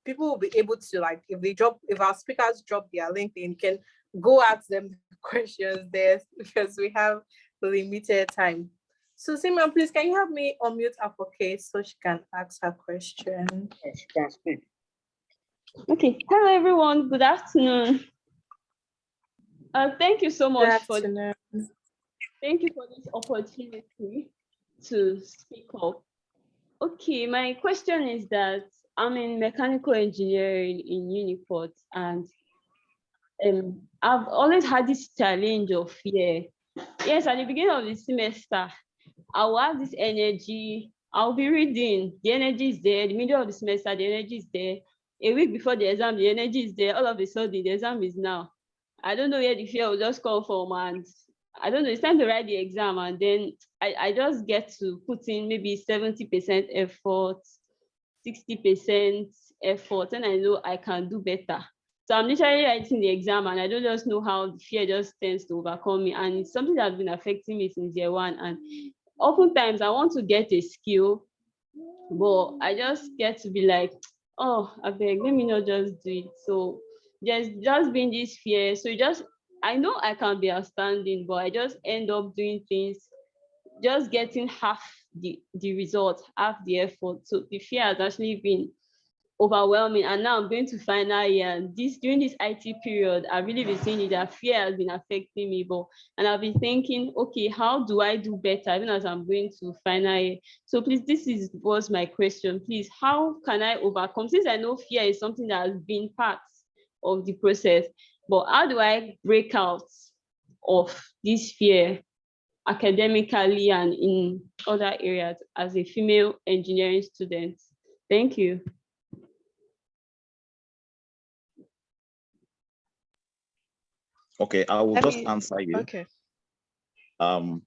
D: people will be able to, like, if our speakers drop their LinkedIn, can go ask them questions there because we have limited time. So Simon, please, can you help me unmute Afoke so she can ask her question?
E: She can speak.
L: Okay. Hello, everyone. Good afternoon. Thank you so much for this opportunity to speak up. Okay, my question is that I'm in mechanical engineering in Uniport, and I've always had this challenge of fear. Yes, at the beginning of the semester, I will have this energy. I'll be reading. The energy is there. The middle of the semester, the energy is there. A week before the exam, the energy is there. All of a sudden, the exam is now. I don't know where the fear will just come from, and I don't know. It's time to write the exam, and then I just get to put in maybe 70% effort, 60% effort, and I know I can do better. So I'm literally writing the exam, and I don't just know how the fear just tends to overcome me, and it's something that's been affecting me since year one. And oftentimes I want to get a skill, but I just get to be like, oh, I beg, let me not just do it. So there's just been this fear. So I know I can be outstanding, but I just end up doing things, just getting half the result, half the effort. So the fear has actually been overwhelming. And now I'm going to final year, and during this IT period, I've really been seeing it, that fear has been affecting me. And I've been thinking, okay, how do I do better even as I'm going to final year? So please, was my question. Please, how can I overcome, since I know fear is something that has been part of the process, but how do I break out of this fear academically and in other areas as a female engineering student? Thank you.
I: Okay, I will just answer you.
H: Okay.
I: My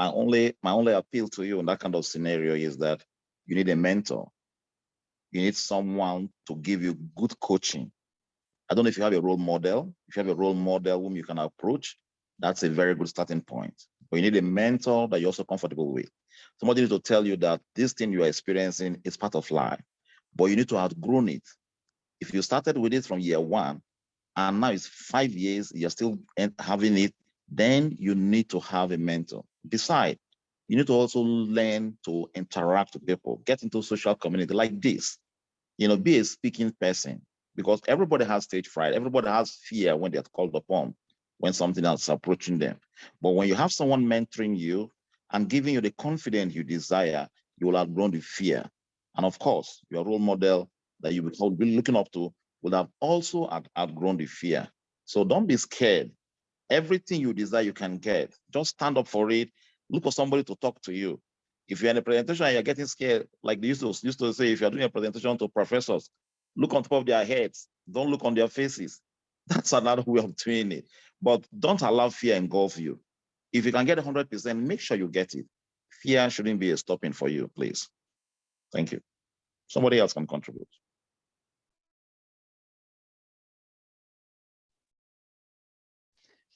I: only appeal to you in that kind of scenario is that you need a mentor. You need someone to give you good coaching. I don't know if you have a role model. If you have a role model whom you can approach, that's a very good starting point. But you need a mentor that you're also comfortable with. Somebody needs to tell you that this thing you are experiencing is part of life, but you need to have outgrown it. If you started with it from year one, and now it's 5 years, you're still having it, then you need to have a mentor. Besides, you need to also learn to interact with people, get into social community like this. Be a speaking person, because everybody has stage fright. Everybody has fear when they're called upon, when something else is approaching them. But when you have someone mentoring you and giving you the confidence you desire, you will outgrow the fear. And of course, your role model that you will be looking up to will have also outgrown the fear. So don't be scared. Everything you desire, you can get. Just stand up for it. Look for somebody to talk to you. If you're in a presentation and you're getting scared, like they used to say, if you're doing a presentation to professors, look on top of their heads. Don't look on their faces. That's another way of doing it. But don't allow fear engulf you. If you can get 100%, make sure you get it. Fear shouldn't be a stopping for you, please. Thank you. Somebody else can contribute.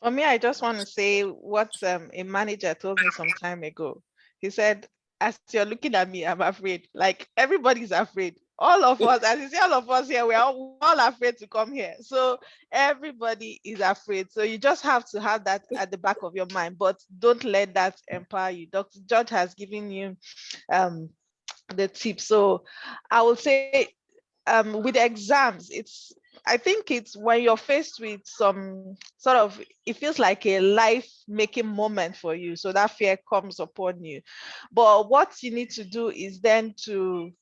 H: For me, I just want to say what a manager told me some time ago. He said, as you're looking at me, I'm afraid. Like, everybody's afraid. All of us, as you see, all of us here, we're all afraid to come here. So everybody is afraid. So you just have to have that at the back of your mind, but don't let that empower you. Dr. George has given you the tip. So I will say, with exams, I think it's when you're faced with some sort of, it feels like a life-making moment for you. So that fear comes upon you. But what you need to do is then to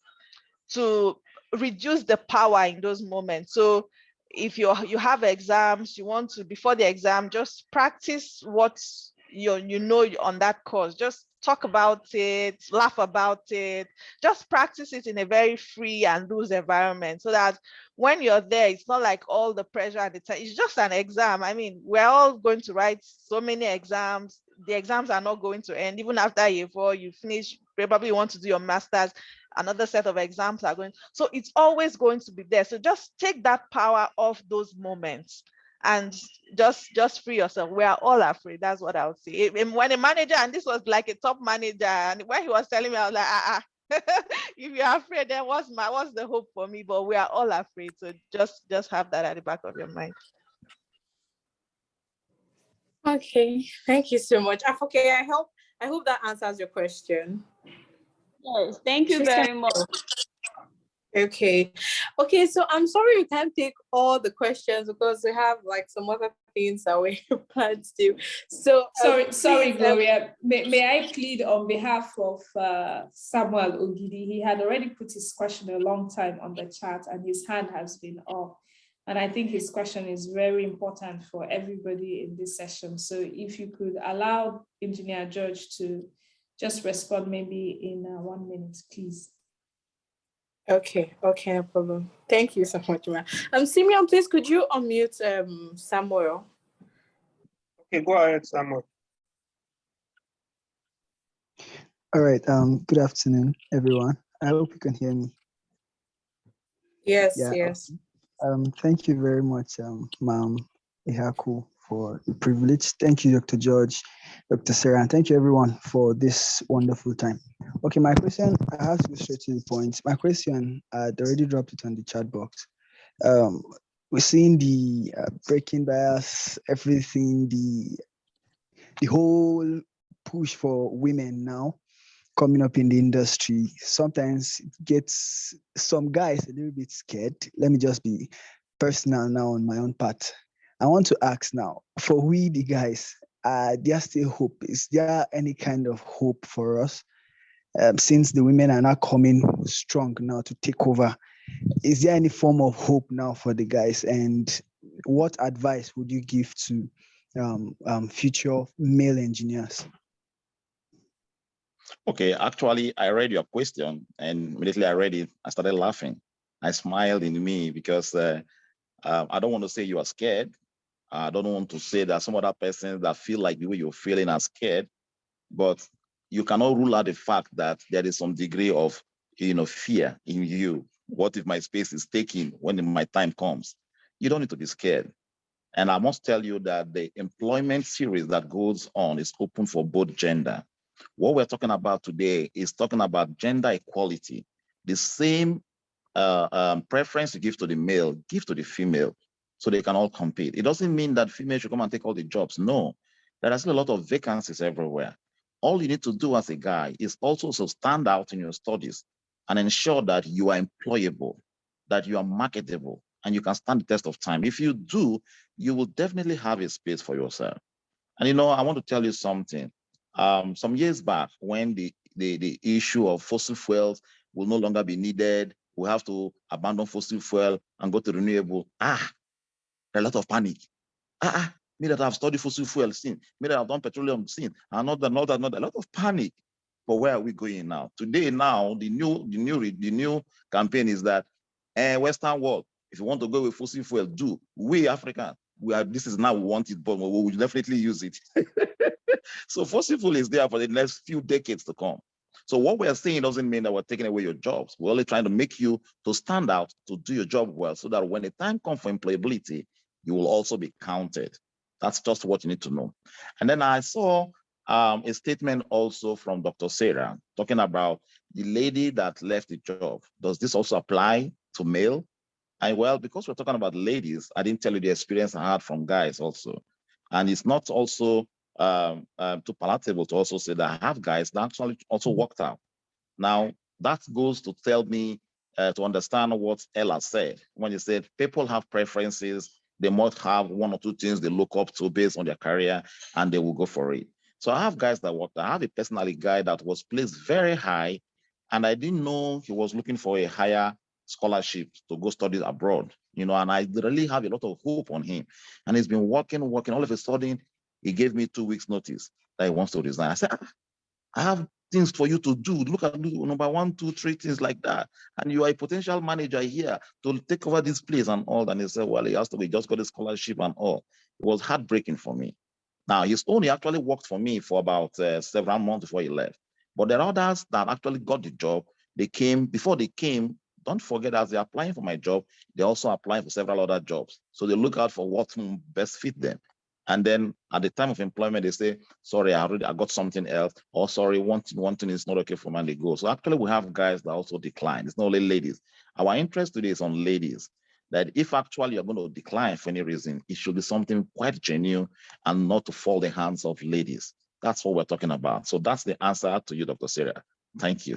H: reduce the power in those moments. So if you have exams, you want to, before the exam, just practice what you know on that course. Just talk about it, laugh about it, just practice it in a very free and loose environment, so that when you're there, it's not like all the pressure at the time. It's just an exam. I mean, we're all going to write so many exams. The exams are not going to end. Even after year 4, you finish, probably you want to do your master's, another set of exams are going. So it's always going to be there. So just take that power off those moments and just free yourself. We are all afraid. That's what I would say. When a manager, and this was like a top manager, and when he was telling me, I was like, if you're afraid, then what's the hope for me? But we are all afraid. So just have that at the back of your mind.
D: Okay, thank you so much. Okay, I hope that answers your question.
L: Yes, thank you very much.
D: Okay, so I'm sorry we can't take all the questions because we have like some other things that we planned to. So
C: sorry, Gloria. May I plead on behalf of Samuel Ogidi? He had already put his question a long time on the chat, and his hand has been up. And I think his question is very important for everybody in this session. So if you could allow Engineer George to just respond maybe in 1 minute, please.
D: Okay, no problem. Thank you so much, ma'am. Simeon, please, could you unmute Samuel?
E: Okay, go ahead, Samuel.
M: All right. Good afternoon, everyone. I hope you can hear me.
D: Yes.
M: Thank you very much, Ma'am Ihaku, for the privilege. Thank you, Dr. George, Dr. Sarah, and thank you everyone for this wonderful time. Okay, my question, I have to go straight to the point. My question, I'd already dropped it on the chat box. We're seeing the breaking bias, everything, the whole push for women now coming up in the industry. Sometimes it gets some guys a little bit scared. Let me just be personal now on my own part. I want to ask now, for we the guys, there still hope? Is there any kind of hope for us? Since the women are now coming strong now to take over, is there any form of hope now for the guys? And what advice would you give to future male engineers?
I: Okay, actually, I read your question, and immediately I read it, I started laughing. I smiled in me because I don't want to say you are scared. I don't want to say that some other persons that feel like the way you're feeling are scared, but you cannot rule out the fact that there is some degree of, fear in you. What if my space is taken when my time comes? You don't need to be scared. And I must tell you that the employment series that goes on is open for both gender. What we're talking about today is talking about gender equality. The same preference you give to the male, give to the female, so they can all compete. It doesn't mean that females should come and take all the jobs. No, there are still a lot of vacancies everywhere. All you need to do as a guy is also to stand out in your studies and ensure that you are employable, that you are marketable, and you can stand the test of time. If you do, you will definitely have a space for yourself. And I want to tell you something. Some years back, when the issue of fossil fuels will no longer be needed, we have to abandon fossil fuel and go to renewable. A lot of panic. Me that I've studied fossil fuel since, me that I've done petroleum since, and not that, a lot of panic. But where are we going now? Today, now the new campaign is that Western world, if you want to go with fossil fuel, do. We Africans, this is now we want it, but we will definitely use it. So fossil fuel is there for the next few decades to come. So what we're saying doesn't mean that we're taking away your jobs. We're only trying to make you to stand out, to do your job well, so that when the time comes for employability, you will also be counted. That's just what you need to know. And then I saw a statement also from Dr. Sarah talking about the lady that left the job. Does this also apply to male? And well, because we're talking about ladies, I didn't tell you the experience I had from guys also. And it's not also too palatable to also say that I have guys that actually also worked out. Now, that goes to tell me to understand what Ella said when he said people have preferences. They must have one or two things they look up to based on their career, and they will go for it. So I have guys that worked. I have a personally guy that was placed very high, and I didn't know he was looking for a higher scholarship to go study abroad, and I really have a lot of hope on him. And he's been working. All of a sudden, he gave me 2 weeks notice that he wants to resign. I said, I have things for you to do. Look at number 1, 2, 3 things like that. And you are a potential manager here to take over this place and all. And he said, well, he has to be just got a scholarship and all. It was heartbreaking for me. Now, he's only actually worked for me for about several months before he left. But there are others that actually got the job. Before they came, don't forget, as they're applying for my job, they're also applying for several other jobs. So they look out for what best fit them. And then at the time of employment, they say, sorry, I got something else. Or sorry, one thing is not okay for me, and they go. So actually we have guys that also decline. It's not only ladies. Our interest today is on ladies, that if actually you're going to decline for any reason, it should be something quite genuine and not to fall in the hands of ladies. That's what we're talking about. So that's the answer to you, Dr. Sarah. Thank you.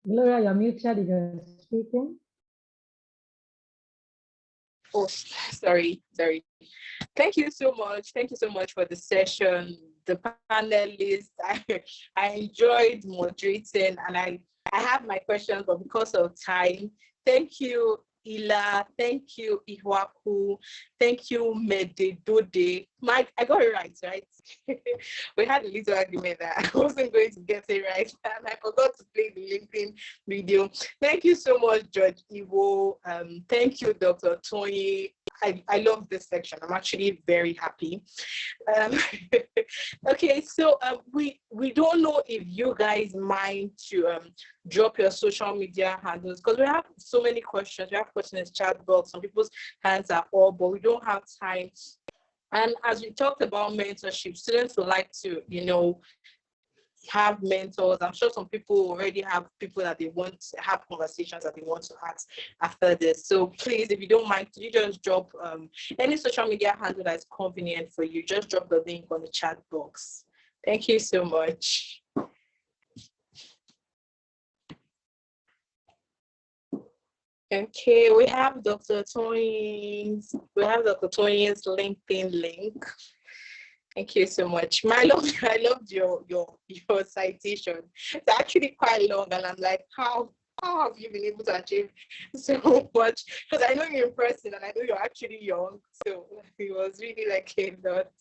G: Gloria, you're muted if you're speaking.
D: Oh, sorry. Thank you so much. Thank you so much for the session. The panelists, I enjoyed moderating, and I have my questions, but because of time, thank you, Ila. Thank you, Ihwaku. Thank you, Mededode. Mike, I got it right? We had a little argument that I wasn't going to get it right, and I forgot to play the LinkedIn video. Thank you so much, George Iwo. Thank you, Dr. Tony. I love this section. I'm actually very happy. Okay, so we don't know if you guys mind to drop your social media handles, because we have so many questions. We have questions in the chat box. Some people's hands are up, but we don't have time. And as we talked about mentorship, students would like to, have mentors. I'm sure some people already have people that they want to have conversations that they want to ask after this. So please, if you don't mind, could you just drop any social media handle that is convenient for you? Just drop the link on the chat box. Thank you so much. Okay, we have Dr. Tony's LinkedIn link. Thank you so much. I loved your citation. It's actually quite long, and I'm like, how have you been able to achieve so much? Because I know you're in person, and I know you're actually young. So it was really like a lot.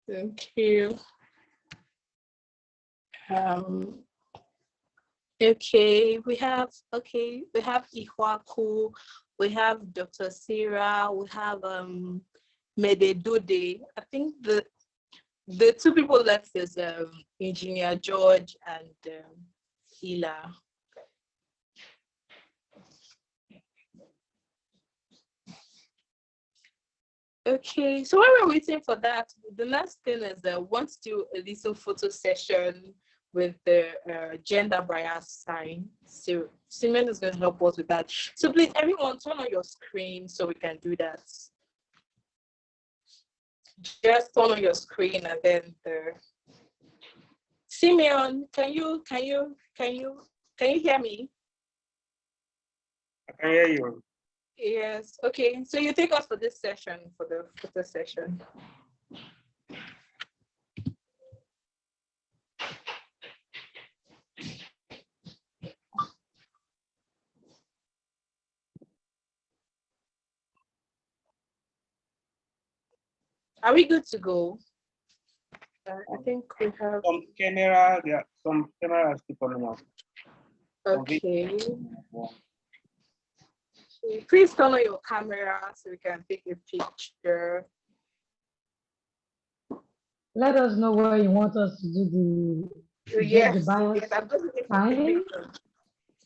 D: Thank you. Okay, we have Ihwaku, we have Dr. Sarah, we have Mededude. I think the two people left is Engineer George and Hila. Okay, so while we're waiting for that, the last thing is want to do a little photo session with the gender bias sign. So Simon is going to help us with that. So please, everyone, turn on your screen so we can do that. Just turn on your screen, and then Simeon, can you hear me?
E: I can hear you.
D: Yes. Okay. So you take us for this session, for the photo session. Are we good to go? I think we have
E: some cameras still coming up.
D: Okay. Please turn on your camera so we can take a picture.
G: Let us know where you want us to do the
D: Yes,
G: bias
D: I'm just
G: sign.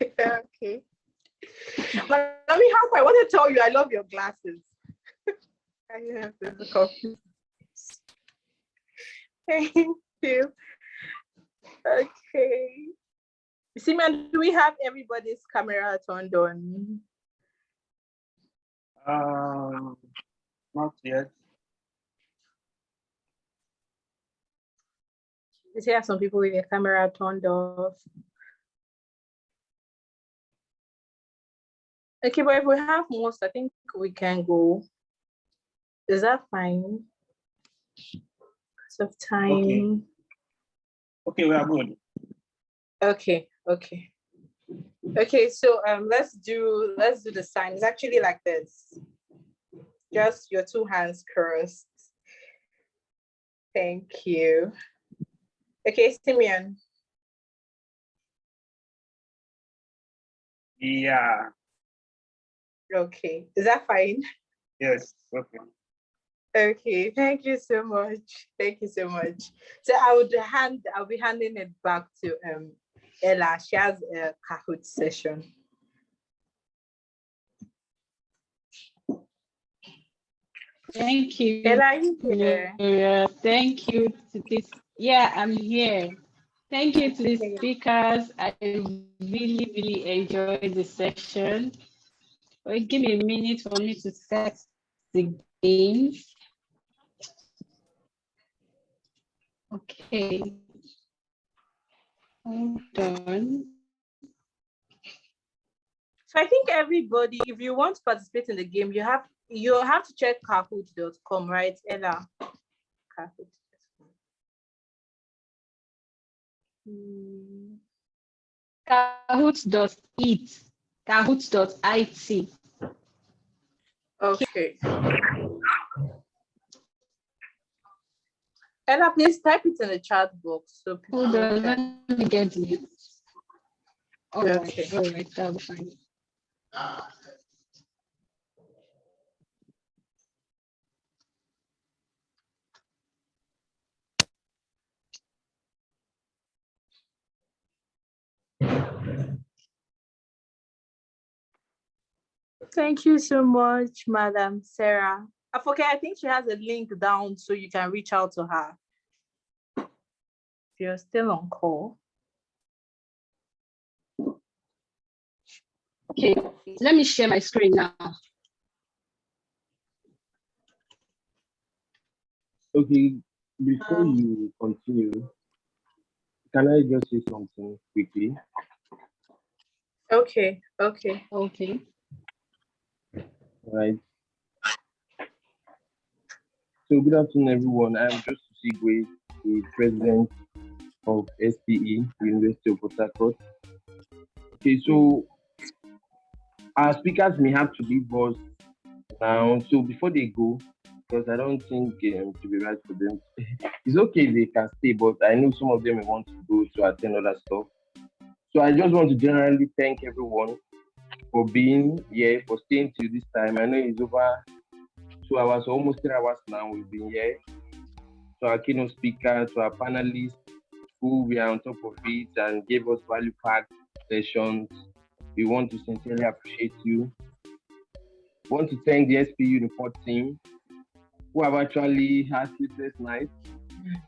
D: Okay. But let me help. I want to tell you, I love your glasses. Thank you. Okay. Simon, do we have everybody's camera turned on?
E: Not yet.
D: You see, have some people with their camera turned off. Okay, but if we have most, I think we can go. Is that fine? Because of time.
E: Okay, we are good.
D: Okay. Okay, so let's do the sign. It's actually like this. Just your two hands crossed. Thank you. Okay, Simeon.
E: Yeah.
D: Okay, is that fine?
E: Yes. Okay.
D: Okay, thank you so much. Thank you so much. So I'll be handing it back to Ella. She has a Kahoot session.
A: Thank you.
D: Ella, you here?
A: Thank you to this. Yeah, I'm here. Thank you to the speakers. I really enjoyed the session. Well, give me a minute for me to set the games. Okay. Hold on.
D: So I think everybody, if you want to participate in the game, you have to check kahoot.com, right, Ella?
A: Kahoot.it. Kahoot.it.
D: Okay. Ella, please type it in the chat box so people
A: Hold on,
D: can.
A: let me get it.
D: Okay.
A: All right, that'll be fine.
D: Thank you so much, Madam Sarah. Afoke, I think she has a link down so you can reach out to her. If you're still on call.
A: Okay, let me share my screen now.
K: Okay, before you continue, can I just say something quickly?
D: Okay.
K: All right. So good afternoon, everyone. I'm Joseph Sigwe, the president of SPE University of Port Harcourt. Okay, so our speakers may have to leave us now. So before they go, because I don't think to be right for them. It's okay if they can stay, but I know some of them may want to go to attend other stuff. So I just want to generally thank everyone for being here, for staying till this time. I know it's over 2 hours, almost 3 hours now we've been here. To our keynote speakers, to our panelists who were on top of it and gave us value-packed sessions. We want to sincerely appreciate you. We want to thank the SPE UNIPORT team who have actually had sleepless nights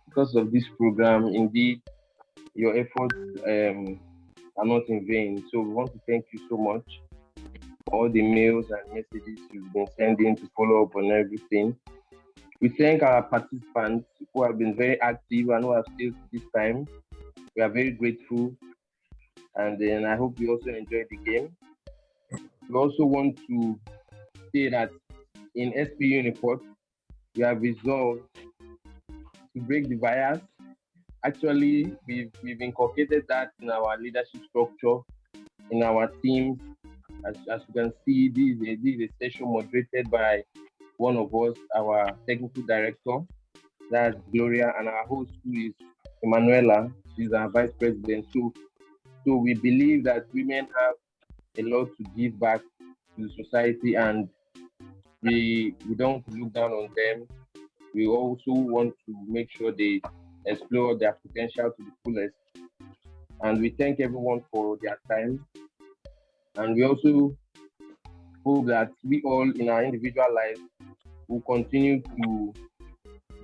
K: because of this program. Indeed, your efforts are not in vain. So we want to thank you so much for all the mails and messages you've been sending to follow up on everything. We thank our participants who have been very active and who have stayed this time. We are very grateful. And then I hope you also enjoyed the game. We also want to say that in SPE UNIPORT, we have resolved to break the bias. Actually, we've inculcated that in our leadership structure, in our teams. As you can see, this is a session moderated by one of us, our technical director, that's Gloria, and our host, who is Emanuela. She's our vice president. So we believe that women have a lot to give back to society, and we don't look down on them. We also want to make sure they explore their potential to the fullest. And we thank everyone for their time. And we also hope that we all in our individual lives will continue to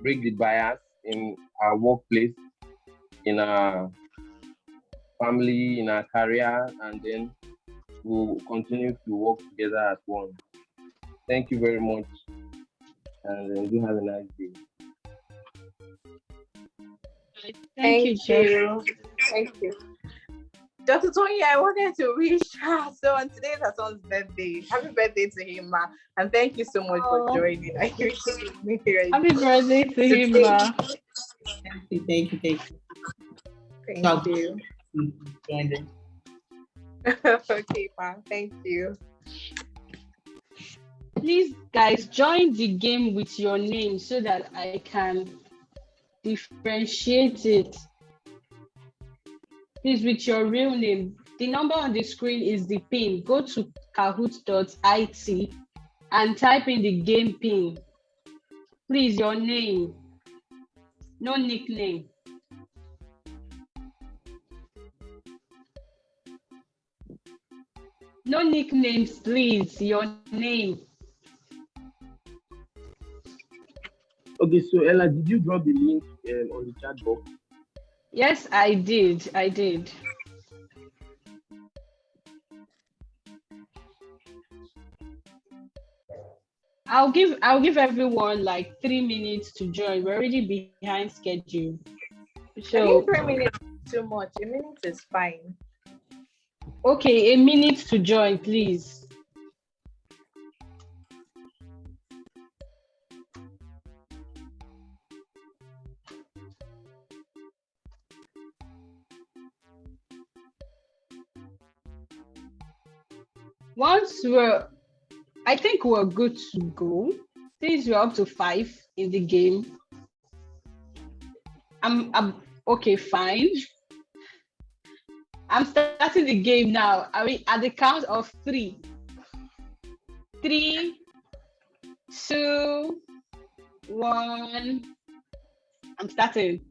K: break the bias in our workplace, in our family, in our career, and then we'll continue to work together as one. Thank you very much, and do have a nice day.
A: Thank you, Jeff.
D: Thank you. Dr. Tony, I wanted to wish her, so on today's her son's birthday. Happy birthday to him, ma. And thank you so much for joining. I really
A: Happy birthday to him, ma.
F: Thank you.
D: Thank you. Okay, ma. Thank you.
A: Please, guys, join the game with your name so that I can differentiate it. Please, with your real name. The number on the screen is the pin. Go to kahoot.it and type in the game pin. Please, your name. No nickname. No nicknames, please. Your name.
K: Okay, so Ella, did you drop the link on the chat box?
A: Yes, I did. I'll give everyone like 3 minutes to join. We're already behind schedule. So
D: 3 minutes is too much. A minute is fine.
A: Okay, a minute to join, please. I think we're good to go. Since we're up to 5 in the game. I'm okay, fine. I'm starting the game now. Are we at the count of 3? 3, 2, 1. I'm starting.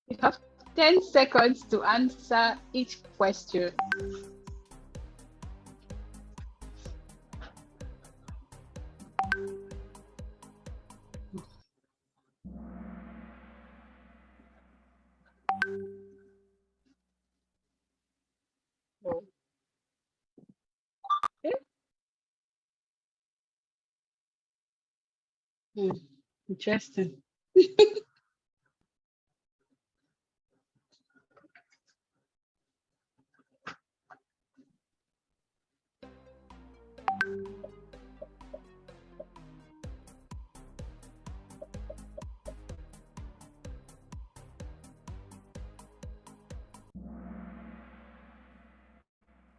A: You have 10 seconds to answer each question. Interesting.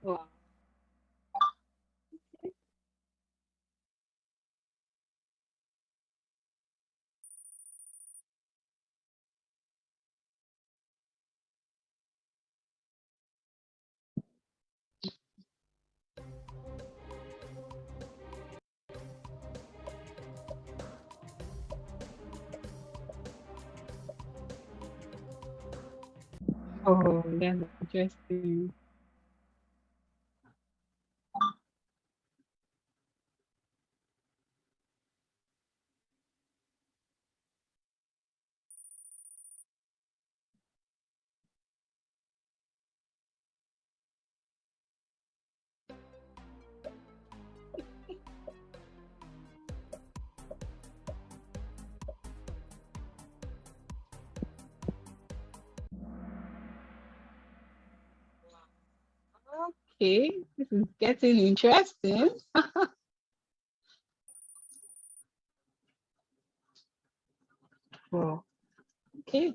A: Wow. Oh, that's interesting. Okay, this is getting interesting. Wow. Okay.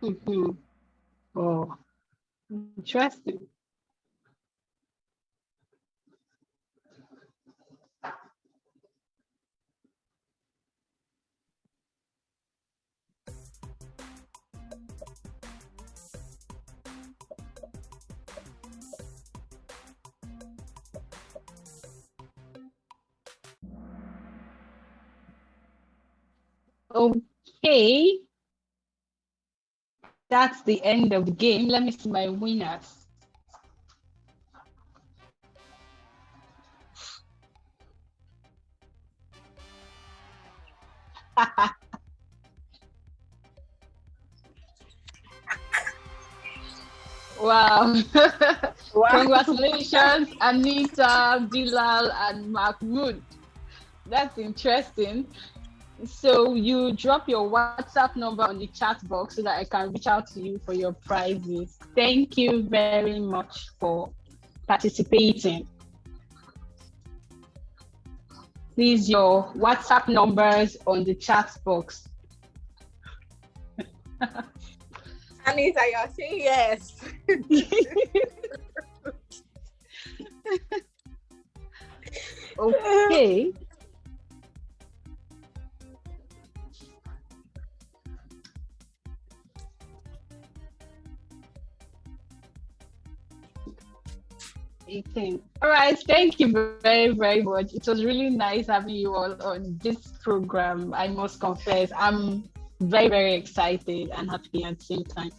A: Mhm. Oh, interesting. Okay, that's the end of the game. Let me see my winners. Wow.
D: Wow.
A: Congratulations, Anita, Bilal, and Mahmoud. That's interesting. So you drop your WhatsApp number on the chat box so that I can reach out to you for your prizes. Thank you very much for participating. Please, your WhatsApp numbers on the chat box.
D: Anita, you're saying yes.
A: Okay. All right, thank you very, very much. It was really nice having you all on this program. I must confess, I'm very, very excited and happy at the same time.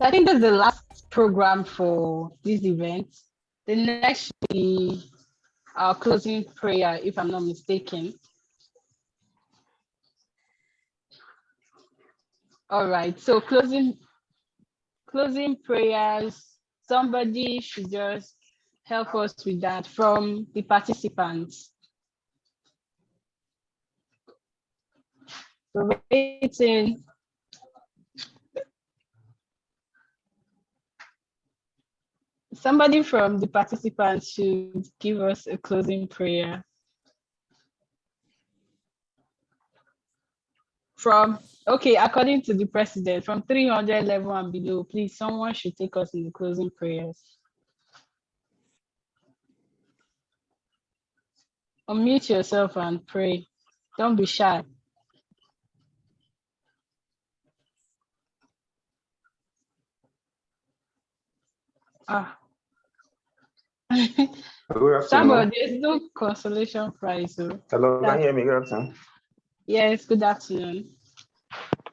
A: I think that's the last program for this event. The next should be our closing prayer, if I'm not mistaken. All right, so closing prayers. Somebody should just help us with that from the participants. So waiting. Somebody from the participants should give us a closing prayer. According to the president, from 300 level and below, please, someone should take us in the closing prayers. Unmute yourself and pray. Don't be shy. Somebody, there's no consolation prize. So
K: hello, can you hear me? Good afternoon.
A: Yes, good afternoon.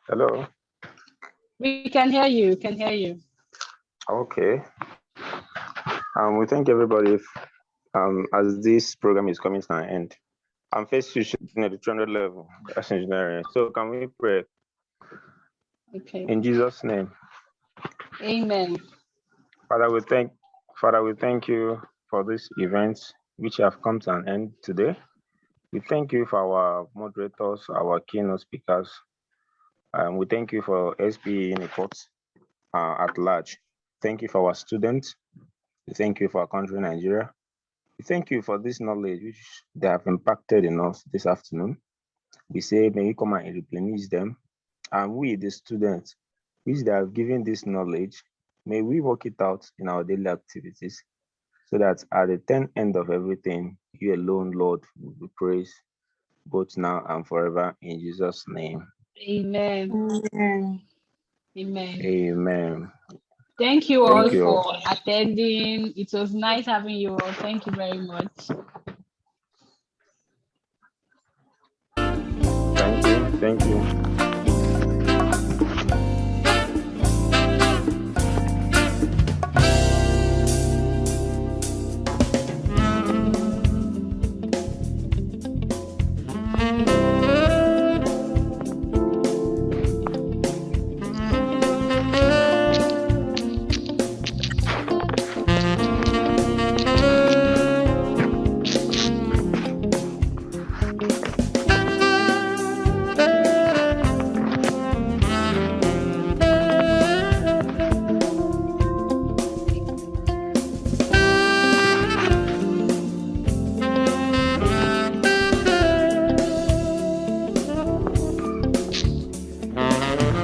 K: Hello.
A: We can hear you. Can hear you.
K: Okay. We thank everybody as this program is coming to an end. I'm faced with the 200 level. That's engineering. So can we pray?
A: Okay.
K: In Jesus' name.
A: Amen.
K: Father, we thank you for this event which have come to an end today. We thank you for our moderators, our keynote speakers. We thank you for SPE UNIPORT at large. Thank you for our students. We thank you for our country, Nigeria. We thank you for this knowledge which they have impacted in us this afternoon. We say, may you come and replenish them. And we, the students, which they have given this knowledge, may we work it out in our daily activities, so that at the end of everything, you alone, Lord, will be praised, both now and forever, in Jesus' name.
A: Amen.
D: Amen.
A: Amen.
K: Amen.
A: Thank you all for attending. It was nice having you all. Thank you very much.
K: Thank you.